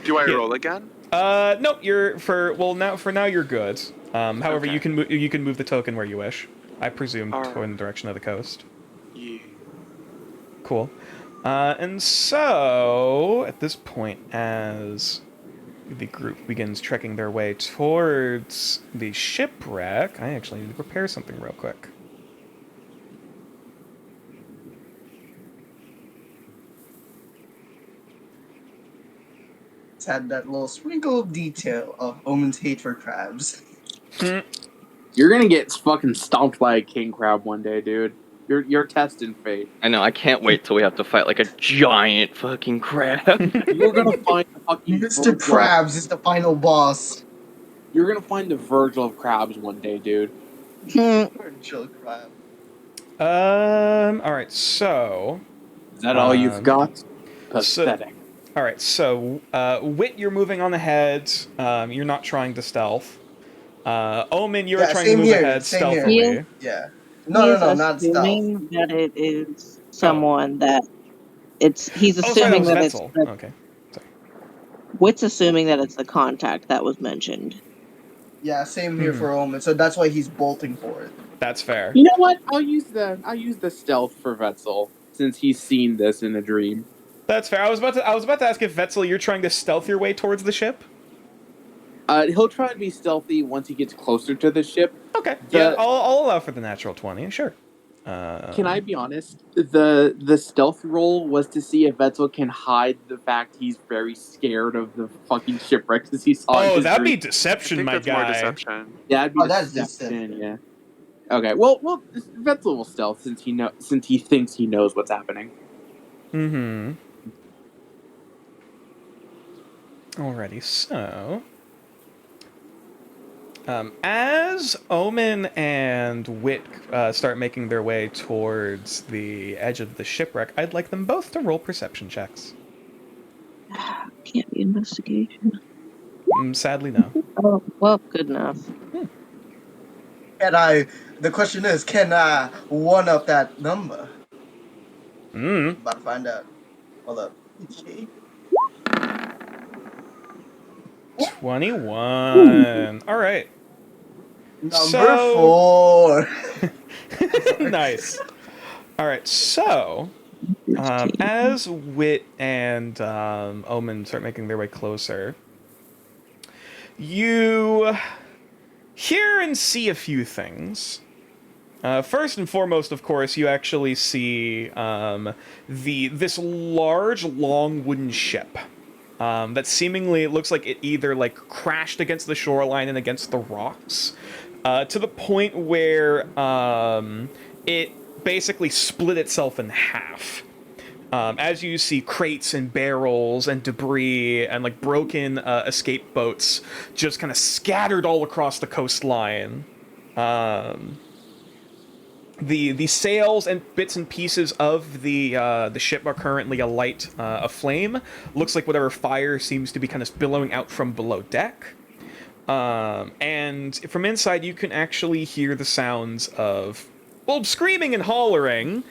Do I roll again? Nope. For now you're good. However, Okay. you can move the token where you wish. I presume Alright. toward the direction of the coast. Yeah. Cool. And so at this point, as the group begins trekking their way towards the shipwreck, I actually need to prepare something real quick. It's had that little sprinkle of detail of Omen's hate for crabs. You're gonna get fucking stomped by a king crab one day, dude. You're testing fate. I know. I can't wait till we have to fight like a giant fucking crab. You're gonna find the fucking Mr. Krabs is the final boss. You're gonna find the Virgil of crabs one day, dude. Virgil crab. All right. So. Is that all you've got? Pathetic. All right. So, Wit, you're moving on ahead. You're not trying to stealth. Omen, you're trying to move ahead stealthily. Here. Yeah. No, not stealth. Assuming that it is someone that he's assuming that it's okay. Sorry. Wit's assuming that it's the contact that was mentioned. Yeah, same here for Omen. So that's why he's bolting for it. That's fair. You know what? I'll use the stealth for Vetzel since he's seen this in a dream. That's fair. I was about to ask if Vetzel, you're trying to stealth your way towards the ship. He'll try to be stealthy once he gets closer to the ship. Okay. Yeah, I'll allow for the natural 20. Sure. Can I be honest? The stealth roll was to see if Vetzel can hide the fact he's very scared of the fucking shipwreck because he saw. Oh, that'd be I deception, think my that's guy. more deception. Yeah, that'd be that's deception. deception. Yeah. Okay. Well, Vetzel will stealth since he thinks he knows what's happening. Mm-hmm. Alrighty, so as Omen and Wit start making their way towards the edge of the shipwreck, I'd like them both to roll perception checks. Can't be investigation. Sadly, no. Oh, well, good enough. The question is, can I one up that number? About to find out. Hold up. 21. All right. Number 4. Nice. All right. So, as Wit and Omen start making their way closer, you hear and see a few things. First and foremost, of course, you actually see this large, long wooden ship. That seemingly it looks like it either like crashed against the shoreline and against the rocks, to the point where it basically split itself in half. As you see crates and barrels and debris and like broken escape boats just kind of scattered all across the coastline. the sails and bits and pieces of the ship are currently alight, aflame. Looks like whatever fire seems to be kind of billowing out from below deck. And from inside, you can actually hear the sounds of, well, screaming and hollering.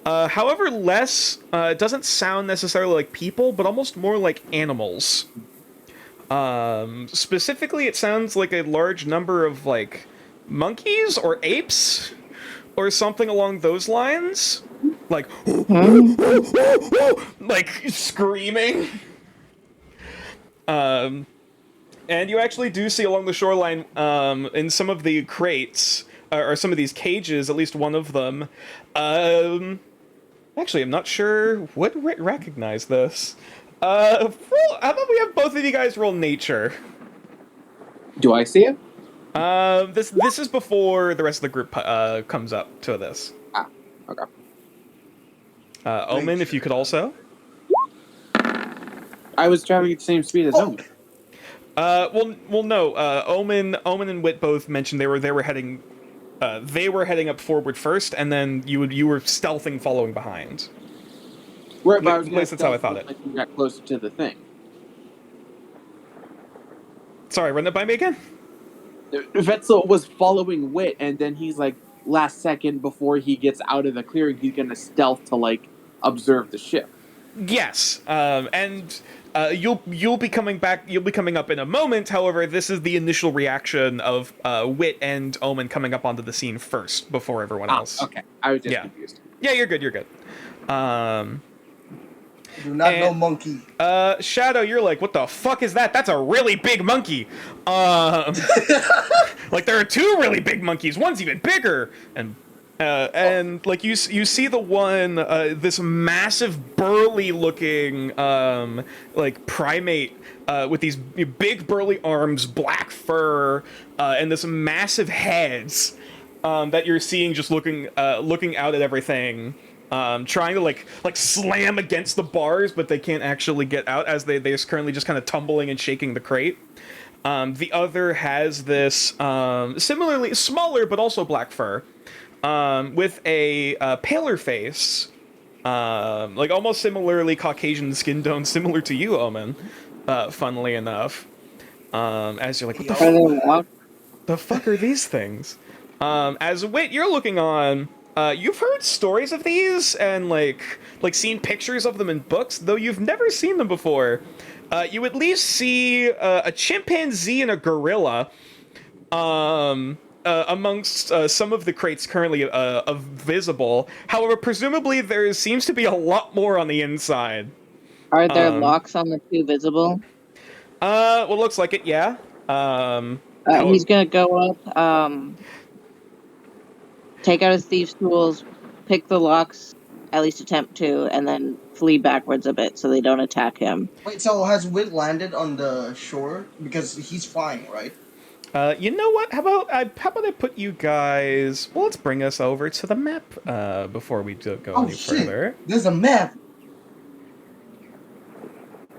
However, less, it doesn't sound necessarily like people, but almost more like animals. Specifically, it sounds like a large number of, like, monkeys or apes or something along those lines. Like, like, screaming. And you actually do see along the shoreline, in some of the crates, or some of these cages, at least one of them, actually, I'm not sure would recognize this. How about we have both of you guys roll nature? Do I see it? This is before the rest of the group comes up to this. Ah, okay. Omen, if you could also. I was traveling at the same speed as Omen. Well, no. Omen and Wit both mentioned they were heading up forward first, and then you were stealthing following behind. Right, but I was At least that's how I thought it. Like we got closer to the thing. Sorry, run that by me again. Vetzel was following Wit, and then he's like, last second before he gets out of the clearing, he's gonna stealth to like observe the ship. Yes, and you'll be coming back. You'll be coming up in a moment. However, this is the initial reaction of Wit and Omen coming up onto the scene first before everyone else. Okay, I was just confused. Yeah, you're good. You're good. Do not know monkey. Shadow, you're like, what the fuck is that? That's a really big monkey. Like there are two really big monkeys. One's even bigger, and like you see the one, this massive burly looking like primate with these big burly arms, black fur, and this massive heads that you're seeing just looking out at everything. Trying to like slam against the bars, but they can't actually get out as they're currently just kind of tumbling and shaking the crate. The other has this similarly smaller but also black fur, with a paler face, like almost similarly Caucasian skin tone, similar to you, Omen. Funnily enough, as you're like, what the fuck are these things? As Wit, you're looking on. You've heard stories of these and like seen pictures of them in books, though you've never seen them before. You at least see a chimpanzee and a gorilla amongst some of the crates currently visible. However, presumably there seems to be a lot more on the inside. Are there locks on the two visible? Well, looks like it, yeah. He's gonna go up, take out his thieves' tools, pick the locks, at least attempt to, and then flee backwards a bit so they don't attack him. Wait, so has Wit landed on the shore? Because he's flying, right? You know what? How about I put you guys? Well, let's bring us over to the map before we go any further. There's a map.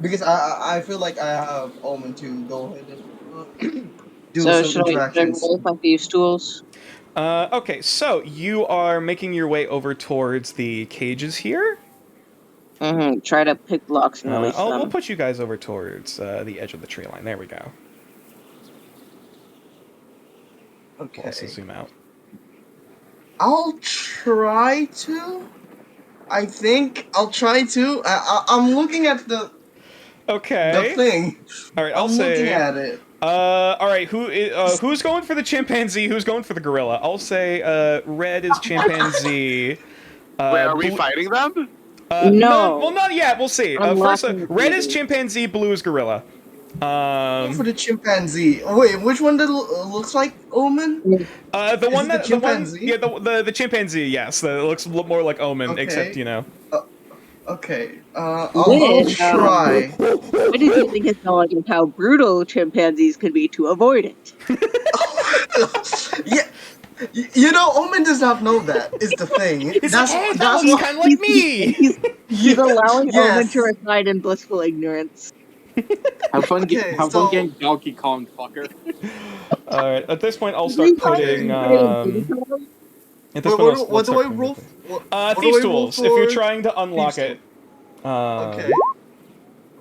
Because I feel like I have Omen to go ahead and do so some interactions. Should I roll my thieves' tools? Okay, so you are making your way over towards the cages here. Mm-hmm. Try to pick locks and release them. We'll put you guys over towards the edge of the tree line. There we go. Okay. Also zoom out. I'll try to. I think I'll try to. I'm looking at the thing. All right, I'm looking at it. All right, who's going for the chimpanzee? Who's going for the gorilla? I'll say red is chimpanzee. Wait, are we fighting them? No. Well, not yet. We'll see. First, red is chimpanzee, blue is gorilla. Go for the chimpanzee. Wait, which one looks like Omen? The one that the chimpanzee? the chimpanzee. Yes, that looks a little more like Omen, Okay. except you know. Okay. I'll try. What do you think his knowledge of how brutal chimpanzees could be to avoid it? Yeah. You know, Omen does not know that, is the thing. That's kind of like me. He's allowing Yes. Omen to reside in blissful ignorance. Have fun so- getting Donkey Kong, fucker. All right. At this point, I'll start putting. At this What, point, what, let's do start I playing roll? the things. What do Thieves' I roll tools. If you're for trying to unlock Thieves' it. Okay.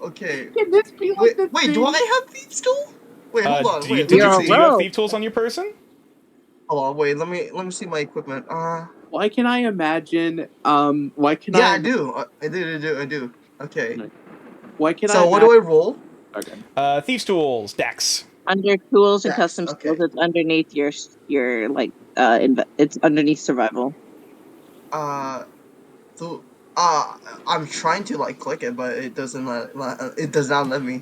Okay. Can this be like Wait, the wait, do thing? I have thieves tool? Wait, hold on. Wait, Did let You're me a do you see. have rogue. thief tools on your person? Hold on, wait, let me see my equipment. Why can I imagine? Why can Yeah, I? I do. I do. Okay. Why can So I? what do I roll? Okay. Thieves' tools, Dex. Under tools and Yes, custom okay. skills, it's underneath your like it's underneath survival. So I'm trying to like click it, but it doesn't it does not let me.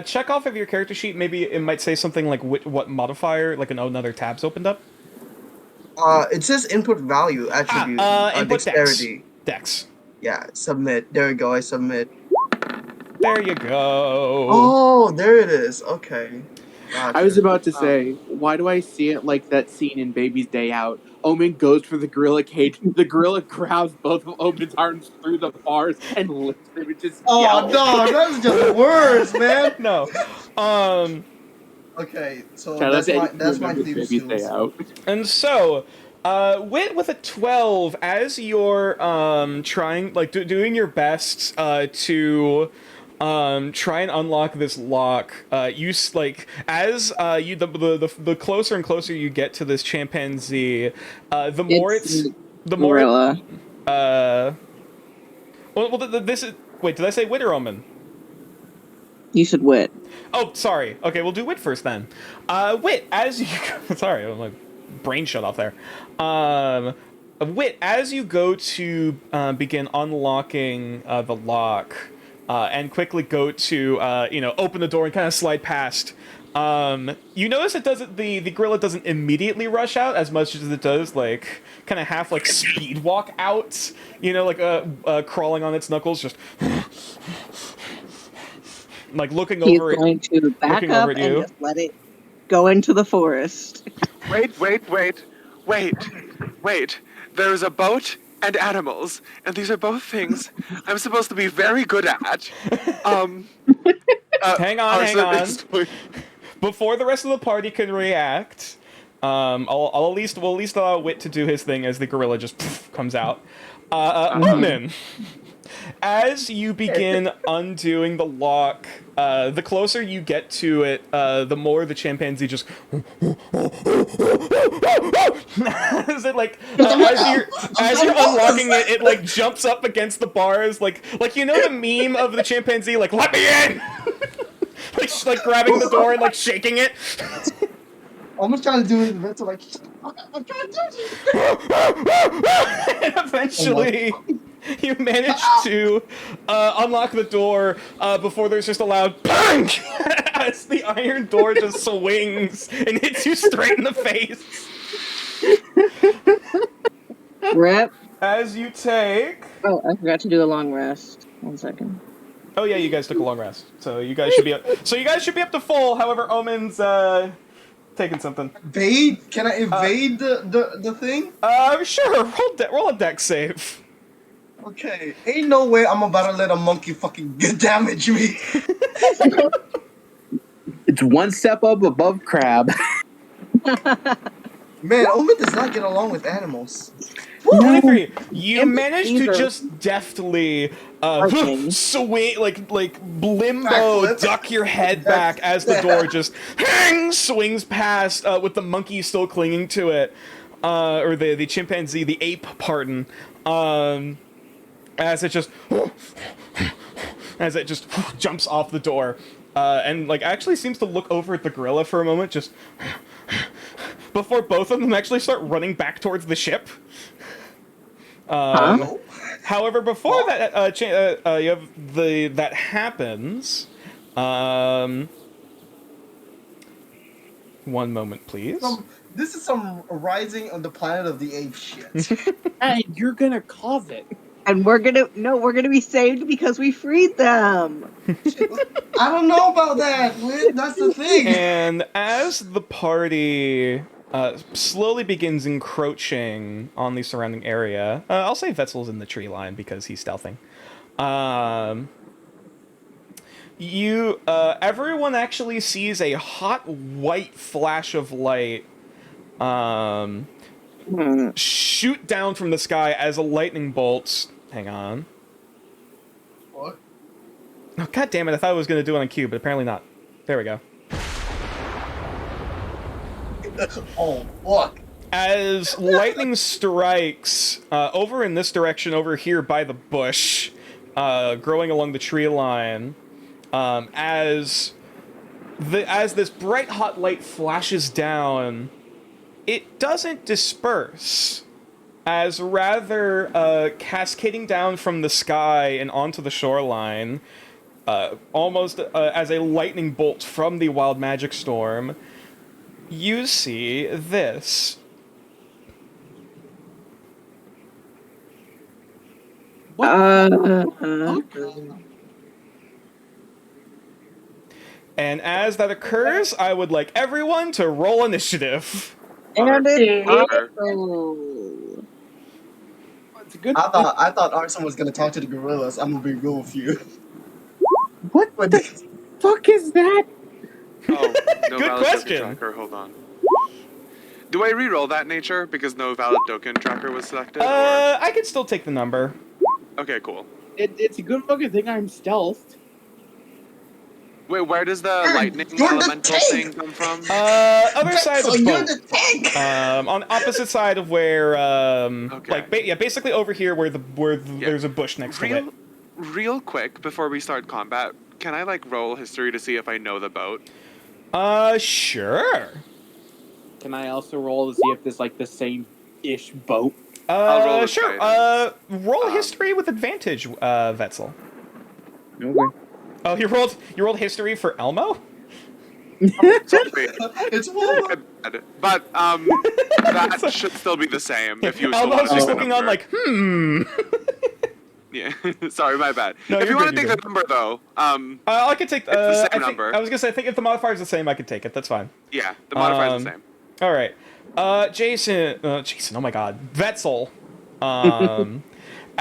Check off of your character sheet. Maybe it might say something like what modifier, like another tab's opened up. It says input value attribute. Input Dexterity. Dex. Yeah, submit. There we go. I submit. There you go. Oh, there it is. Okay. Gotcha. I was about to say, why do I see it like that scene in Baby's Day Out? Omen goes for the gorilla cage. The gorilla grabs both of Omen's arms through the bars and lifts them and just Oh yells. no, that's just worse, man. No. Okay, so Shout out to that's my remembers thieves' Baby's Day tools. Out. And so, with a 12, as you're trying doing your best to try and unlock this lock, the closer and closer you get to this chimpanzee, the more It's the more gorilla. this is, wait, did I say wit or omen? You should wit. Oh, sorry. Okay, we'll do wit first then. Wit, as you sorry, my brain shut off there. Wit, as you go to begin unlocking the lock, and quickly go to open the door and kind of slide past. You notice it doesn't. The gorilla doesn't immediately rush out as much as it does like kind of half like speed walk out. Crawling on its knuckles, just like looking He's over going to back looking up over at and you. just let it go into the forest. Wait. There's a boat and animals, and these are both things I'm supposed to be very good at. Hang on. Arson- Before the rest of the party can react, we'll at least allow Wit to do his thing as the gorilla just comes out. Omen, as you begin undoing the lock, the closer you get to it, the more the chimpanzee just as it as you're unlocking it, it like jumps up against the bars, like the meme of the chimpanzee, like let me in, like grabbing the door and like shaking it. I'm just trying to do it. So like, I'm trying to do And eventually, you manage to unlock the door before there's just a loud bang as the iron door just swings and hits you straight in the face. Rip. As you take. Oh, I forgot to do a long rest. 1 second. Oh yeah, you guys took a long rest, so you guys should be up. To full. However, Omen's taking something. Evade? Can I evade the thing? Sure. Roll a dex save. Okay. Ain't no way I'm about to let a monkey fucking damage me. It's one step up above crab. Man, Omen does not get along with animals. 23. You Imp- managed these to are- just deftly Okay. swing, like limbo, Backflip. duck your head back as the door just swings past with the monkey still clinging to it, or the chimpanzee, the ape, pardon, as it just jumps off the door, and like actually seems to look over at the gorilla for a moment, just before both of them actually start running back towards the ship. However, before that, you have that happens. 1 moment, please. This is some Rising of the Planet of the Apes shit. Hey, you're gonna cause it. And we're gonna be saved because we freed them. I don't know about that, Whit. That's the thing. And as the party slowly begins encroaching on the surrounding area, I'll say Wetzel's in the tree line because he's stealthing. Everyone actually sees a hot white flash of light shoot down from the sky as a lightning bolt. Hang on. What? Oh, God damn it! I thought I was going to do it on cue, but apparently not. There we go. Oh, fuck. As lightning strikes over in this direction, over here by the bush, growing along the tree line, as this bright hot light flashes down, it doesn't disperse, as rather cascading down from the sky and onto the shoreline, almost as a lightning bolt from the wild magic storm, you see this. And as that occurs, I would like everyone to roll initiative. And it Mother. is. It's a good. I thought Arson was gonna talk to the gorillas. I'm gonna be real with you. What But the fuck is that? Oh, no Good valid question. token tracker. Hold on. Do I re-roll that nature because no valid token tracker was selected? Or... I could still take the number. Okay, cool. It's a good fucking thing I'm stealthed. Wait, where does the lightning you're the elemental tank! thing come from? Other side of So the you're boat. the tank! On the opposite side of where, Okay. like, basically over here where there's a bush next to it. Real quick before we start combat, can I like roll history to see if I know the boat? Sure. Can I also roll to see if there's like the same-ish boat? I'll roll with Sure. guidance. Roll history with advantage, Vetzel. Okay. Oh, you rolled history for Elmo? Sorry. It's Wilma. But that should still be the same if you still Elmo's want to just take the looking on number. like, Yeah. Sorry, my bad. No, if you're you want good, to you're take the number though, I could take. It's the same I think, number. I was gonna say, I think if the modifier's the same, I could take it. That's fine. yeah, the modifier's the same. All right. Jason. Oh my God. Vetzel.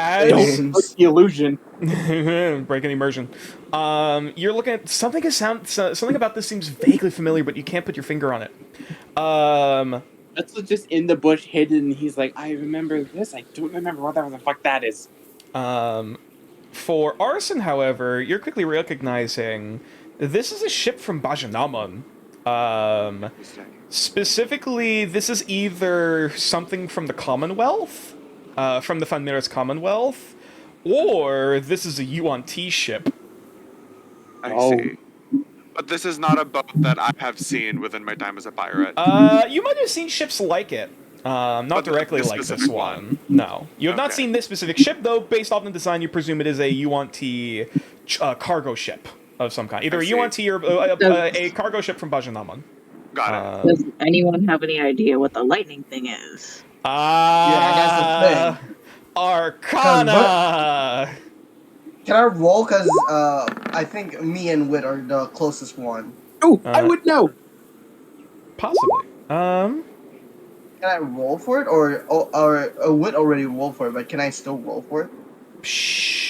As Don't break the illusion. break an immersion. You're looking at something. Something about this seems vaguely familiar, but you can't put your finger on it. That's just in the bush hidden. And he's like, I remember this. I don't remember whatever the fuck that is. For Arson, however, you're quickly recognizing this is a ship from Bajanamon. Specifically, this is either something from the Commonwealth, from the Fanmiris Commonwealth, or this is a Yuan-Ti ship. I Oh. see. But this is not a boat that I have seen within my time as a pirate. You might have seen ships like it. Not But directly this like this specific one. No. You have not Okay. seen this specific ship, though. Based off the design, you presume it is a Yuan-Ti cargo ship of some kind. Either I a see. Yuan-Ti or a cargo ship from Bajanamon. Got it. Does anyone have any idea what the lightning thing is? that's the thing. Arcana! Can I roll? Cause I think me and Wit are the closest one. Oh, I would know. Possibly. Can I roll for it, or Wit already rolled for it? But can I still roll for it?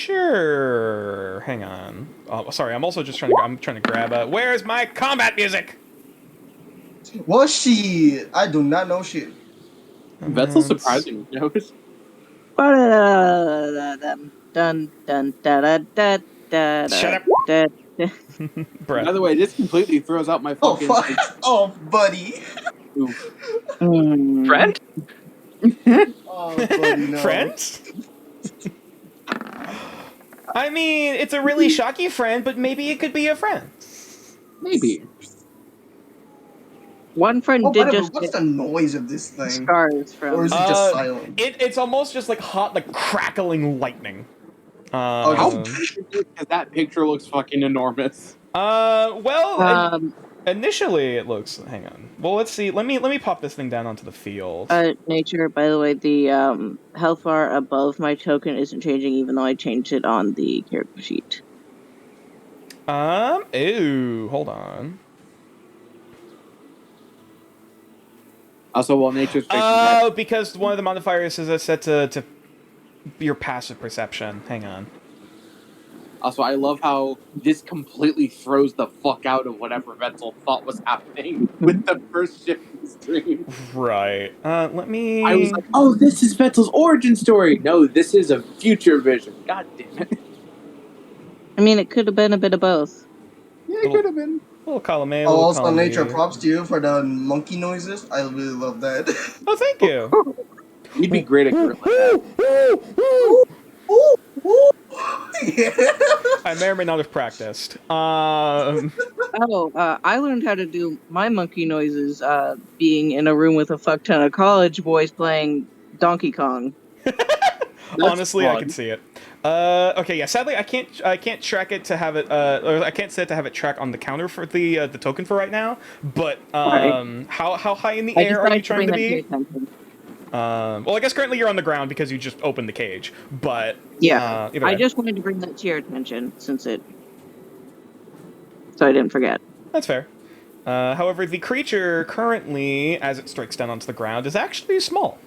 Sure. Hang on. Oh, sorry. I'm also just trying to grab where's my combat music? Well, she. I do not know she. Vetzel surprisingly knows. Dun dun dun da da da Shut up. da. Brett. By the way, this completely throws out my Oh fucking. fuck! Oh, buddy. Oof. Friend? Oh, buddy, no. Friends? I mean, it's a really shocky friend, but maybe it could be a friend. Maybe. One friend Oh, did whatever. just What's get the noise of this thing? scars Or is from. it just silent? It's almost just like hot, like crackling lightning. How Oh, because that picture looks fucking enormous. Well, initially it looks. Hang on. Well, let's see. Let me pop this thing down onto the field. Nature, by the way, the health bar above my token isn't changing, even though I changed it on the character sheet. Ooh, hold on. Also, while nature's fixing Oh, because one of the modifiers is set to your passive perception. Hang on. Also, I love how this completely throws the fuck out of whatever Vetzel thought was happening with the first shift stream. Right. Let me. I was like, oh, this is Vetzel's origin story. No, this is a future vision. God damn it. I mean, it could have been a bit of both. Yeah, it could have been. Little column A, Oh, little also, column Nature, B. props to you for the monkey noises. I really love that. Oh, thank you. You'd be great at Gorilla. Ooh, ooh. Yeah. I may or may not have practiced. Oh, I learned how to do my monkey noises being in a room with a fuck ton of college boys playing Donkey Kong. Honestly, I fun. can see it. Okay, yeah. Sadly, I can't track it to have it. Or I can't set to have it track on the counter for the token for right now. But Right. how high in the I air just are you wanted to trying bring to that to your be? attention. Well, I guess currently you're on the ground because you just opened the cage. But Yeah, either I way. just wanted to bring that to your attention so I didn't forget. That's fair. However, the creature currently, as it strikes down onto the ground, is actually small.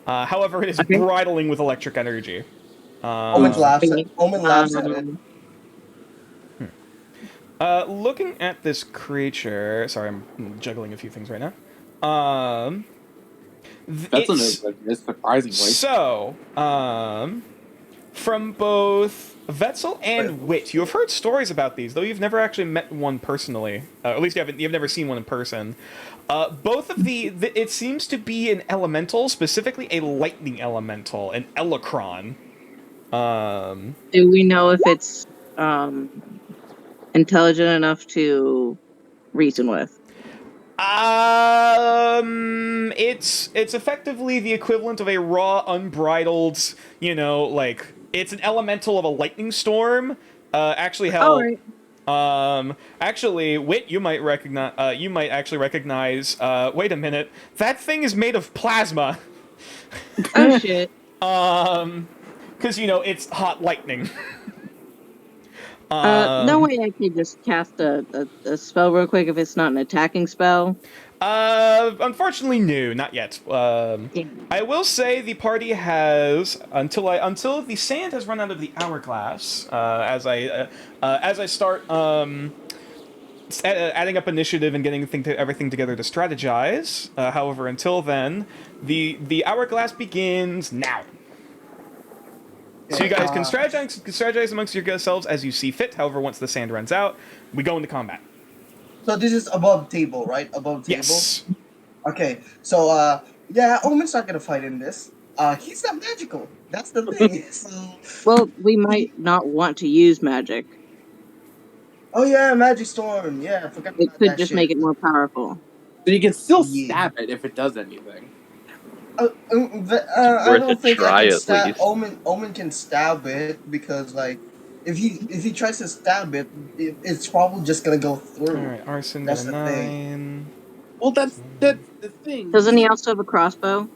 However, it is Okay. bridling with electric energy. Omen laughs at it. Looking at this creature, sorry, I'm juggling a few things right now. Vetzel knows this, surprisingly. So, from both Vetzel and Wit, you have heard stories about these, though you've never actually met one personally. At least you've never seen one in person. Both of it seems to be an elemental, specifically a lightning elemental, an Elecron. Do we know if it's intelligent enough to reason with? It's effectively the equivalent of a raw, unbridled, it's an elemental of a lightning storm. Actually, hell, actually, Wit, you might actually recognize, wait a minute, that thing is made of plasma. Oh shit. Because, it's hot lightning. No way I could just cast a spell real quick if it's not an attacking spell. Unfortunately, no, not yet. Yeah. I will say the party has until the sand has run out of the hourglass. As I start adding up initiative and getting everything together to strategize. However, until then, the hourglass begins now. So you guys can strategize amongst yourselves as you see fit. However, once the sand runs out, we go into combat. So this is above table, right? Above table? Yes. Okay, so, yeah, Omen's not gonna fight in this. He's not magical. That's the thing. So... Well, we might not want to use magic. Oh yeah, Magic Storm. Yeah, I forgot It about could that just shit. make it more powerful. So you can still stab it if it does anything. I worth don't a think try, I can at stab least. Omen can stab it because if he tries to stab it, it's probably just gonna go through. Alright, Arson That's got a the 9. Well, that's the thing. Doesn't he also have a crossbow?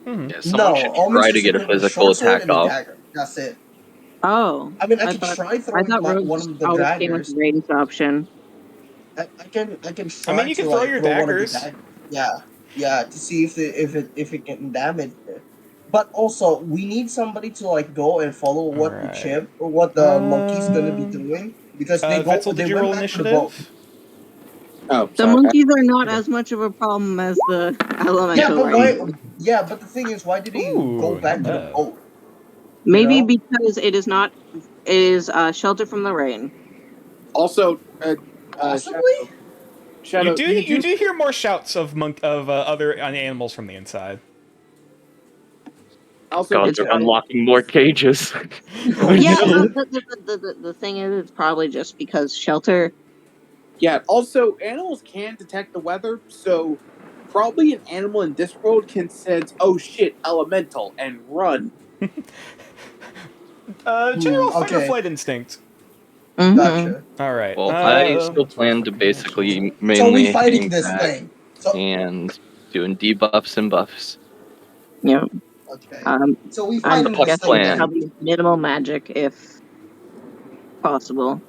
Mm-hmm. Yeah, someone should Omen's try to just get a equipped with physical short sword attack and a off. dagger. That's it. Oh. I mean, I can thought- try I throwing thought one rogues of the always came with daggers. a ranged option. I can try. I mean, you can to, throw your one of the daggers. Yeah, to see if it can damage it. But also, we need somebody to go and follow what Alright. the chimp or what the monkey's gonna be doing because they go. Vetzel, They did you went roll back to the boat. initiative? Oh, The sorry. monkeys are not as much of a problem as the elemental. But the thing is, why did he Ooh, go back to not the bad. boat? Maybe You know? because it is shelter from the rain. Also, Possibly. Shadow, You do hear more shouts of other animals from the inside. Also, God, they're unlocking more cages. Yeah, the thing is, it's probably just because shelter. Yeah, also, animals can detect the weather, so probably an animal in this world can sense, oh shit, elemental, and run. General fight or okay. flight instinct. Mhm. Gotcha. Alright. Well, I still plan to basically mainly So we fighting hang this back thing. So and doing debuffs and buffs. Yeah. okay. So we I'm fighting this guessing thing. plan. probably minimal magic if possible.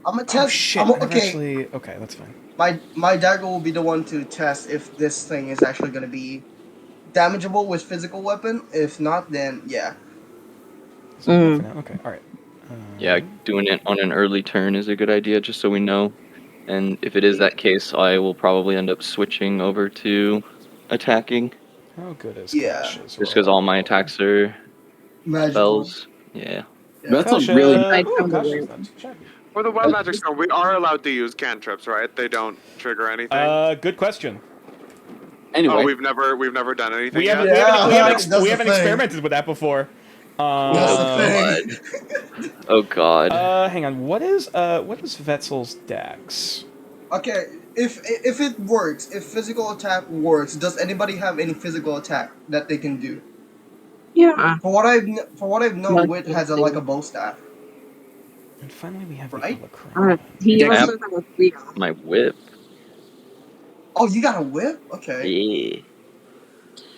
I'm gonna Oh test. shit, I'm, I've okay. actually... Okay, that's fine. My dagger will be the one to test if this thing is actually gonna be damageable with physical weapon. If not, then yeah. So for now, okay, alright. Yeah, doing it on an early turn is a good idea, just so we know. And if it is that case, I will probably end up switching over to attacking, How good is Yeah. Cautious just because all my attacks are Magical. spells. Yeah. That's Cautious. a really I Ooh, found the Cautious, word. not too shabby. For the Wild Magic Stone, we are allowed to use cantrips, right? They don't trigger anything. Good question. anyway. Oh, we've never done anything We yet. haven't, we haven't, we Yeah, haven't, that's we the haven't thing. experimented with that before. That's the thing. Oh god. Hang on. What is Vetzel's dex? Okay, if it works, if physical attack works, does anybody have any physical attack that they can do? Yeah. For what I've known, Like Wit has like a bow staff. And finally, we have Right? the Alacron. He Yeah. also has a fleet. My whip. Oh, you got a whip? Okay. Yeah.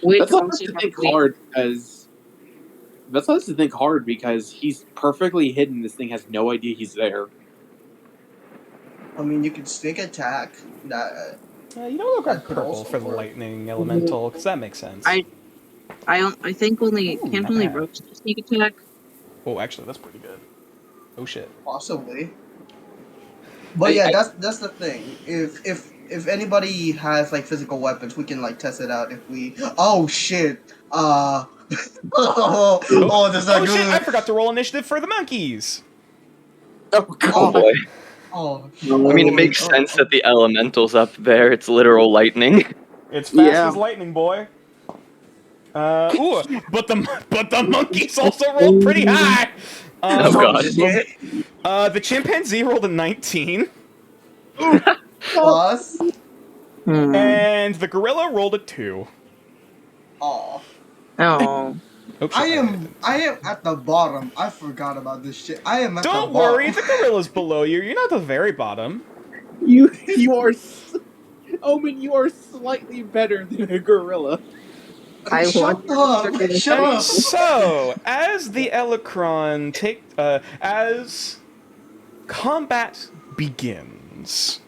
Wait, That's has to think hard because Vessel has to think hard because he's perfectly hidden. This thing has no idea he's there. I mean, you could sneak attack. That You know, we'll grab That could purple also for the work. lightning elemental because that makes sense. I think only Ooh, can't not only bad. roach do sneak attack. Oh, actually, that's pretty good. Oh shit. possibly. But yeah, that's the thing. If anybody has like physical weapons, we can like test it out. If we oh shit. Oh, that's not Oh good. shit! I forgot to roll initiative for the monkeys. Oh Oh god! boy. Oh, I mean, it makes sense that the elemental's up there. It's literal lightning. It's fast Yeah. as lightning, boy. Ooh, but the monkeys also rolled pretty high. Oh, God. The chimpanzee rolled a 19, Plus. Hmm. and the gorilla rolled a 2. Oh, Oh. Oops, I am at the bottom. I forgot about this shit. I am at the Don't bottom. worry, the gorilla's below you. You're not at the very bottom. You are, Omen. You are slightly better than a gorilla. I Shut want- up! Shut And up! so, as the Elecron as combat begins,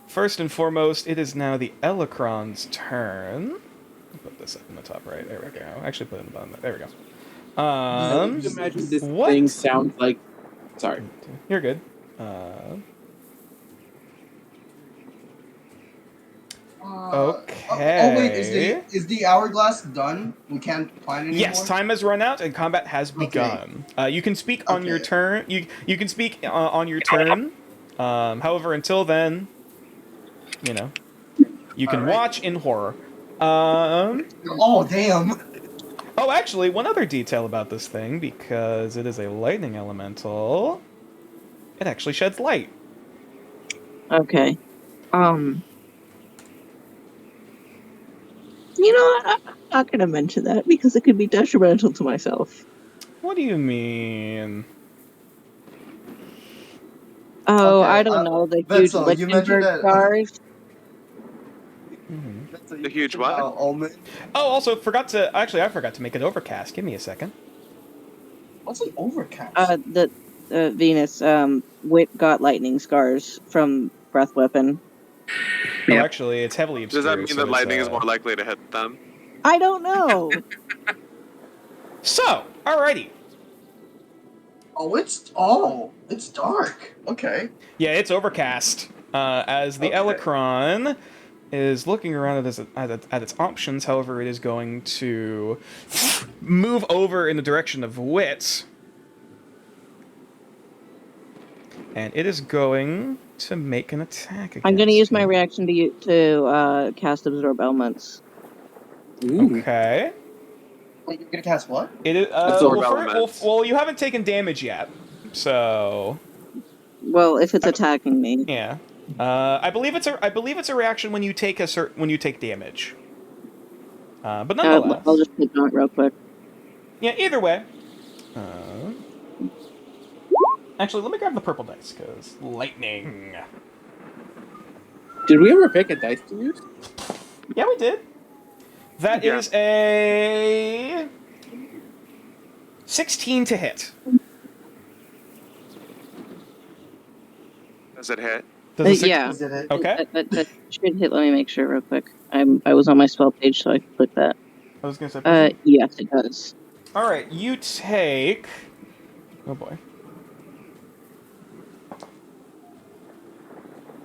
first and foremost, it is now the Elecron's turn. I'll put this up in the top right. There we go. Actually, put it in the bottom. There we go. Just imagine this what? thing sounds like. Sorry. You're good. Okay. Oh wait, is the hourglass done? We can't plan anymore. Yes, time has run out and combat has begun. You can speak on your Okay. turn. You can speak on your turn. However, until then, you know, you can Alright. watch in horror. Oh damn! Oh, actually, one other detail about this thing, because it is a lightning elemental, it actually sheds light. Okay. You know what? I'm not gonna mention that because it could be detrimental to myself. What do you mean? Oh, Okay, I don't know. The huge Vetzel, you mentioned Lichtenberg that- stars. The huge what? Omen. Oh, also forgot to. Actually, I forgot to make it overcast. Give me a second. What's an overcast? The Venus. Wit got lightning scars from breath weapon. Oh, Yep. actually, it's heavily obscured. Does that mean so that it's, lightning is more likely to hit them? I don't know. So, alrighty. It's dark. Okay. Yeah, it's overcast. As the Okay. Elecron is looking around at its options, however, it is going to move over in the direction of Wit. And it is going to make an attack against I'm gonna use my you. reaction to cast absorb elements. Ooh. Okay. Wait, you're gonna cast what? It is, Absorb well, elements. well, you haven't taken damage yet, so Well, if it's attacking me. yeah. I believe it's a reaction when you take damage. But nonetheless, I'll just click on it real quick. yeah. Either way. Actually, let me grab the purple dice because lightning. Did we ever pick a dice to use? Yeah, we did. That Yeah. is a 16 to hit. Does it hit? Does a six- Yeah. Is it it? Okay. That should hit. Let me make sure real quick. I was on my spell page, so I could click that. I was gonna say. Yes, it does. All right, you take. Oh boy.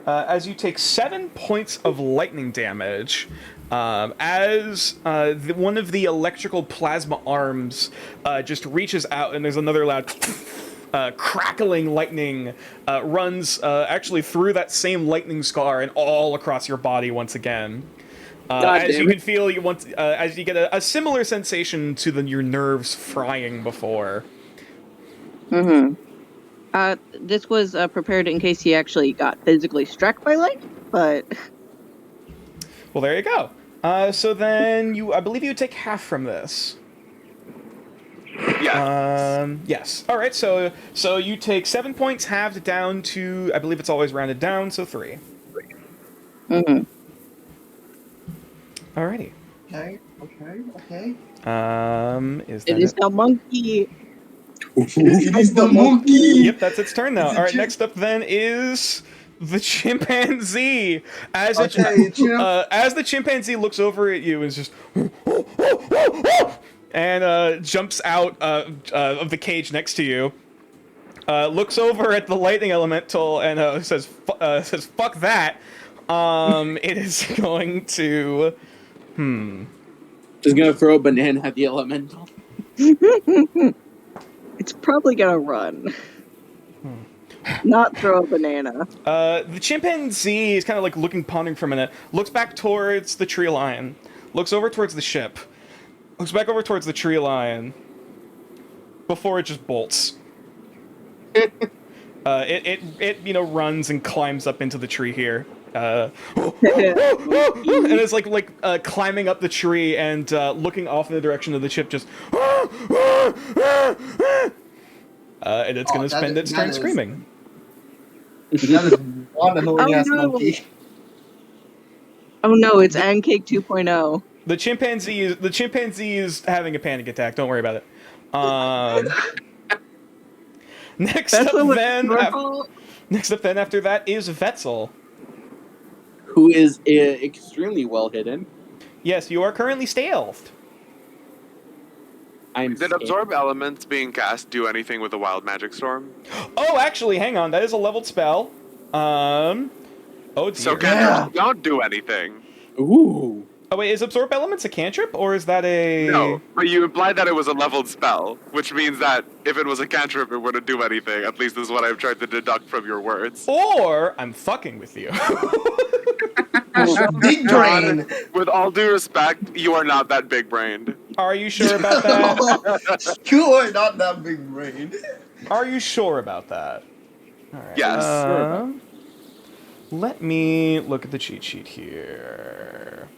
as you take 7 points of lightning damage, as one of the electrical plasma arms just reaches out, and there's another loud crackling lightning runs actually through that same lightning scar and all across your body once again. God As damn you it. can feel, as you get a similar sensation to your nerves frying before. Mm-hmm. This was prepared in case he actually got physically struck by lightning, but Well, there you go. So then I believe you take half from this. Yeah. Yes. All right. So you take 7 points, halved down to, I believe it's always rounded down, so 3. mm-hmm. Alrighty. Okay. Is It that is it? the monkey. It is the monkey. Yep, that's its turn now. Is it All right. chim- Next up then is the chimpanzee. As Okay, chimp. as the chimpanzee looks over at you and is just and jumps out of the cage next to you. Looks over at the lightning elemental and says "fuck that." It is going to. Just gonna throw a banana at the elemental. It's probably gonna run. Not throw a banana. The chimpanzee is kind of like looking, pondering for a minute. Looks back towards the tree line. Looks over towards the ship. Looks back over towards the tree line. Before it just bolts. It runs and climbs up into the tree here. And it's like climbing up the tree and looking off in the direction of the ship, just. And it's going to spend its turn screaming. That is one annoying ass no. monkey. Oh no, it's Ancake 2.0. The chimpanzee is having a panic attack. Don't worry about it. Next That's up what then, Snorkel- after that is Vetzel. Who is extremely well hidden. Yes, you are currently stealthed. I'm Did absorb elements being cast do anything with a wild magic storm? Oh, actually, hang on. That is a leveled spell. Oh, dear. So cantrips don't do anything. Ooh. Oh, wait, is absorb elements a cantrip, or is that a... No, but you implied that it was a leveled spell, which means that if it was a cantrip, it wouldn't do anything. At least this is what I've tried to deduct from your words. Or I'm fucking with you. Big brain. With all due respect, you are not that big-brained. Are you sure about that? You are not that big brain. Are you sure about that? All right. Yes. Let me look at the cheat sheet here.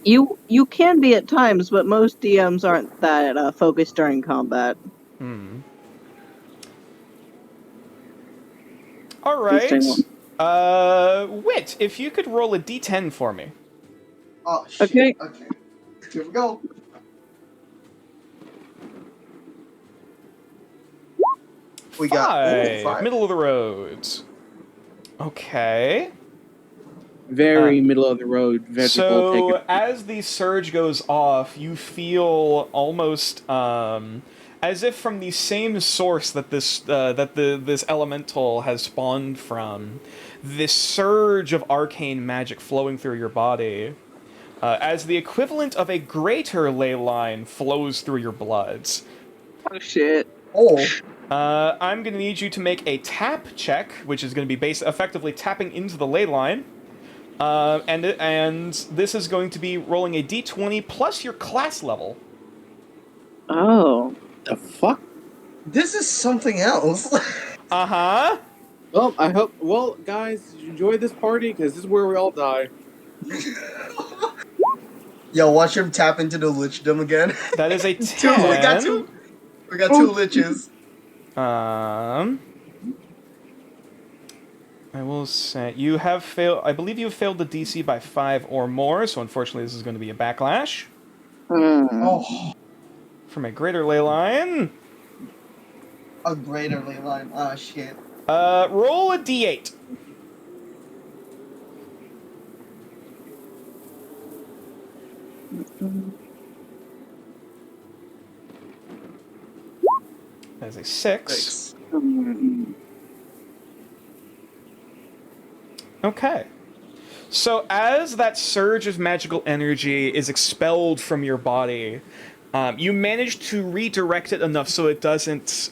You can be at times, but most DMs aren't that focused during combat. All right. Interesting Wit, if you could roll a d10 for me. Oh shit. Okay. Okay. Here we go. We got Five. Middle of the road. Okay. Very middle of the road. Vegetable. So as the surge goes off, you feel almost as if from the same source that this elemental has spawned from, this surge of arcane magic flowing through your body, as the equivalent of a greater ley line flows through your bloods. Oh shit. Oh. I'm going to need you to make a tap check, which is going to be effectively tapping into the ley line. And this is going to be rolling a d20 plus your class level. Oh. The fuck? This is something else. Uh-huh. Well, I hope. Well, guys, enjoy this party because this is where we all die. Yo, watch him tap into the lichdom again. That is a 10. Two. We got two. We got two liches. I will say you have failed. I believe you have failed the DC by 5 or more. So unfortunately, this is going to be a backlash Oh, from a greater ley line. a greater ley line. Ah, shit. Roll a d8. That is a 6. Okay. So as that surge of magical energy is expelled from your body, you manage to redirect it enough so it doesn't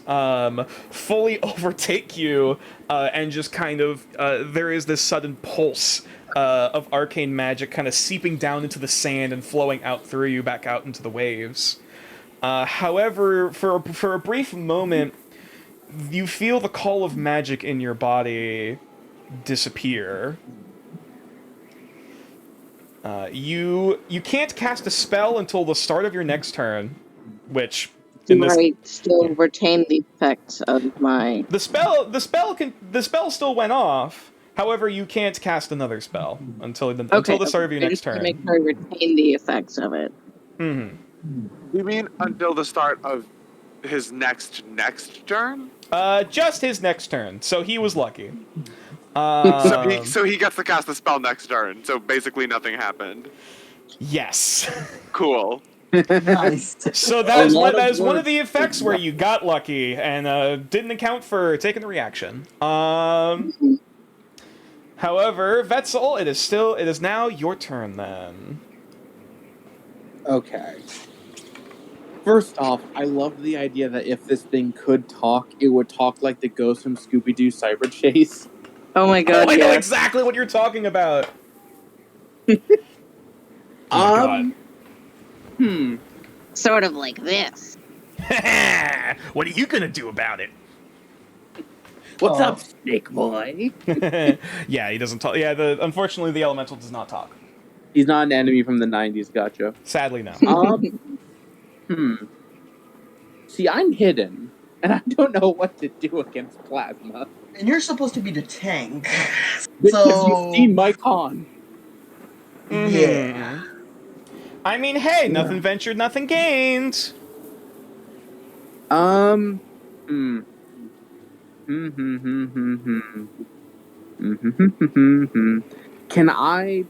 fully overtake you, and just kind of there is this sudden pulse of arcane magic kind of seeping down into the sand and flowing out through you back out into the waves. However, for a brief moment, you feel the call of magic in your body disappear. You can't cast a spell until the start of your next turn, which in Do this I still retain the effects of my? the spell still went off. However, you can't cast another spell until the start of your I next just want to make turn. sure I retain the effects of it. Mm-hmm. You mean until the start of his next turn? Just his next turn. So he was lucky. So he gets to cast the spell next turn. So basically nothing happened. Yes. Cool. Nice. So that is lot of one of work. the effects where you got lucky and didn't account for taking the reaction. However, Vetzel, it is now your turn then. Okay. First off, I love the idea that if this thing could talk, it would talk like the ghost from Scooby-Doo Cyber Chase. Oh my god! Oh, I know Yes. exactly what you're talking about. Oh my Sort of like this. God. What are you gonna do about it? What's Oh. up, Snake Boy? Yeah, he doesn't talk. Yeah, unfortunately the elemental does not talk. He's not an enemy from the 90s, gotcha. Sadly, no. See, I'm hidden, and I don't know what to do against plasma. And you're supposed to be the tank. Because So you've seen my con. yeah. I mean, hey, nothing ventured, nothing gained. Can I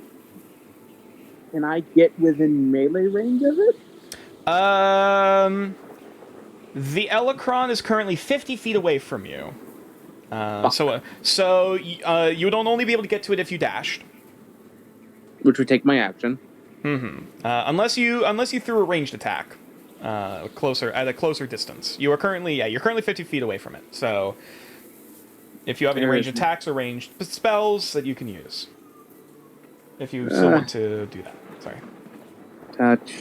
get within melee range of it? The Elecron is currently 50 feet away from you. So you would only be able to get to it if you dashed. Which would take my action. Unless you threw a ranged attack, at a closer distance. You're currently 50 feet away from it. So if you have any ranged attacks or ranged spells that you can use, if you still want to do that. Sorry. Touch.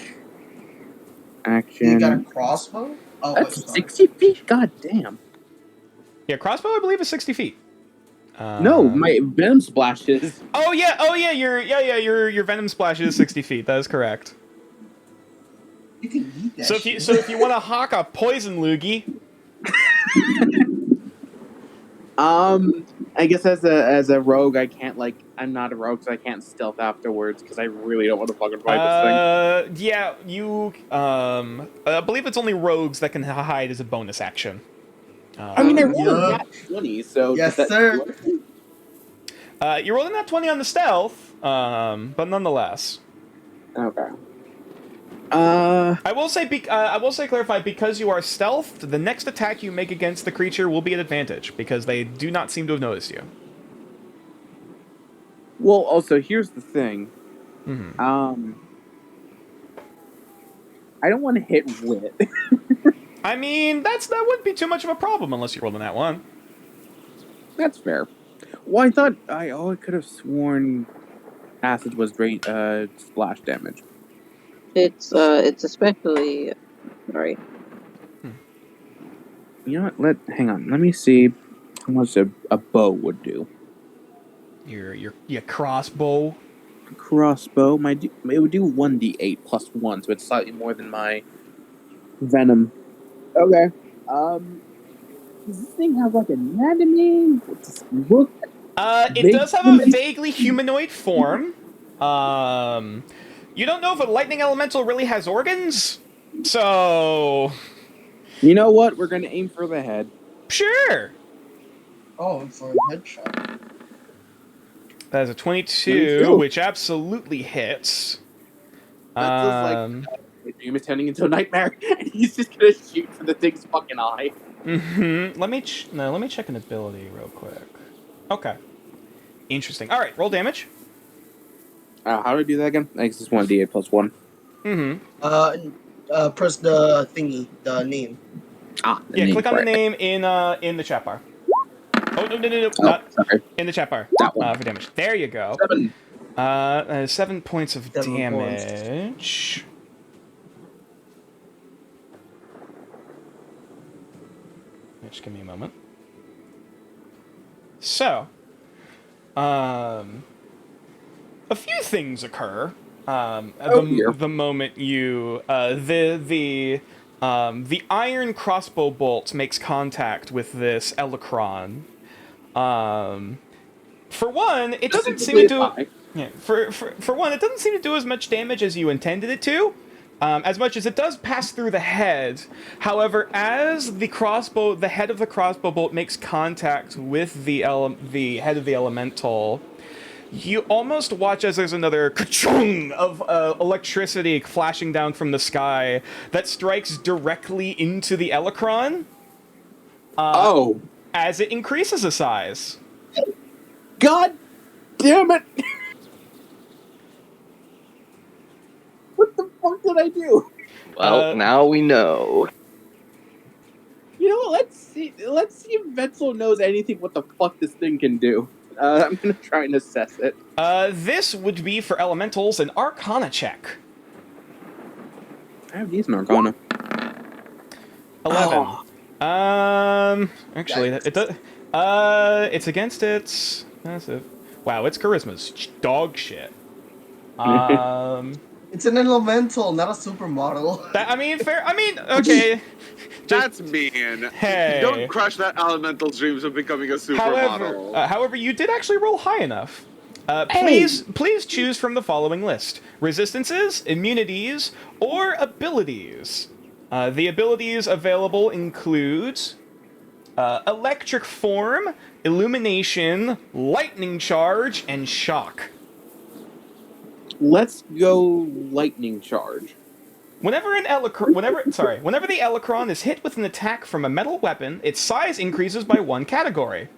Action. You got a crossbow? Oh, That's wait, sorry. 60 feet? God damn. Yeah, crossbow I believe is 60 feet. No, my venom splashes. Oh yeah. Your venom splash is 60 feet. That is correct. You can eat that So if you want to hawk a poison loogie, I guess as a rogue, I can't I'm not a rogue, so I can't stealth afterwards because I really don't want to fucking fight this thing. yeah, you I believe it's only rogues that can hide as a bonus action. I mean, I rolled Yeah. a nat 20, so Yes, does that sir. do anything? You're rolling that 20 on the stealth, but nonetheless. Okay. I will say clarify, because you are stealthed, the next attack you make against the creature will be at advantage because they do not seem to have noticed you. Well, also here's the thing. Mm-hmm. I don't want to hit wit. I mean, that wouldn't be too much of a problem unless you rolled in that one. That's fair. Well, I could have sworn acid was splash damage. It's especially. Sorry. You know what? Hang on. Let me see how much a bow would do. Your crossbow. Crossbow, it would do 1d8 plus 1, so it's slightly more than my venom. Okay. Does this thing have like an anatomy? Does it look? It does have a vaguely humanoid form. You don't know if a lightning elemental really has organs, so You know what? We're gonna aim for the head. sure. Oh, for a headshot. That is a 22, 22. which absolutely hits. That's just like dream is turning into a nightmare, and he's just gonna shoot for the thing's fucking eye. Let me check an ability real quick. Okay. Interesting. All right, roll damage. How do I do that again? I guess it's 1d8 plus 1. Mm-hmm. Press the thingy, the name. The Yeah, name, click on the right. name in the chat bar. Oh, no, Oh, not sorry. in the chat bar. That one. For damage. There you go. 7. 7 points of 7 points. damage. Just give me a moment. So, a few things occur. The moment you the iron crossbow bolt makes contact with this Elecron. For one, it doesn't seem to do. Yeah, for one, it doesn't seem to do as much damage as you intended it to. As much as it does pass through the head. However, as the head of the crossbow bolt makes contact with the head of the elemental, you almost watch as there's another ka-chung of electricity flashing down from the sky that strikes directly into the Elecron. As it increases the size. God damn it! What the fuck did I do? Well, now we know. You know what? Let's see if Vetzel knows anything what the fuck this thing can do. I'm gonna try and assess it. This would be for elementals an Arcana check. I have these in Arcana. 11. Actually, it does. It's against its. Wow, its charisma's dog shit. It's an elemental, not a supermodel. Okay. That's mean. Hey. Don't crush that elemental's dreams of becoming a supermodel. However, you did actually roll high enough. Please choose from the following list: resistances, immunities, or abilities. The abilities available include electric form, illumination, lightning charge, and shock. Let's go lightning charge. Whenever the Elecron is hit with an attack from a metal weapon, its size increases by 1 category.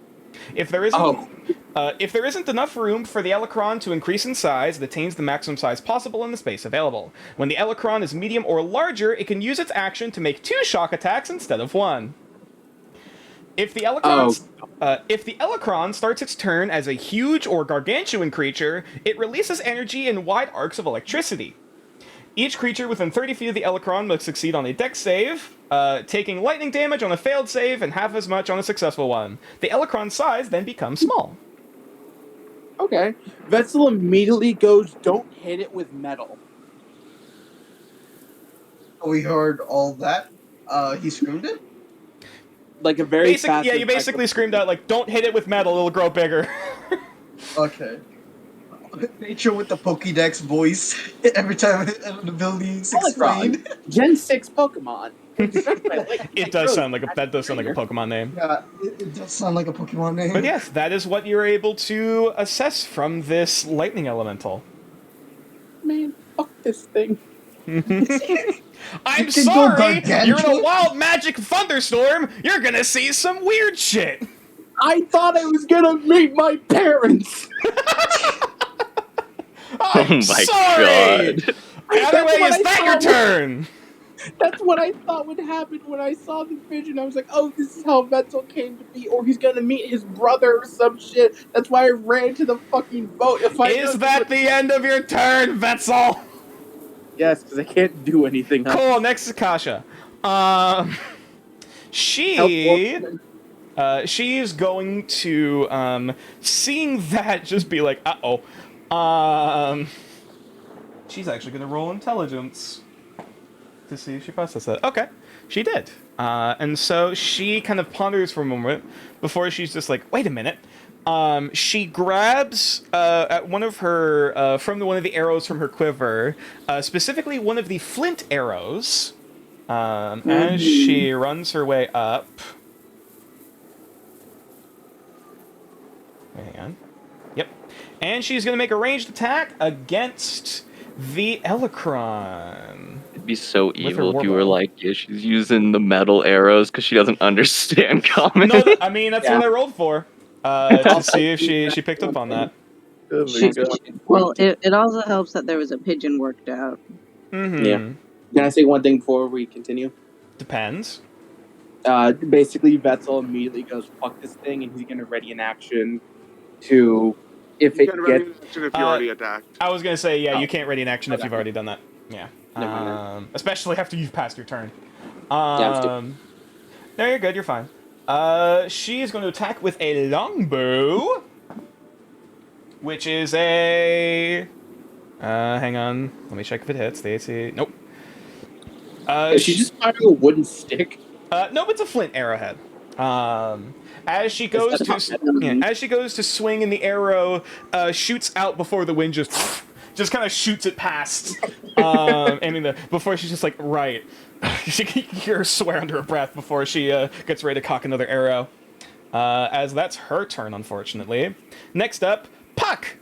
If there isn't enough room for the Elecron to increase in size, it attains the maximum size possible in the space available. When the Elecron is medium or larger, it can use its action to make 2 shock attacks instead of 1. If the Elecron starts its turn as a huge or gargantuan creature, it releases energy in wide arcs of electricity. Each creature within 30 feet of the Elecron must succeed on a dex save, taking lightning damage on a failed save and half as much on a successful one. The Elecron's size then becomes small. Okay. Vetzel immediately goes, "Don't hit it with metal." We heard all that. He screamed it? Like a very fast... Yeah, you basically screamed out, like, don't hit it with metal, it'll grow bigger. Okay. Nature with the Pokédex voice every time the building's explained. Gen 6 Pokemon. That does sound like a Pokemon name. Yeah, it does sound like a Pokemon name. But yes, that is what you're able to assess from this lightning elemental. Man, fuck this thing. I'm sorry! You're in a wild magic thunderstorm! You're gonna see some weird shit! I thought I was gonna meet my parents! I'm sorry! God. Either way, is that your turn? That's what I thought would happen when I saw the vision. I was like, oh, this is how Vetzel came to be, or he's gonna meet his brother or some shit. That's why I ran to the fucking boat. Is that the end of your turn, Vetzel? Yes, because I can't do anything else. Cool, next is Kasha. She's going to, seeing that, just be like, uh-oh. She's actually going to roll intelligence to see if she processes that. Okay, she did. And so she kind of ponders for a moment before she's just like, wait a minute. She grabs at one of her from one of the arrows from her quiver, specifically one of the flint arrows. As she runs her way up. Hang on. Yep. And she's going to make a ranged attack against the Elecron. It'd be so evil if you were like, yeah, she's using the metal arrows because she doesn't understand common. No, I mean, that's what I rolled for. to see if she picked up on that. Oh She- my god. well, it also helps that there was a pigeon worked out. Mm-hmm. Yeah. Can I say one thing before we continue? Depends. Basically, Vetzel immediately goes, "Fuck this thing," and he's gonna ready an action to if You it can ready gets. an action if you already attacked. I was gonna say, yeah, Oh. you can't ready an action if Okay. you've already done that. Yeah. Never mind. Especially after you've passed your turn. I'm No, you're good. You're fine. She is going to attack with a longbow, which is a. Hang on. Let me check if it hits. The AC. Nope. Is she just firing a wooden stick? Nope, it's a flint arrowhead. As she goes to swing, and the arrow shoots out before the wind just kind of shoots it past. Before she's just like, right. She can hear her swear under her breath before she gets ready to cock another arrow. As that's her turn, unfortunately. Next up, Puck.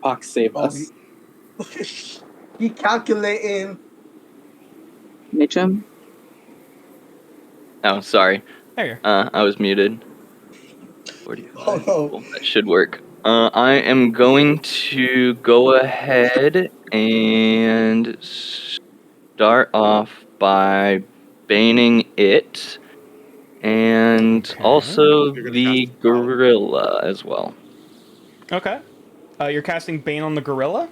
Fuck, save us. He calculating. Mitchum? Oh, sorry. There you go. I was muted. 45. Oh no. Cool, that should work. I am going to go ahead and start off by baning it, and Okay. also You're gonna the cast a spell. gorilla as well. Okay. You're casting Bane on the gorilla?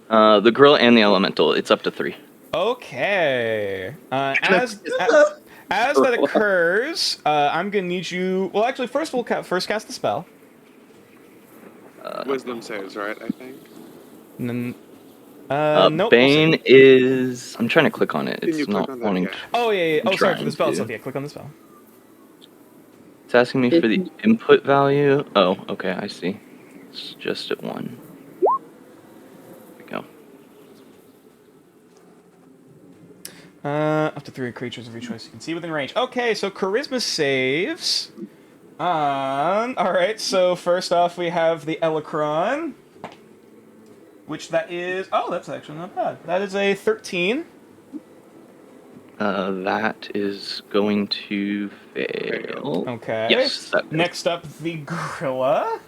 The gorilla and the elemental. It's up to 3. Okay. As that occurs, I'm gonna need you. Well, actually, first we'll first cast the spell, Wisdom saves, right? I think. and then nope. Bane is. I'm trying to click on it. Can you It's click not on that? wanting. Yeah. Oh yeah. I'm Oh, sorry for trying the spell to. itself. Yeah, click on the spell. It's asking me for the input value. Oh, okay, I see. It's just at 1. There we go. Up to 3 creatures of your choice you can see within range. Okay, so charisma saves. All right. So first off, we have the Elecron, which that is. Oh, that's actually not bad. That is a 13. That is going to fail. Okay. Yes. That Next up, the gorilla.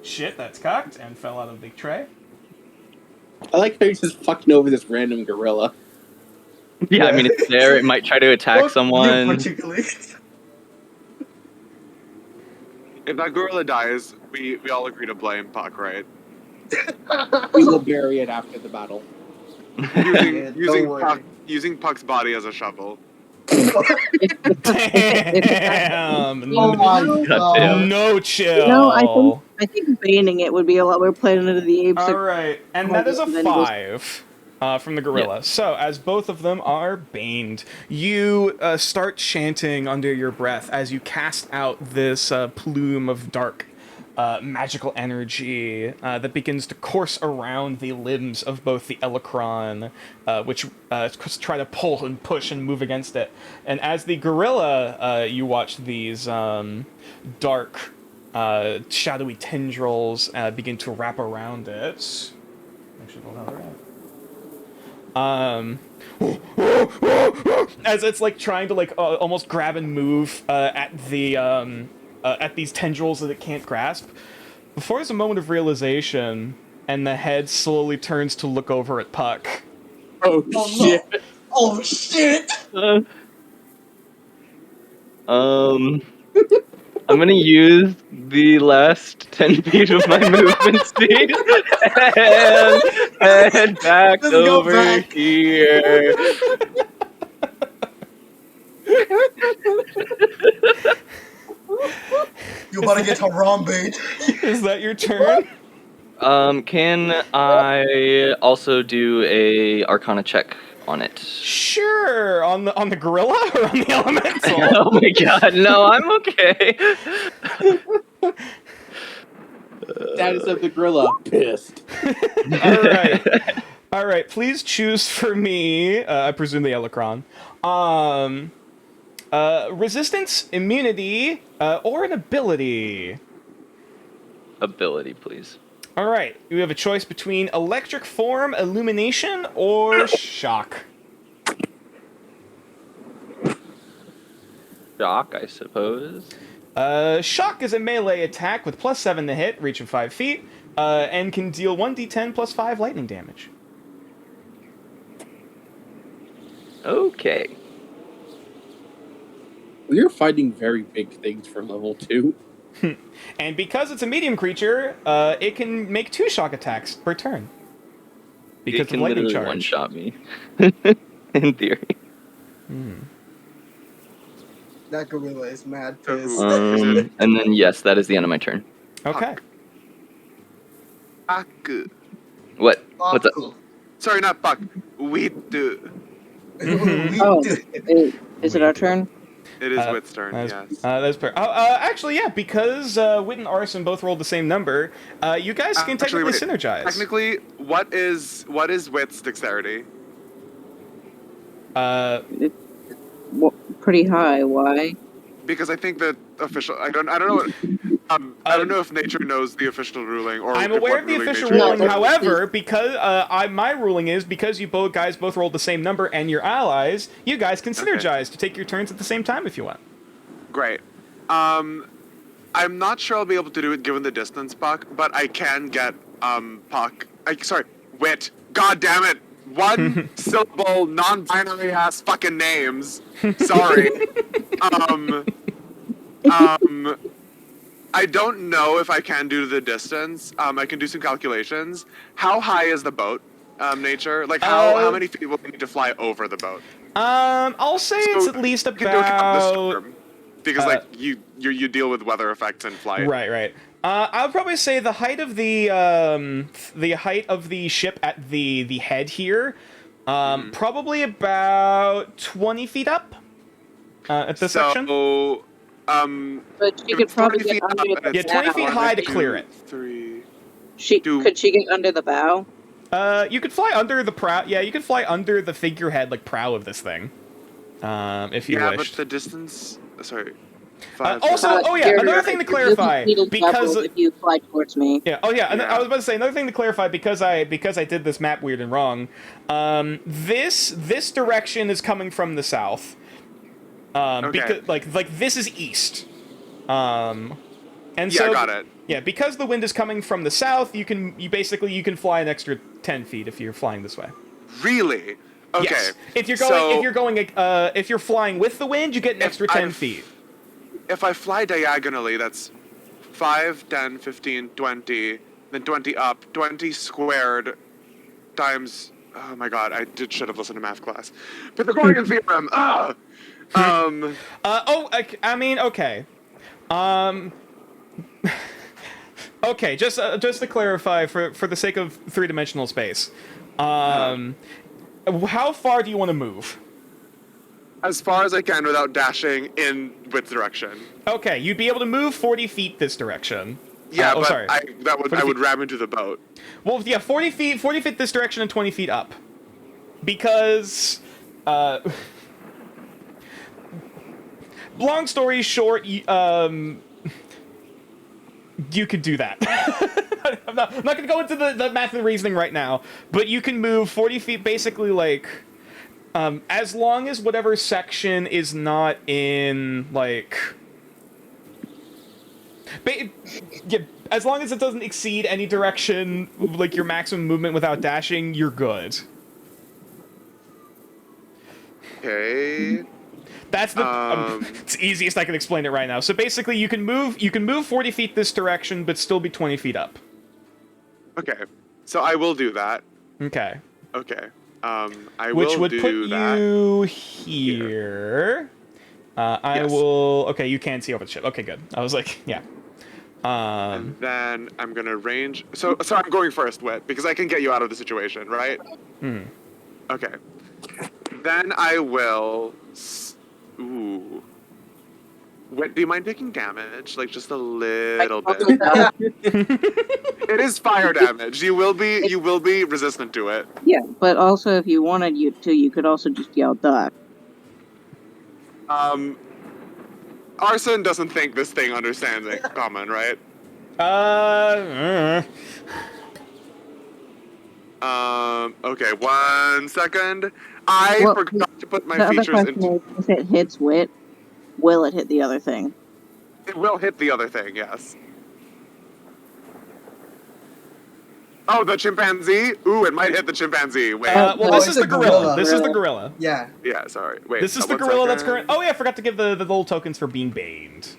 Shit, that's cocked and fell out of the tray. I like how he's just fucking over this random gorilla. Yeah, I mean it's there. It might try to attack You someone. particularly. If that gorilla dies, we all agree to blame Puck, right? We will bury it after the battle. Using Yeah, don't worry. using Puck's body as a shovel. Damn. Oh my Goddamn. god. No chill. No, I think baning it would be a lot more Planet of the Apes. All right, and that is a And then it goes- 5 from the gorilla. So as both of them are baned, you start chanting under your breath as you cast out this plume of dark magical energy that begins to course around the limbs of both the Elecron, which try to pull and push and move against it. And as the gorilla, you watch these dark, shadowy tendrils begin to wrap around it. Actually, hold on. As it's like trying to like almost grab and move at these tendrils that it can't grasp. Before there's a moment of realization, and the head slowly turns to look over at Puck. Oh, Oh, shit. no. Oh shit! I'm gonna use the last 10 feet of my movement speed and head back Let's go over back. here. You about to get Harambe. Is that your turn? Can I also do a Arcana check on it? Sure. On the gorilla or on the elemental? Oh my god, no, I'm okay. Status of the gorilla. Pissed. All right. Please choose for me. I presume the Elecron. Resistance, immunity, or an ability. Ability, please. All right, you have a choice between electric form, illumination, or shock. Shock, I suppose. Shock is a melee attack with +7 to hit, reach of 5 feet, and can deal 1d10 plus 5 lightning damage. Okay. We're fighting very big things for level 2. And because it's a medium creature, it can make 2 shock attacks per turn. Because It can of lightning literally charge. one-shot me. In theory. That gorilla is mad So pissed. who- And then, yes, that is the end of my turn. Okay. Aku. What? What's up? Sorry, not Buck. We do. Oh, is it our turn? It is Uh, Wit's turn, yes. That's actually, yeah, because Wit and Arson both rolled the same number, you guys can Actually, technically synergize. Technically, what is Wit's dexterity? Pretty high. Why? Because I think the official. I don't know. What, I don't know if nature knows the official ruling or. I'm if aware what of the official nature ruling, knows. however, because my ruling is because you guys both rolled the same number and you're allies, you guys can synergize to take your turns at the same time if you want. Great. I'm not sure I'll be able to do it given the distance, Puck, but I can get Puck. Sorry, Wit. God damn it! One syllable, non-binary ass fucking names. Sorry. I don't know if I can do the distance. I can do some calculations. How high is the boat? Nature? Like how many feet will we need to fly over the boat? I'll say it's at least You can do a count of the about. storm, because like you deal with weather effects in flight. Right. I would probably say the height of the ship at the head here, probably about 20 feet up at this section. So, But she if could it's 20 probably get feet up under and the Yeah, 20 feet bow. high to 2, clear it. 3. Could she get under the bow? You could fly under the prow. Yeah, you could fly under the figurehead, like prow of this thing, if you Yeah, wished. but the distance. Sorry. Also, another thing to clarify, because if you fly towards me. yeah, and Yeah. I was about to say another thing to clarify because I did this map weird and wrong. This direction is coming from the south. Okay. Because like this is east. And Yeah, so got it. yeah, because the wind is coming from the south, you can fly an extra 10 feet if you're flying this way. Really? Okay. Yes. If you're so if you're flying with the wind, you get an extra 10 feet. If I fly diagonally, that's 5, 10, 15, 20, then 20 up, 20 squared times. Oh my god, should have listened to math class. Pythagorean theorem. Okay. Okay, just to clarify, for the sake of three-dimensional space, how far do you want to move? As far as I can without dashing in which direction. Okay, you'd be able to move 40 feet this direction. Yeah, but sorry. I 40 would ram into the boat. Well, yeah, 40 feet this direction and 20 feet up. Because, long story short, you could do that. I'm not going to go into the math and reasoning right now, but you can move 40 feet basically like, as long as whatever section is not in, like... as long as it doesn't exceed any direction, like your maximum movement without dashing, you're good. Okay. That's the it's the easiest I can explain it right now. So basically, you can move 40 feet this direction, but still be 20 feet up. Okay. So I will do that. Okay. Okay. I Which will would do put that. you here. I Yes. will. Okay, you can see over the ship. Okay, good. I was like, yeah. And then I'm gonna range. So I'm going first, Wit, because I can get you out of the situation, right? Hmm. Okay. Then I will. Ooh. Wit, do you mind taking damage? Like just a little bit. It is fire damage. You will be resistant to it. Yeah, but also if you wanted you could also just yell duck. Arson doesn't think this thing understands it common, right? Okay, 1 second. I Well, forgot to put my The other features question into. is, if it hits wit, will it hit the other thing? It will hit the other thing, yes. Oh, the chimpanzee? Ooh, it might hit the chimpanzee. Wait. Well, No, this it's is a the gorilla. gorilla. This is the gorilla. Yeah. Yeah, sorry. Wait. This is the 1 gorilla that's second. current. Oh yeah, I forgot to give the little tokens for being baned.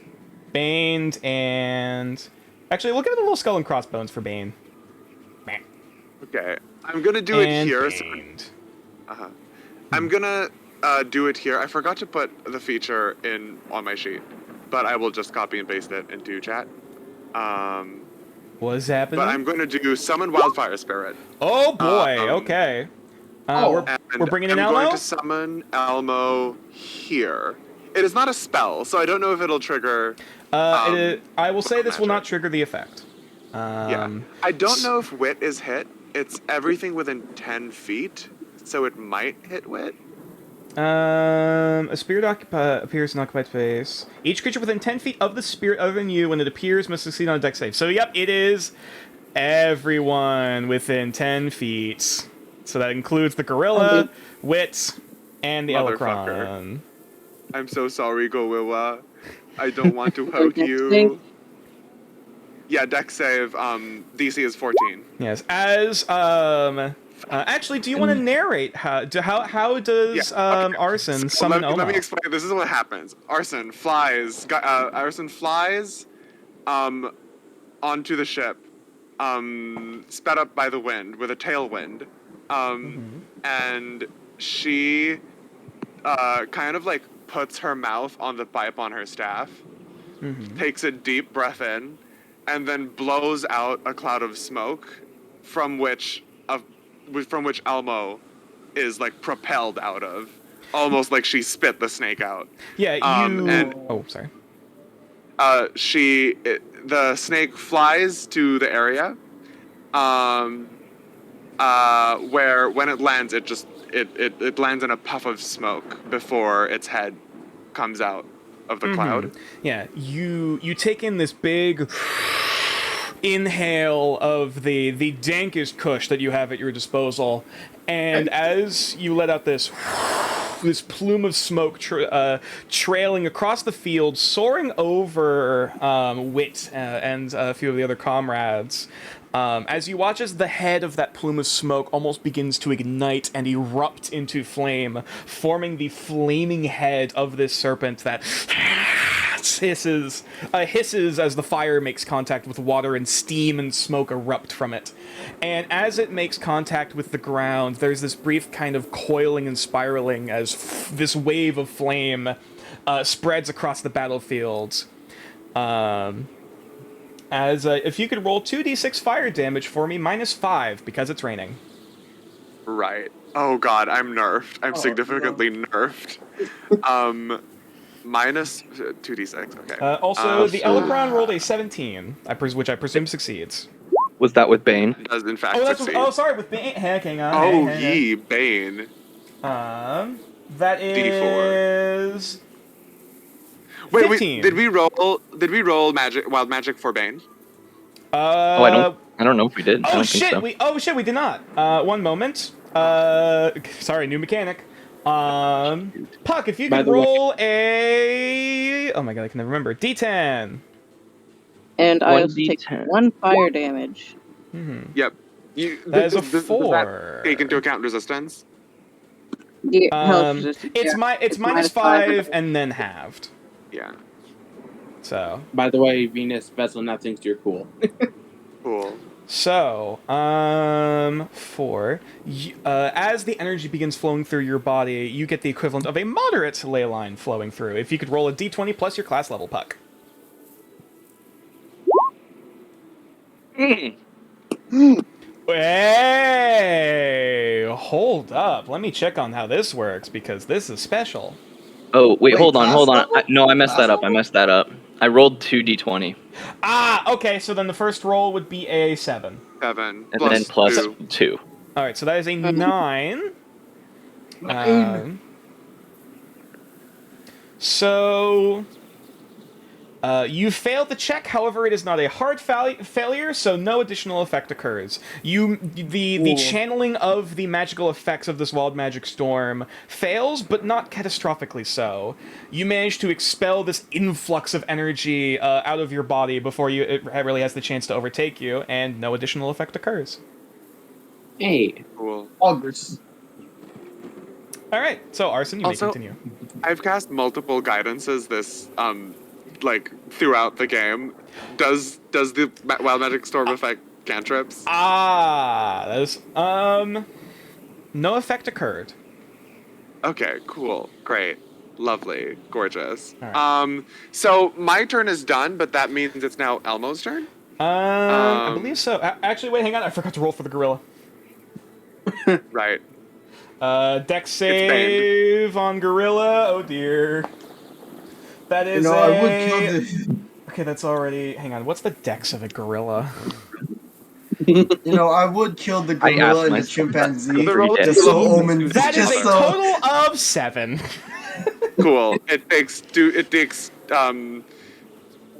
Baned and actually, we'll give it the little skull and crossbones for Bane. Meh. Okay. I'm gonna do it And here. baned. Uh-huh. I'm gonna do it here. I forgot to put the feature in on my sheet, but I will just copy and paste it into chat. What's happening? But I'm going to do summon wildfire spirit. Oh boy. Um, Okay. Oh, We're And bringing in I'm Elmo. going to summon Elmo here. It is not a spell, so I don't know if it'll trigger. I will say this will not magic. trigger the effect. Yeah. I don't know if wit is hit. It's everything within 10 feet, so it might hit wit. A spirit appears in occupied space. Each creature within 10 feet of the spirit other than you, when it appears, must succeed on a dex save. So, yep, it is everyone within 10 feet. So that includes the gorilla, Wit, and the Motherfucker. Elecron. I'm so sorry, Gowiwa. I don't want to hurt Dex you. save? Yeah, dex save. DC is 14. Yes, as actually, do you want to narrate how does Yeah, okay. Arson So summon let Elmo? me explain. This is what happens. Arson flies. Onto the ship, sped up by the wind with a tailwind, and she kind of like puts her mouth on the pipe on her staff, takes a deep breath in, and then blows out a cloud of smoke, from which Elmo is like propelled out of, almost like she spit the snake out. Yeah, you. and- Oh, sorry. The snake flies to the area, where when it lands, it lands in a puff of smoke before its head comes out of the cloud. Yeah, you take in this big inhale of the dankest kush that you have at your disposal, and as you let out this plume of smoke trailing across the field, soaring over Wit and a few of the other comrades. As you watch as the head of that plume of smoke almost begins to ignite and erupt into flame, forming the flaming head of this serpent that hisses as the fire makes contact with water, and steam and smoke erupt from it. And as it makes contact with the ground, there's this brief kind of coiling and spiraling as this wave of flame spreads across the battlefield. If you could roll 2d6 fire damage for me, -5, because it's raining. Right. Oh god, I'm nerfed. I'm significantly nerfed. Minus 2d6. Okay. Also, the So Elecron rolled a 17, which I presume succeeds. Was that with Bane? it does in fact Oh, that's succeed. sorry, with Bane. Hang on. Oh, hang on. ye Bane. That is Wait, 15. did we roll wild magic for Bane? Oh, I don't know if we did. I Oh don't shit! think so. We did not. One moment. Sorry, new mechanic. Puck, if you By could the way- roll a. Oh my god, I can never remember. D10. And I also 1d10. take 1 fire damage. Yep. That is a does that 4. take into account resistance? The health resistance, It's yeah. it's minus -5 and then halved. Yeah. So. By the way, Venus, Vessel, now thinks you're cool. Cool. So, 4. As the energy begins flowing through your body, you get the equivalent of a moderate ley line flowing through. If you could roll a d20 plus your class level, Puck. Hey! Hold up. Let me check on how this works, because this is special. Oh, wait, hold on. class level? No, I messed Class that up. level? I rolled 2d20, Okay, so then the first roll would be a 7. 7 and then plus 2. Alright, so that is a 9. So You failed the check, however, it is not a hard failure, so no additional effect occurs. The Cool. channeling of the magical effects of this wild magic storm fails, but not catastrophically so. You manage to expel this influx of energy out of your body before it really has the chance to overtake you, and no additional effect occurs. Hey. Cool. August. All right, so Arson, you Also- may continue. I've cast multiple guidances this like throughout the game. Does the wild magic storm affect cantrips? That is no effect occurred. Okay, cool, great, lovely, gorgeous. All right. So my turn is done, but that means it's now Elmo's turn. I believe so. Actually, wait, hang on. I forgot to roll for the gorilla. Right. Dex save on gorilla. Oh dear. That is I would kill the. Okay, that's already. Hang on. What's the dex of a gorilla? I would kill the I gorilla asked and the myself chimpanzee The roll- just so Omen. That is just a so. total of 7. Cool. It takes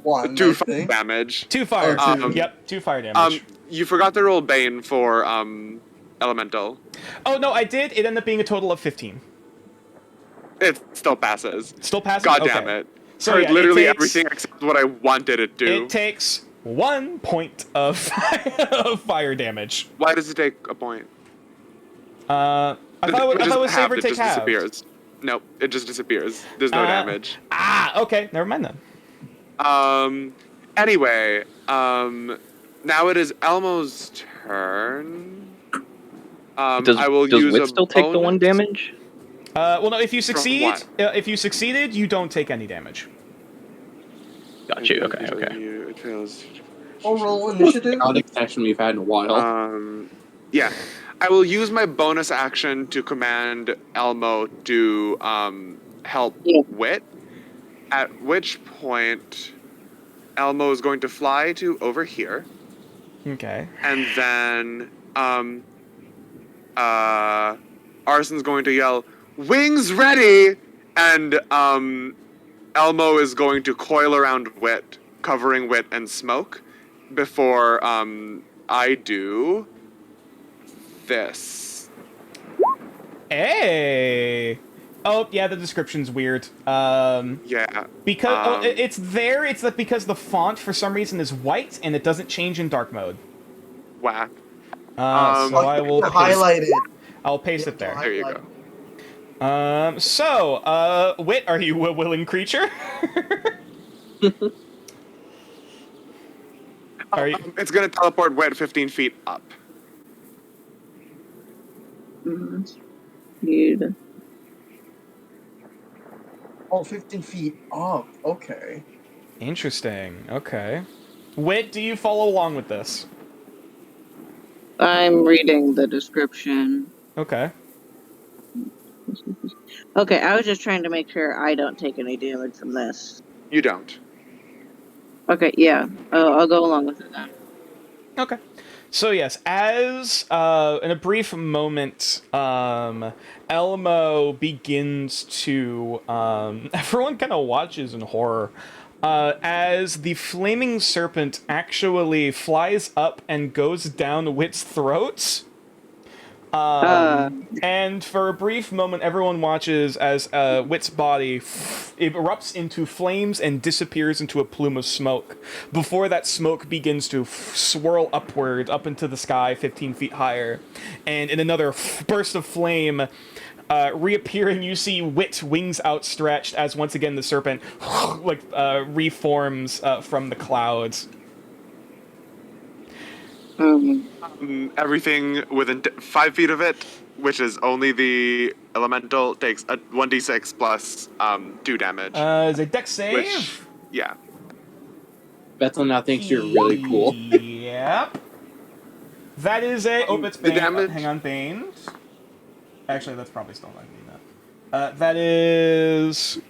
One, 2 I fire think. damage. 2 fire. Oh, two. Yep, 2 fire damage. You forgot to roll Bane for elemental. Oh no, I did. It ended up being a total of 15. It still passes. Still passes. God Okay. damn it. So Heard yeah, it literally takes- everything except what I wanted it to. It takes 1 point of of fire damage. Why does it take a point? I thought it was save or it take just half. disappears. Nope, it just disappears. There's no damage. Okay, never mind then. Anyway, now it is Elmo's turn. Does I will does use Wit a still take the 1 bonus. damage? Well, no. If you succeed, what? if you succeeded, you don't take any damage. Got you. Okay. It fails. Oh, roll initiative. Chaotic session we've had in a while. Yeah. I will use my bonus action to command Elmo to help Yeah. Wit. At which point, Elmo is going to fly to over here, Okay. and then Arson's going to yell, "Wings ready!" And Elmo is going to coil around Wit, covering Wit in smoke, before I do this. Hey. Oh yeah, the description's weird. Yeah. Because it's there. It's that because the font for some reason is white and it doesn't change in dark mode. Whack. So I will highlight it. I'll paste it there. There you go. So, Wit, are you a willing creature? Are you? It's gonna teleport Wit 15 feet up. Dude. Oh, 15 feet up. Okay. Interesting. Okay. Wit, do you follow along with this? I'm reading the description. Okay. Okay, I was just trying to make sure I don't take any damage from this. You don't. Okay, yeah. I'll go along with it then. Okay. So yes, as in a brief moment, Elmo begins to everyone kind of watches in horror as the flaming serpent actually flies up and goes down Wit's throat. And for a brief moment, everyone watches as Wit's body erupts into flames and disappears into a plume of smoke. Before that smoke begins to swirl upward, up into the sky, 15 feet higher. And in another burst of flame, reappearing, you see Wit, wings outstretched, as once again the serpent reforms from the clouds. Everything within 5 feet of it, which is only the elemental, takes a 1d6 plus 2 damage. Is a dex save? Which, yeah. Bethel now thinks you're really cool. Yep. That is a. Oh, it's The Bane. damage- Hang on, Bane. Actually, that's probably still not doing that. That is.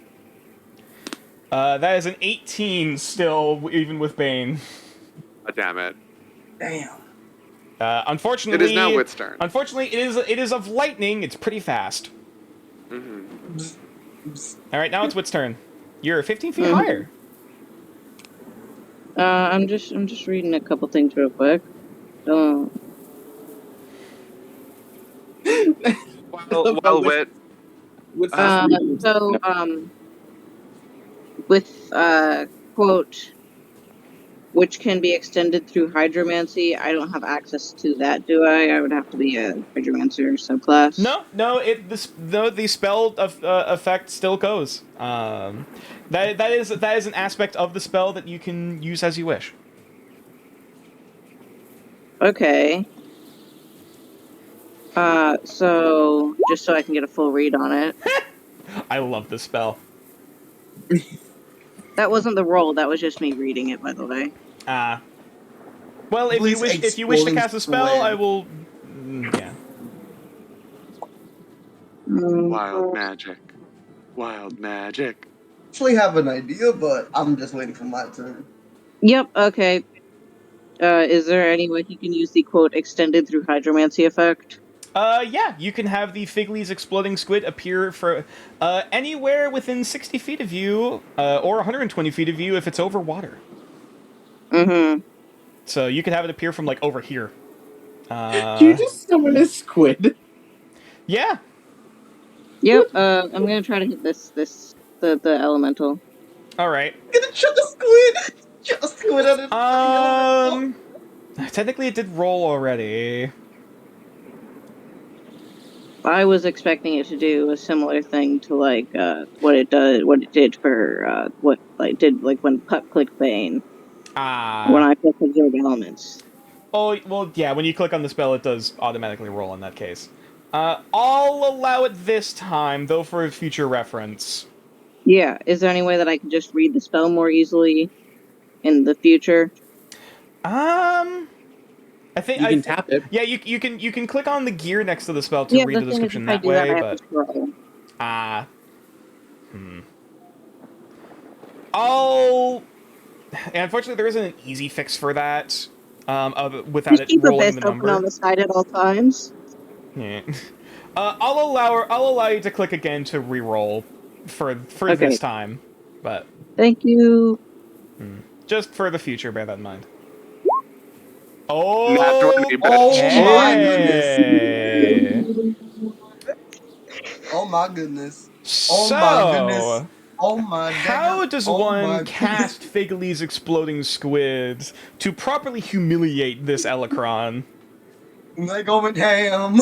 That is an 18 still, even with Bane. Damn it. Damn. Unfortunately, It is now Wit's turn. Unfortunately, it is of lightning. It's pretty fast. Mm-hmm. All right, now it's Wit's turn. You're 15 feet higher. I'm just reading a couple things real quick. While Wit, What's Uh, So with quote, which can be extended through hydromancy. I don't have access to that, do I? I would have to be a hydromancer subclass. No, the spell of, effect still goes. That is an aspect of the spell that you can use as you wish. Okay. So just so I can get a full read on it. I love this spell. That wasn't the roll. That was just me reading it, by the way. Well, if Please you wish to exploding cast a spell, squid. I will. Yeah. wild magic. Wild magic. Actually have an idea, but I'm just waiting for my turn. Yep. Okay. Is there any way you can use the quote extended through hydromancy effect? Yeah, you can have the Figley's exploding squid appear for anywhere within 60 feet of you, or 120 feet of you if it's over water. Mm-hmm. So you can have it appear from like over here. You just summon a squid. Yeah. Yep. I'm gonna try to hit the elemental. All right. I'm gonna chuck a squid! Chuck a squid at it! Technically, it did roll already. I was expecting it to do a similar thing to like what it did for when Puck clicked Bane. When I click Absorb Elements. Oh, well, yeah, when you click on the spell, it does automatically roll in that case. I'll allow it this time, though, for future reference. Yeah, is there any way that I can just read the spell more easily in the future? I think You can tap it. Yeah, you can click on the gear next to the spell to read the description that way, but unfortunately, there isn't an easy fix for that. Without just keep it a rolling fist the open number. on the side at all times. Yeah. I'll allow you to click again to re-roll for this time, but thank you. Just for the future, bear that in mind. Not 20, bitch. my Hey. Oh my goodness. So, my goodness. Oh my god. how does Oh my one goodness. cast Figley's exploding squids to properly humiliate this Elecron? Like going ham.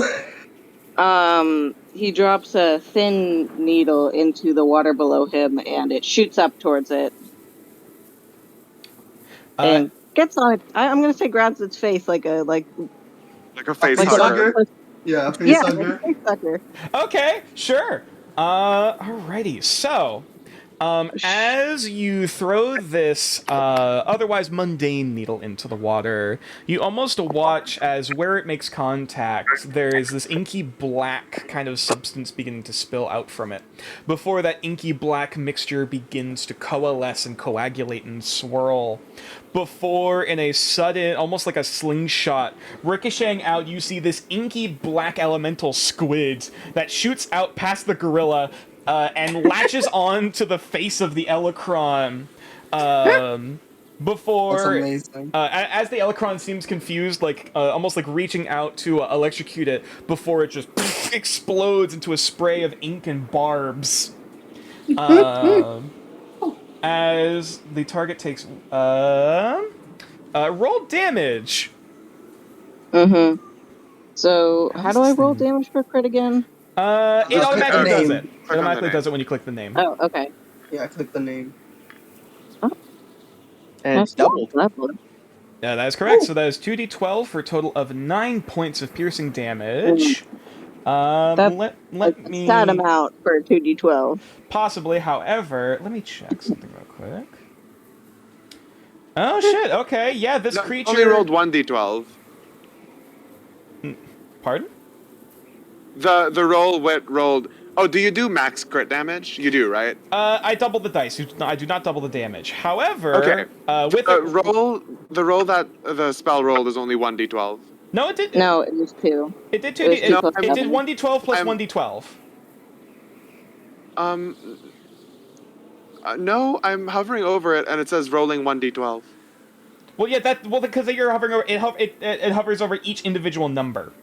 He drops a thin needle into the water below him, and it shoots up towards it. And gets on it. I'm gonna say grabs its face like a face face hugger. hugger? Yeah, face like hugger. a face sucker. Okay, sure. Alrighty. So, as you throw this otherwise mundane needle into the water, you almost watch as where it makes contact, there is this inky black kind of substance beginning to spill out from it. Before that inky black mixture begins to coalesce and coagulate and swirl. Before, in a sudden, almost like a slingshot, ricocheting out, you see this inky black elemental squid that shoots out past the gorilla and latches on to the face of the Elecron. Before, That's amazing. as the Elecron seems confused, like almost like reaching out to electrocute it, before it just explodes into a spray of ink and barbs. As the target takes roll damage. Mm-hmm. So how do I roll damage for crit again? It automatically does it. It Click on the automatically name. does it when you click the name. Oh, okay. Yeah, I click the name. And That's doubled. level. Yeah, that is correct. So that is 2d12 for a total of 9 points of piercing damage. That's Let me sad amount for 2d12. possibly. However, let me check something real quick. Oh shit! Okay, yeah, this No, creature only rolled 1d12. Pardon? The roll Wit rolled. Oh, do you do max crit damage? You do, right? I double the dice. I do not double the damage. However, Okay. with The roll that the spell rolled is only 1d12. no, it did. No, it was 2. It did 2d. It was It, two No, plus it did seven. 1d12 plus I'm- 1d12. No, I'm hovering over it and it says rolling 1d12. Well, yeah, because you're hovering over it hovers over each individual number.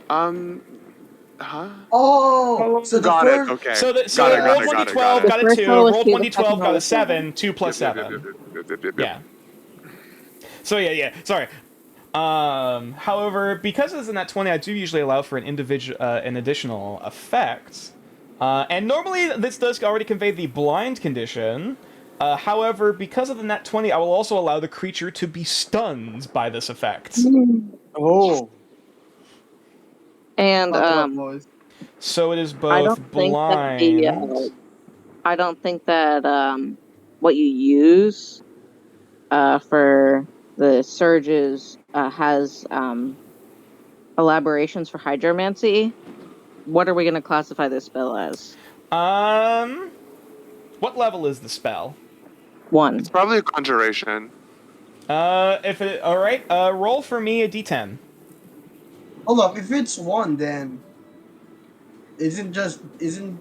Huh? Oh, so the Got first. it. Okay. So got it. roll 1d12, The got a first 2. roll was Roll 2, the 1d12, second got roll a was 7. 2 plus Yep, 7. yep. Yeah. So yeah. Sorry. However, because it's in that 20, I do usually allow for an additional effect. And normally this does already convey the blind condition. However, because of the nat 20, I will also allow the creature to be stunned by this effect. Oh. And Buckle up, boys. So it is I both don't think that blind. I don't think that what you use for the surges has elaborations for hydromancy. What are we going to classify this spell as? What level is the spell? 1. It's probably a conjuration. All right. Roll for me a d10. Hold up, if it's 1, then isn't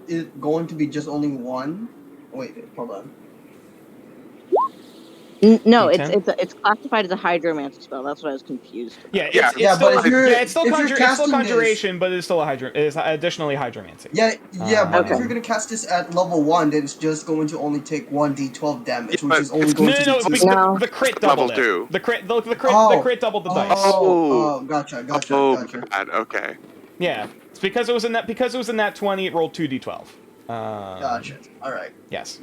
it going to be just only 1? Wait, hold on. No, D10? it's classified as a hydromancy spell. That's what I was confused about. Yeah, Yeah. it's Yeah, still, but if you're- it's still if you're it's still casting conjuration, but it's still it's additionally hydromancy. Yeah, but Okay. if you're gonna cast this at level 1, then it's just going to only take 1d12 damage, Yeah, which is but only it's- going No, to no, be No. the crit Level doubled it. 2. The crit doubled the dice. Oh, gotcha. Oh, bad. Okay. Yeah, it's because it was in that 20. It rolled 2d12. Gotcha. All right. Yes.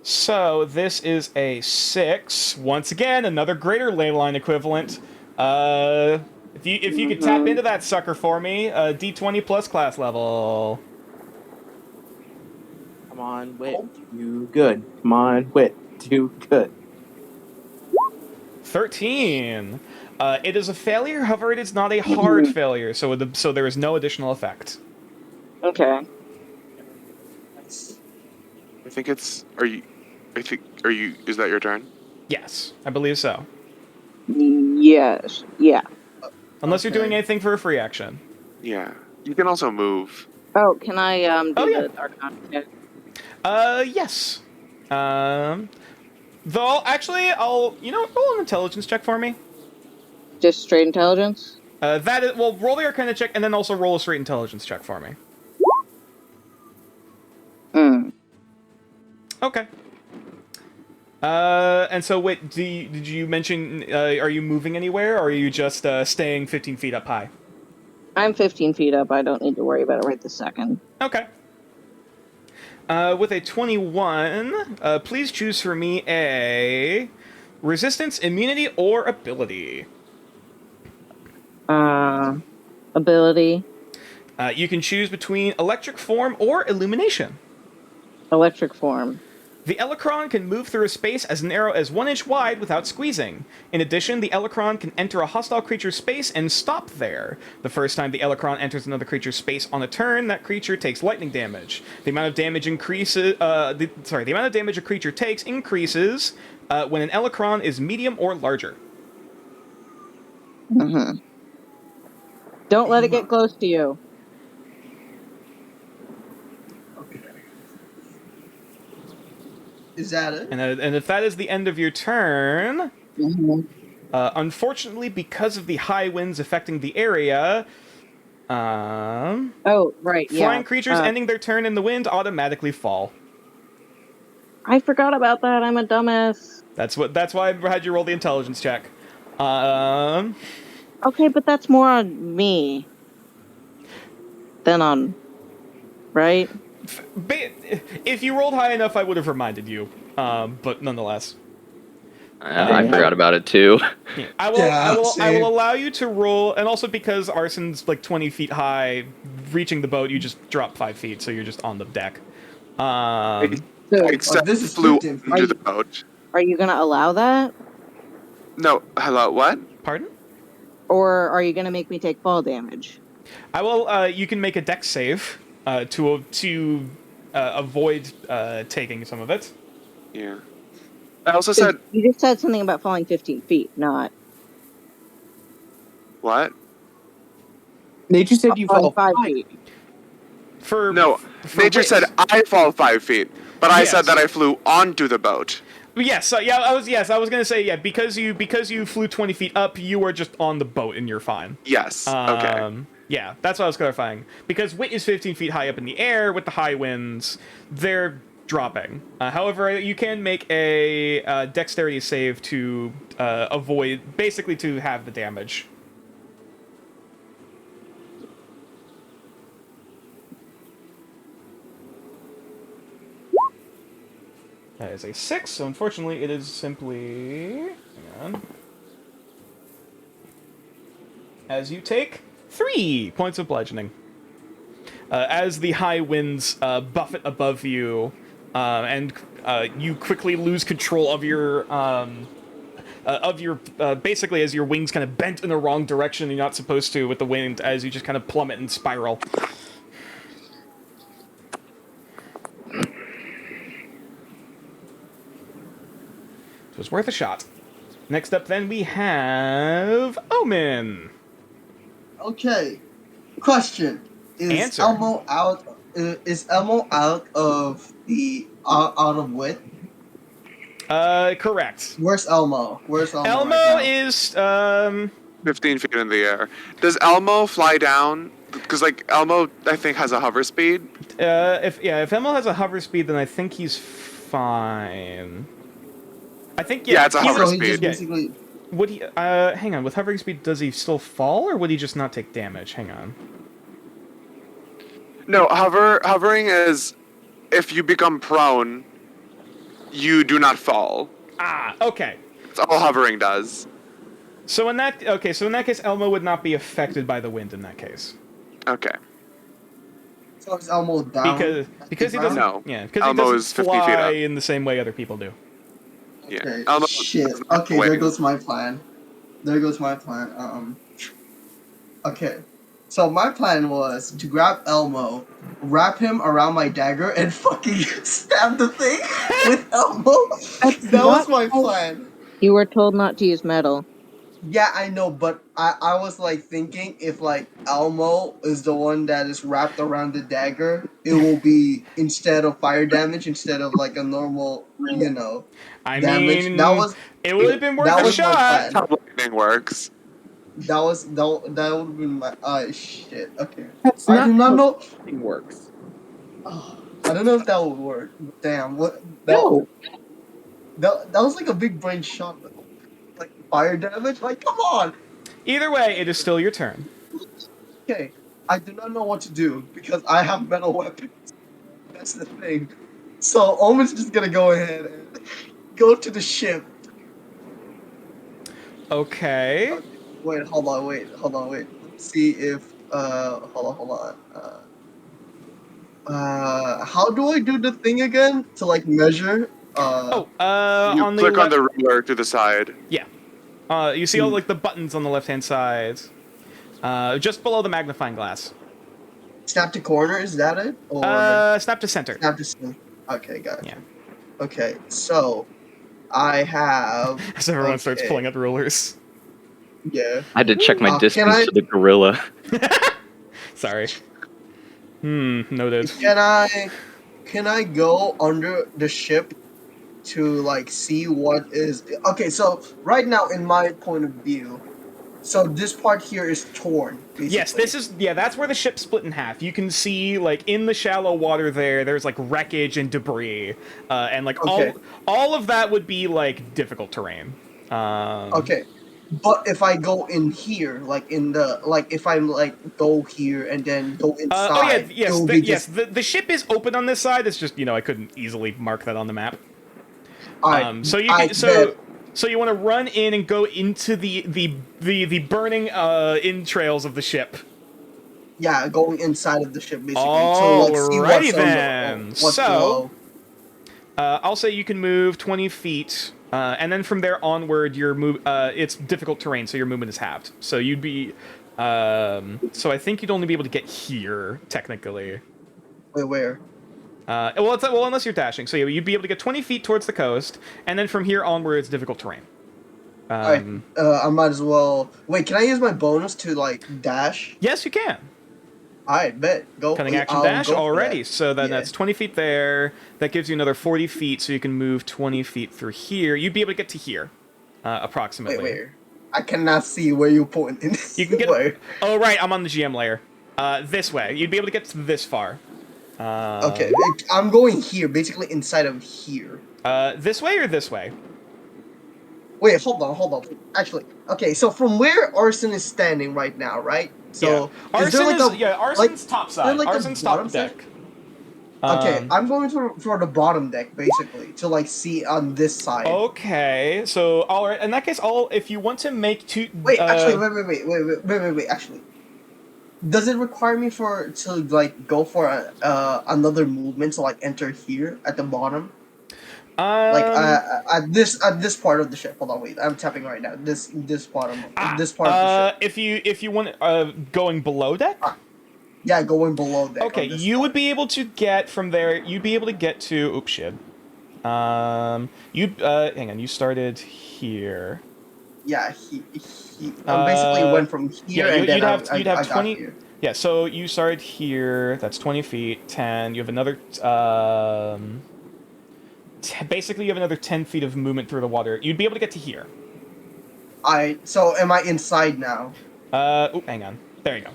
So this is a 6. Once again, another greater ley line equivalent. If you could tap into that sucker for me, d20 plus class level. Come on, Wit. Do good. Come on, Wit. Do good. 13. It is a failure, however, it is not a hard failure, so there is no additional effect. Okay. I think it's. Is that your turn? Yes, I believe so. Yes. Yeah. Unless you're Okay. doing anything for a free action. Yeah. You can also move. Oh, can I do Oh, yeah. the Arcana check? Yes. Though, actually, roll an intelligence check for me. Just straight intelligence? Roll the Arcana check and then also roll a straight intelligence check for me. Okay. And so, wait, did you mention, are you moving anywhere, or are you just staying 15 feet up high? I'm 15 feet up. I don't need to worry about it right this second. Okay. With a 21, please choose for me a resistance, immunity, or ability. Ability. You can choose between electric form or illumination. Electric form. The Electron can move through a space as narrow as 1 inch wide without squeezing. In addition, the Electron can enter a hostile creature's space and stop there. The first time the Electron enters another creature's space on a turn, that creature takes lightning damage. The amount of damage increases. The amount of damage a creature takes increases when an Electron is medium or larger. Don't let it get close to you. Okay. Is that it? And if that is the end of your turn, unfortunately, because of the high winds affecting the area, Oh, right, yeah. flying creatures ending their turn in the wind automatically fall. I forgot about that. I'm a dumbass. That's why I had you roll the intelligence check. Okay, but that's more on me than on... Right? If you rolled high enough, I would have reminded you. But nonetheless, I forgot about it too. yeah. Yeah, I same. will allow you to roll, and also because Arson's like 20 feet high, reaching the boat, you just drop 5 feet, so you're just on the deck. So, Except this is flew 15 under the boat. are you gonna allow that? No, hello, what? Pardon? Or are you gonna make me take fall damage? I will. You can make a dex save to avoid taking some of it. Yeah. I also said, You just said something about falling 15 feet, not... what? Nature said you falling fell 5 feet. For No, for Nature weight. said I fall 5 feet, but I Yes. said that I flew onto the boat. Yes, I was gonna say because you flew 20 feet up, you are just on the boat and you're fine. Yes. Okay. Yeah, that's what I was clarifying. Because Wit is 15 feet high up in the air with the high winds, they're dropping. However, you can make a dexterity save to avoid, basically to have the damage. That is a 6, so unfortunately it is simply... Hang on. As you take 3 points of bludgeoning. As the high winds buffet above you, and you quickly lose control of your... basically as your wings kind of bent in the wrong direction you're not supposed to with the wind, as you just kind of plummet and spiral. It was worth a shot. Next up, then, we have Omen. Okay. Question: Is Answer. Elmo out? Is Elmo out of the out of Wit? Correct. Where's Elmo? Elmo right now? is 15 feet in the air. Does Elmo fly down? Because like Elmo, I think has a hover speed. if Elmo has a hover speed, then I think he's fine. I think Yeah, it's a he hover would- So he just speed. basically. Would he? Hang on. With hovering speed, does he still fall, or would he just not take damage? Hang on. No, hovering is if you become prone, you do not fall. Ah, okay. That's all hovering does. So in that case, Elmo would not be affected by the wind in that case, Okay. So is Elmo down? because he ground? doesn't. No. Yeah, because he Elmo doesn't is 50 feet fly up. in the same way other people do. Yeah. Okay. Elmo Shit. does not Okay, there wing. goes my plan. Okay. So my plan was to grab Elmo, wrap him around my dagger, and fucking stab the thing with Elmo. That was my plan. You were told not to use metal. Yeah, I know, but I was like thinking if like Elmo is the one that is wrapped around the dagger, it will be instead of fire damage, instead of like a normal, I damage. mean, That was it would have been worth that a was my shot. plan. That's how lightning works. that would have been my shit. Okay. That's I do not how know. thing works. Oh, I don't know if that would work. Damn, what? No. That was like a big brain shot. Like fire damage. Like, come on. Either way, it is still your turn. Okay, I do not know what to do because I have metal weapons. That's the thing. So Omen's just gonna go ahead and go to the ship. Okay. Wait, hold on. Let's see if hold on. How do I do the thing again to like measure? You On the click on left, the ruler to the side. you see all like the buttons on the left-hand side, just below the magnifying glass. Snap to corner, is that it? Or Snap to center. snap to center? Okay, gotcha. Yeah. Okay, so I have As everyone starts okay. pulling out rulers. Yeah. I had to check my Can distance I- to the gorilla. Sorry. Noted. Can I go under the ship to like see what is okay? So right now, in my point of view, so this part here is torn. Basically. Yes, that's where the ship split in half. You can see, like, in the shallow water there's, like, wreckage and debris. And, like, Okay. all of that would be, like, difficult terrain. Okay, but if I go in here, like in the if I like go here and then go inside, it will be just The ship is open on this side. It's just, I couldn't easily mark that on the map. So you I can, so you want to run in and go into the burning entrails of the ship. yeah, going inside of the ship basically. So like see Alrighty what's then. what's So- below. I'll say you can move 20 feet, and then from there onward, it's difficult terrain, so your movement is halved. So you'd be, so I think you'd only be able to get here technically. Wait, where? Well, unless you're dashing, so you'd be able to get 20 feet towards the coast, and then from here onward, it's difficult terrain. Alright, I might as well. Wait, can I use my bonus to like dash? Yes, you can. I bet. Go. Cutting action I'll dash go for already. that. So then Yeah. that's 20 feet there. That gives you another 40 feet, so you can move 20 feet through here. You'd be able to get to here, approximately. Wait, where? I cannot see where you pointing. You can get. Where? Oh right, I'm on the GM layer. This way. You'd be able to get to this far. Okay, I'm going here, basically inside of here. This way or this way? Wait, hold on. Actually, okay, so from where Arson is standing right now, right? So yeah. is there Arson like is Arson's top side. like a Arson's bottom top deck. Okay, I'm going for the bottom deck basically to like see on this side. Okay, so all right. In that case, if you want to make two. Wait, actually, wait. Actually, does it require me to like go for another movement to like enter here at the bottom? Like at this part of the ship. Hold on, wait. I'm tapping right now. This part of the ship. If you want going below deck. Yeah, going below deck. Okay, you would be able to get from there. You'd be able to get to. Oops, shit. You hang on. You started here. Yeah, he basically went from here and then you'd have 20. Here. Yeah, so you started here. That's 20 feet. 10. You have another. Basically, you have another 10 feet of movement through the water. You'd be able to get to here. So am I inside now? Hang on. There you go.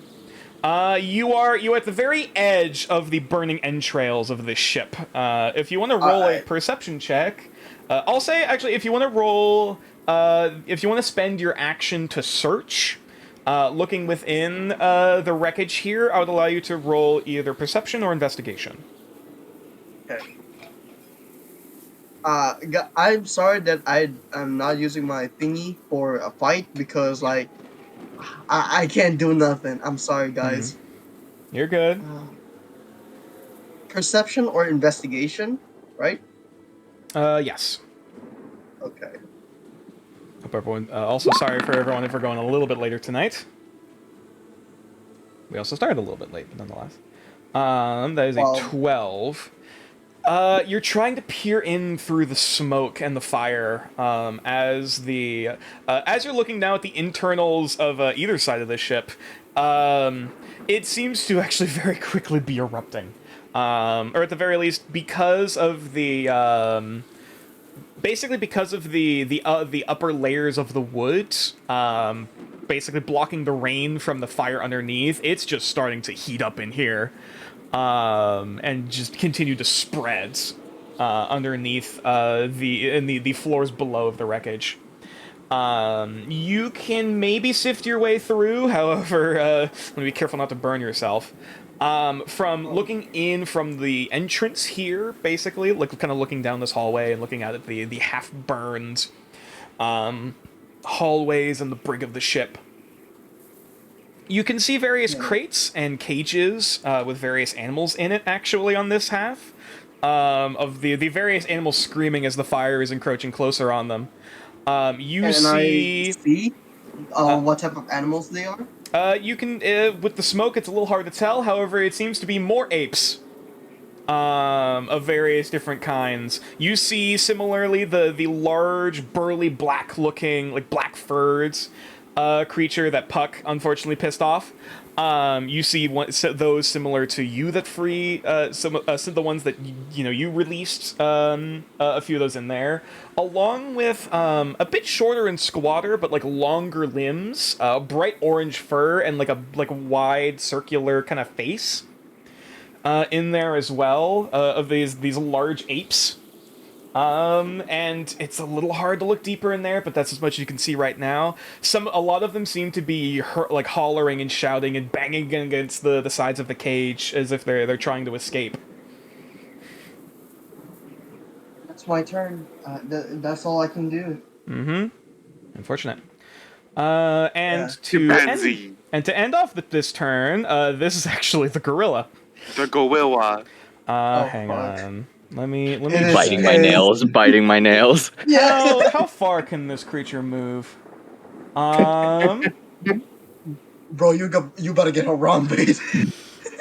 You are at the very edge of the burning entrails of this ship. If you want to roll a perception check, I'll say actually if you want to roll, if you want to spend your action to search, looking within the wreckage here, I would allow you to roll either perception or investigation. Okay. I'm sorry that I'm not using my thingy for a fight because like I can't do nothing. I'm sorry, guys. Mm-hmm. You're good. Perception or investigation, right? Yes. Okay. Hope everyone. Also, sorry for everyone if we're going a little bit later tonight. We also started a little bit late, but nonetheless. That is a 12. You're trying to peer in through the smoke and the fire as you're looking down at the internals of either side of the ship. It seems to actually very quickly be erupting, or at the very least, because of the basically because of the upper layers of the wood, basically blocking the rain from the fire underneath. It's just starting to heat up in here. And just continue to spread underneath the floors below of the wreckage. You can maybe sift your way through, however, want to be careful not to burn yourself. From looking in from the entrance here, basically, like kind of looking down this hallway and looking at the half-burned hallways and the brig of the ship. You can see various crates and cages with various animals in it, actually, on this half. Of the various animals screaming as the fire is encroaching closer on them. You see... I see what type of animals they are? You can... with the smoke, it's a little hard to tell. However, it seems to be more apes. Of various different kinds. You see, similarly, the large, burly, black-looking, like black furs... creature that Puck unfortunately pissed off. You see those similar to you that free some of the ones that you released. A few of those in there, along with a bit shorter and squatter, but like longer limbs, bright orange fur, and like a wide circular kind of face. In there as well, of these large apes. And it's a little hard to look deeper in there, but that's as much as you can see right now. A lot of them seem to be hollering and shouting and banging against the sides of the cage as if they're trying to escape. That's my turn. That's all I can do. Mm-hmm. Unfortunate. To end off this turn, this is actually the gorilla. The gorilla. Hang on. Let me biting my nails. Yeah. How far can this creature move? Bro, you better get around, babe.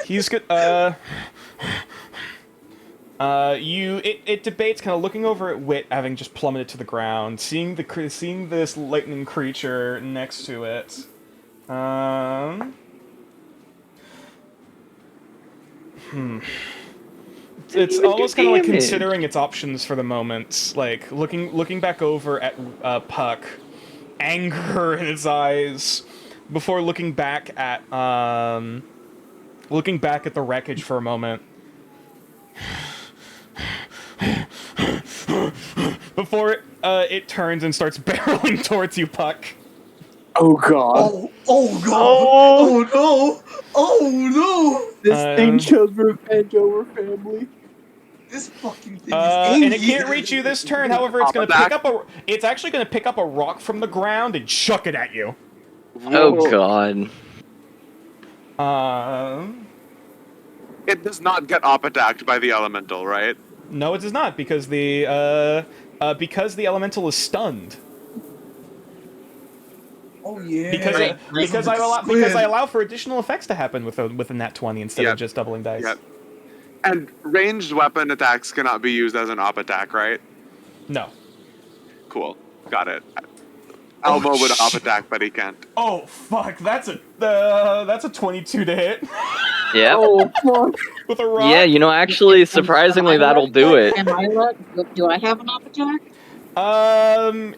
He's good. It debates, kind of looking over at Wit, having just plummeted to the ground, seeing this lightning creature next to it. It's even do almost kind of like damage. considering its options for the moment, like looking back over at Puck, anger in its eyes, before looking back at the wreckage for a moment. Before it turns and starts barreling towards you, Puck. Oh god. Oh god! Oh no! Oh no! This thing chose revenge over family. This fucking thing is angry. And it can't reach you this turn. However, it's It's actually gonna pick up a rock from the ground and chuck it at you. Oh god. It does not get op attacked by the elemental, right? No, it does not, because the elemental is stunned. Oh yeah. Because I allow for additional effects to happen with a nat 20 instead of just doubling dice. Yep. And ranged weapon attacks cannot be used as an op attack, right? No. Cool. Got it. Elbow would op attack, but he can't. Oh fuck! That's a 22 to hit. Yeah. Oh fuck. With a rock. Yeah, you know, actually, surprisingly, that'll do it. Do I have an op attack?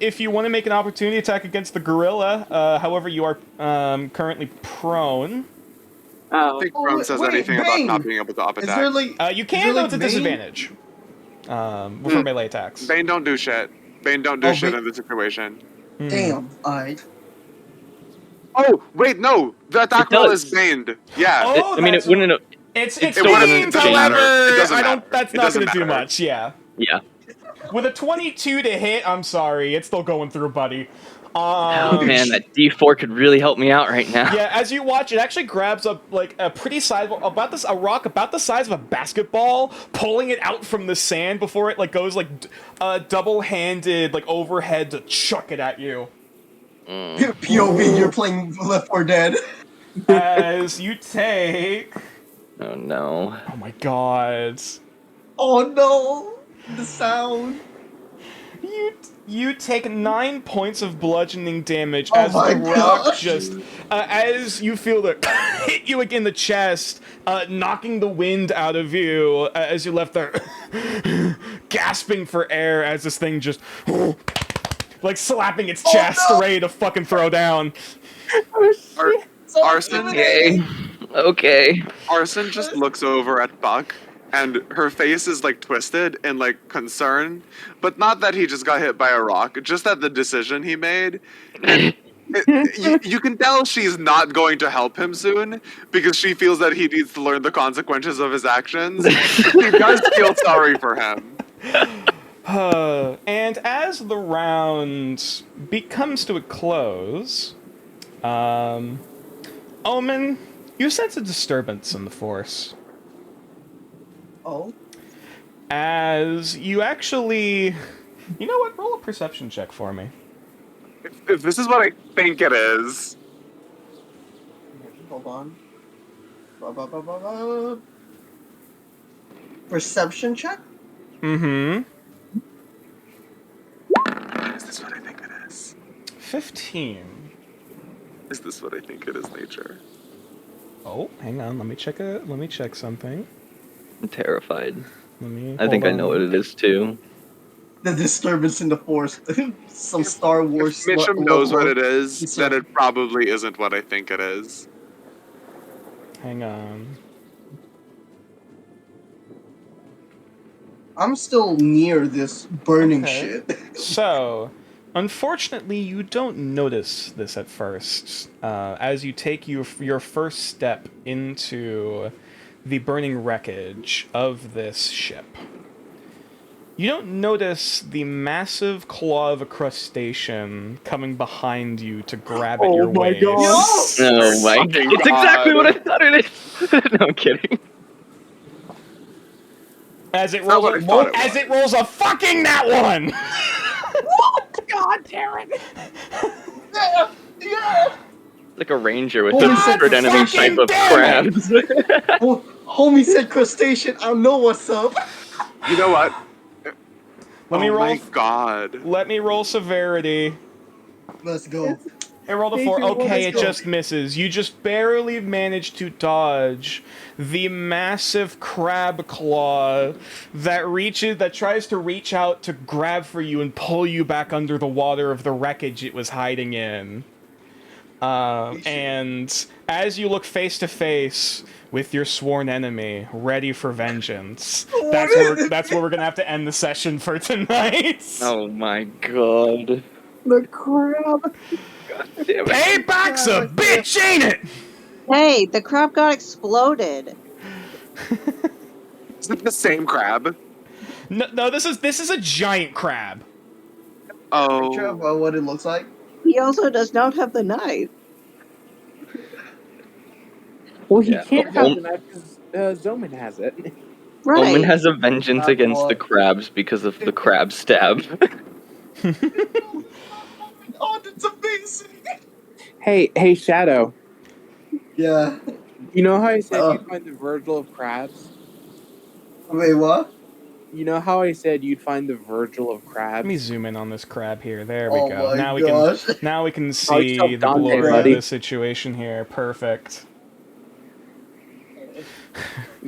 If you want to make an opportunity attack against the gorilla, however, you are currently prone. I Oh. think Ron says anything about Bane. not being able to op Is attack. there like You is can, there, though like, it's a Bane? disadvantage. For melee attacks. Bane don't do shit. Bane don't do Oh, shit Bane- in this situation. Damn. Alright. Oh, wait, no! The attack It roll does. is baned. Yeah. Oh, I mean, it that's- wouldn't. It's still wouldn't Bane's, matter. however, It doesn't I don't. matter. That's It not doesn't going to do matter. much. Yeah. Yeah. With a 22 to hit, I'm sorry, it's still going through, buddy. Oh man, that D4 could really help me out right now. Yeah, as you watch, it actually grabs up like a pretty sizable, a rock about the size of a basketball, pulling it out from the sand before it like goes like double-handed like overhead to chuck it at you. POV, you're playing Left 4 Dead. As you take, Oh no. oh my god, Oh no! The sound. you take 9 points of bludgeoning damage Oh as my the rock gosh. just as you feel it hit you in the chest, knocking the wind out of you as you left there gasping for air as this thing just like slapping its chest no. ready to fucking throw down. Arson, Okay. Arson just looks over at Buck, and her face is like twisted in like concern, but not that he just got hit by a rock, just at the decision he made. And you can tell she's not going to help him soon because she feels that he needs to learn the consequences of his actions. She does feel sorry for him. And as the round comes to a close, Omen, you sense a disturbance in the force. Oh. As you actually, you know what? Roll a perception check for me. If this is what I think it is, Hold on. Ba-ba-ba-ba-ba. Perception check? Mm-hmm. is this what I think it is? 15. Is this what I think it is, nature? Oh, hang on. Let me check something. I'm terrified. Hold I think I on. know what it is too. The disturbance in the force. Some Star Wars. If Mitchum knows what it It's is, then it probably isn't what I think it is. Hang on. I'm still near this burning Okay. shit. So, unfortunately, you don't notice this at first. As you take your first step into the burning wreckage of this ship. You don't notice the massive claw of a crustacean coming behind you to grab at your my waist. God. Oh my god. Fucking It's exactly God. what I thought it is. No, I'm kidding. As it not rolls, what I thought it as was. it rolls a fucking nat one. God damn it. Yeah. Like a ranger with Holy a secret enemy fucking type of damn it! crabs. Oh, homie said crustacean. I know what's up. You know what? Let me oh roll. my god. Let me roll severity. Let's go. Hey, roll the 4. Nature, what Okay, is it it? just misses. You just barely managed to dodge the massive crab claw that tries to reach out to grab for you and pull you back under the water of the wreckage it was hiding in. And as you look face to face with your sworn enemy, ready for vengeance, that's where we're gonna have to end the session for tonight. Oh my god. The crab. God damn it. Payback's a bitch, ain't it? Hey, the crab got exploded. Is it the same crab? No, this is a giant crab. Picture Oh. of what it looks like. He also does not have the knife. Well, he Yeah. can't have the knife because Zoman has it. Right. Omen has a vengeance Crab against claw. the crabs because of the crab stab. Oh, that's amazing. Hey, Shadow. Yeah. You know how I said Oh. you'd find the Virgil of crabs? Wait, what? You know how I said you'd find the Virgil of crabs? Let me zoom in on this crab here. There we Oh go. my Now gosh. we can Oh, see you saw the Dante, glory buddy. of the situation here. Perfect.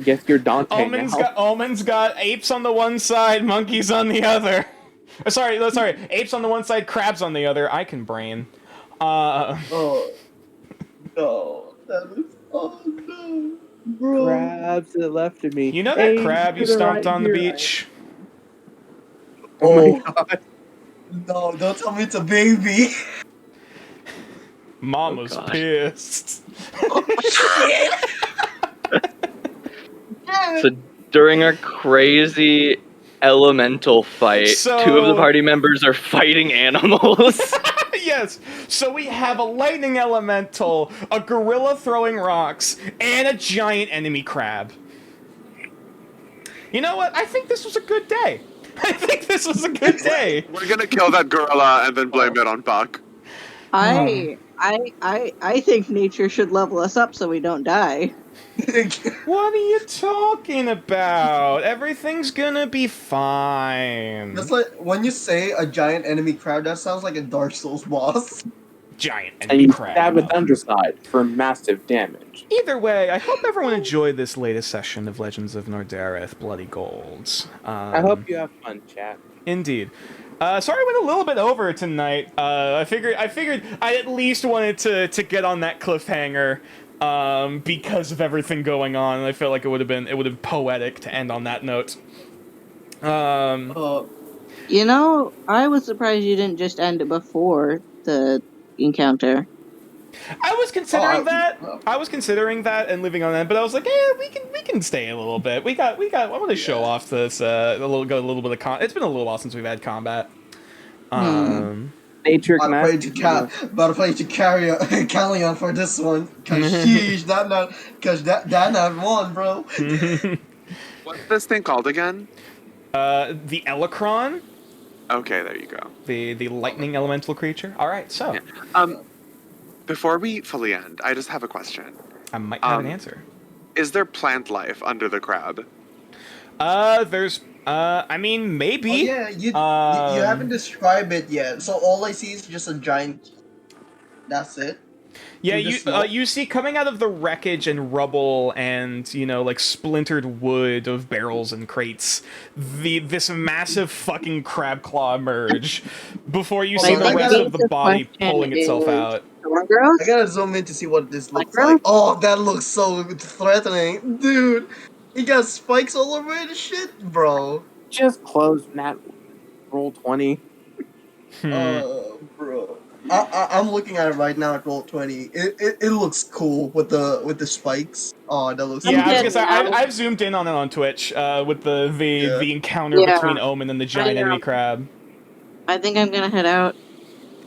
Guess you're Dante Omen's now. got apes on the one side, monkeys on the other. Sorry, apes on the one side, crabs on the other. I can brain. Oh. No. That is. Oh no. Bro. Crabs to the left of me. You know that Hey, crab to you the stomped right on the here. beach? Oh my god. No, don't tell me it's a baby. Mama's gosh. pissed. So during our crazy elemental fight, So- 2 of the party members are fighting animals. Yes. So we have a lightning elemental, a gorilla throwing rocks, and a giant enemy crab. You know what? I think this was a good day. I think this was a good day. We're gonna kill that gorilla and then blame it on Buck. I think nature should level us up so we don't die. What are you talking about? Everything's gonna be fine. That's like when you say a giant enemy crab, that sounds like a Dark Souls boss. Giant And enemy you crab. stab its underside for massive damage. Either way, I hope everyone enjoyed this latest session of Legends of Nordareth Bloody Golds. I hope you have fun, chat. Indeed. Sorry I went a little bit over tonight. I figured I at least wanted to get on that cliffhanger because of everything going on, and I felt like it would have been poetic to end on that note. You know, I was surprised you didn't just end it before the encounter. I was considering Oh, that. I was considering that and living on that, but I was like, we can stay a little bit. I want to show off this go a little bit of it's been a little while since we've had combat. Nature About to play to carry Callion for this one. Cause sheesh, that not one, bro. What's this thing called again? The Elecron, Okay, there you go. the lightning elemental creature. All right, so Yeah. Before we fully end, I just have a question. I might have an answer. Is there plant life under the crab? There's I mean maybe. Oh, yeah, you haven't described it yet. So all I see is just a giant. That's it. Yeah, through the snow? you see coming out of the wreckage and rubble and, like splintered wood of barrels and crates, this massive fucking crab claw emerge before you see on, the I rest gotta- of the body question pulling itself is- out. Stormgrowth? I gotta zoom in to see what this looks Micro? like. Oh, that looks so threatening, dude. He got spikes all over the shit, bro. Just close Nat roll 20. Bro. I'm looking at it right now at roll 20. It looks cool with the spikes. Oh, that looks. Yeah, I was dead gonna say now. I've zoomed in on it on Twitch with the Yeah. encounter Yeah. between Omen and the giant I know. enemy crab. I think I'm gonna head out.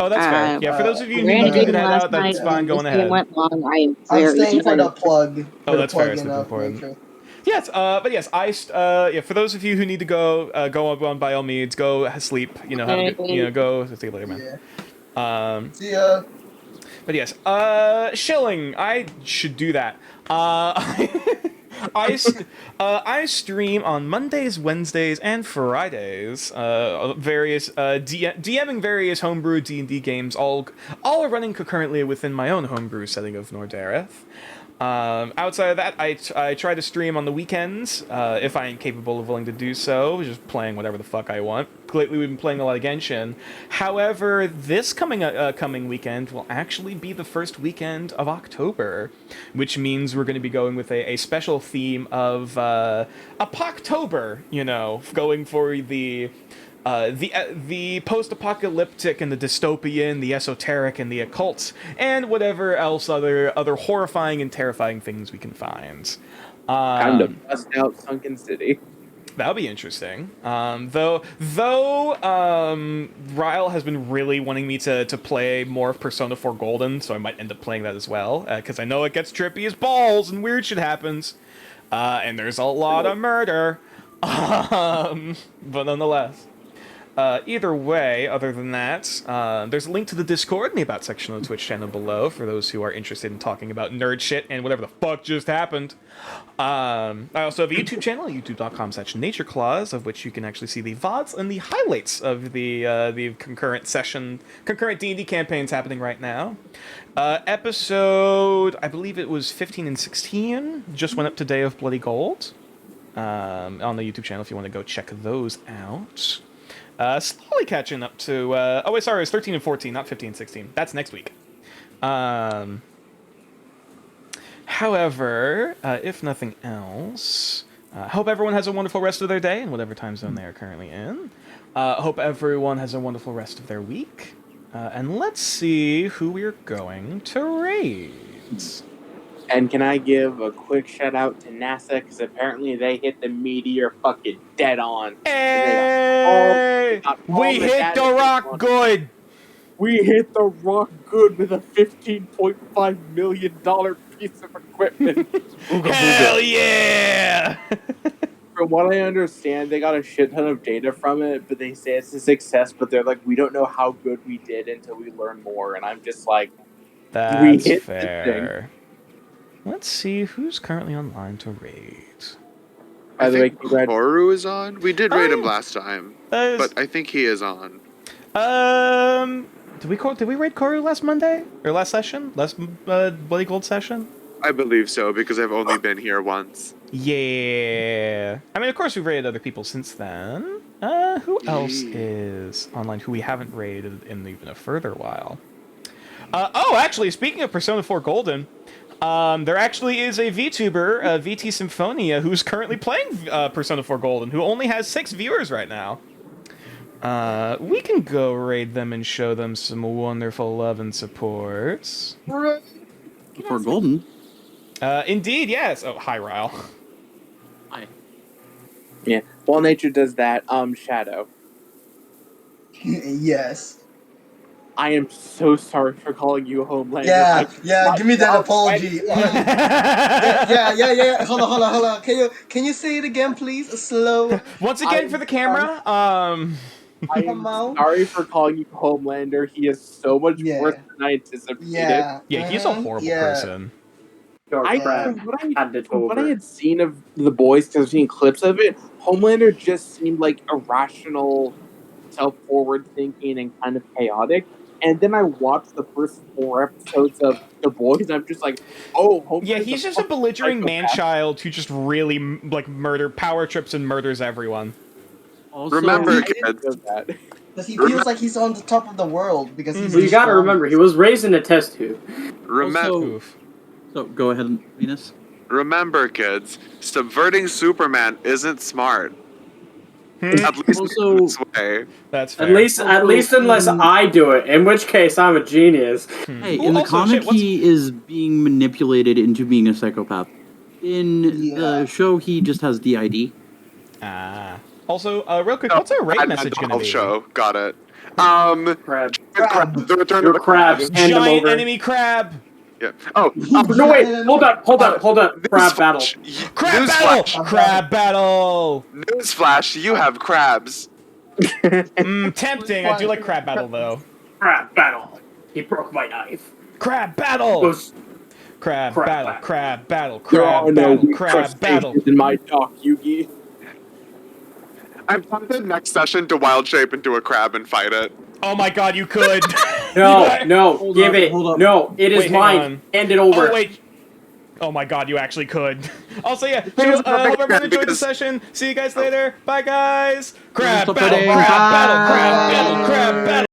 Oh, that's fair. Yeah, for those of you who Ran need to in head last out, that's night, fine. and Going this game ahead. went long. I am I'm very staying for the tired. plug. Oh, that's fair, it's plug-in of important. nature. Yes, but yes, for those of you who need to go on by all means, go sleep. Have a good, go see you later, man. Yeah. See ya. But yes, Shilling, I should do that. I stream on Mondays, Wednesdays, and Fridays. Various DMing various homebrew D&D games, all are running concurrently within my own homebrew setting of Nordareth. Outside of that, I try to stream on the weekends, if I am capable of willing to do so, just playing whatever the fuck I want. Lately, we've been playing a lot of Genshin. However, this coming weekend will actually be the first weekend of October, which means we're going to be going with a special theme of a Poctober, going for the post-apocalyptic and the dystopian, the esoteric and the occult, and whatever else other horrifying and terrifying things we can find. Kind of bust out Sunken City. That'll be interesting. Though Ryle has been really wanting me to play more of Persona 4 Golden, so I might end up playing that as well, because I know it gets trippy as balls and weird shit happens, and there's a lot of murder. But nonetheless. Either way, other than that, there's a link to the Discord in the About section of the Twitch channel below for those who are interested in talking about nerd shit and whatever the fuck just happened. I also have a YouTube channel, youtube.com/natureclaws, of which you can actually see the VODs and the highlights of the concurrent D&D campaigns happening right now. Episode, I believe it was 15 and 16, just went up to Day of Bloody Gold on the YouTube channel if you want to go check those out. Slowly catching up to... it was 13 and 14, not 15 and 16. That's next week. However, if nothing else, hope everyone has a wonderful rest of their day in whatever time zone they are currently in. Hope everyone has a wonderful rest of their week. And let's see who we're going to raid. And can I give a quick shout out to NASA, because apparently they hit the meteor fucking dead on. Hey! We hit the rock good! We hit the rock good with a $15.5 million piece of equipment. Hell yeah! From what I understand, they got a shit ton of data from it, but they say it's a success, but they're like, we don't know how good we did until we learn more. And I'm just like, we That's hit fair. Let's see who's currently online to raid. By the way, Koru is on? We did raid him last time, but I think he is on. Did we raid Koru last Monday? Or last session? Last Bloody Gold session? I believe so, because I've only been here once. Yeah. I mean, of course we've raided other people since then. Who else is online who we haven't raided in even a further while? Actually, speaking of Persona 4 Golden, there actually is a VTuber, VT Symphonia, who's currently playing Persona 4 Golden, who only has 6 viewers right now. We can go raid them and show them some wonderful love and support. For Golden? Indeed, yes. Oh, hi, Ryle. Hi. Yeah, while nature does that, Shadow. Yes. I am so sorry for calling you Homelander. Yeah, give me that apology. Yeah. Hold on. Can you say it again, please? Slow. Once again for the camera. I am sorry for calling you Homelander. He is so much worse than I anticipated. Yeah. He's a horrible person. From what I had seen of The Boys, because I've seen clips of it, Homelander just seemed like irrational, self-forward thinking, and kind of chaotic. And then I watched the first 4 episodes of The Boys, and I'm just like, oh, Homelander's yeah, he's just a belligerent man-child who just really power trips and murders everyone. Also, remember, kids. Because he feels like he's on the top of the world. Because he's you gotta remember, he was raised in a test tube. Remember. So go ahead, Venus. Remember, kids, subverting Superman isn't smart. At least Also, in this way. That's fair. At least unless I do it, in which case I'm a genius. Hey, in the comic, he is being manipulated into being a psychopath. In the show, he just has DID. Also, real quick, what's our raid message going to be? Show. Got it. Crab. The return Your of the crabs. Hand them Giant over. enemy crab. Yeah. Oh. No, wait. Hold up. Crab battle. Crab battle. Crab battle. Newsflash, you have crabs. Tempting. I do like crab battle, though. Crab battle. He broke my knife. Crab battle. crab Crab battle, battle. crab battle, There crab are no battle, crab battle. crustaceans in my dock, Yugi. I'm tempted next session to wild shape into a crab and fight it. Oh my god, you could. No, Hold give up, it. hold up. No, it is Wait, hang mine. on. Hand it over. Oh wait. Oh my god, you actually could. Also, yeah, so, Here's the hope big everyone thing, enjoyed the because- session. See you guys later. Bye, guys. Crab Stop battle, fighting. crab battle, Bye. crab battle, crab battle.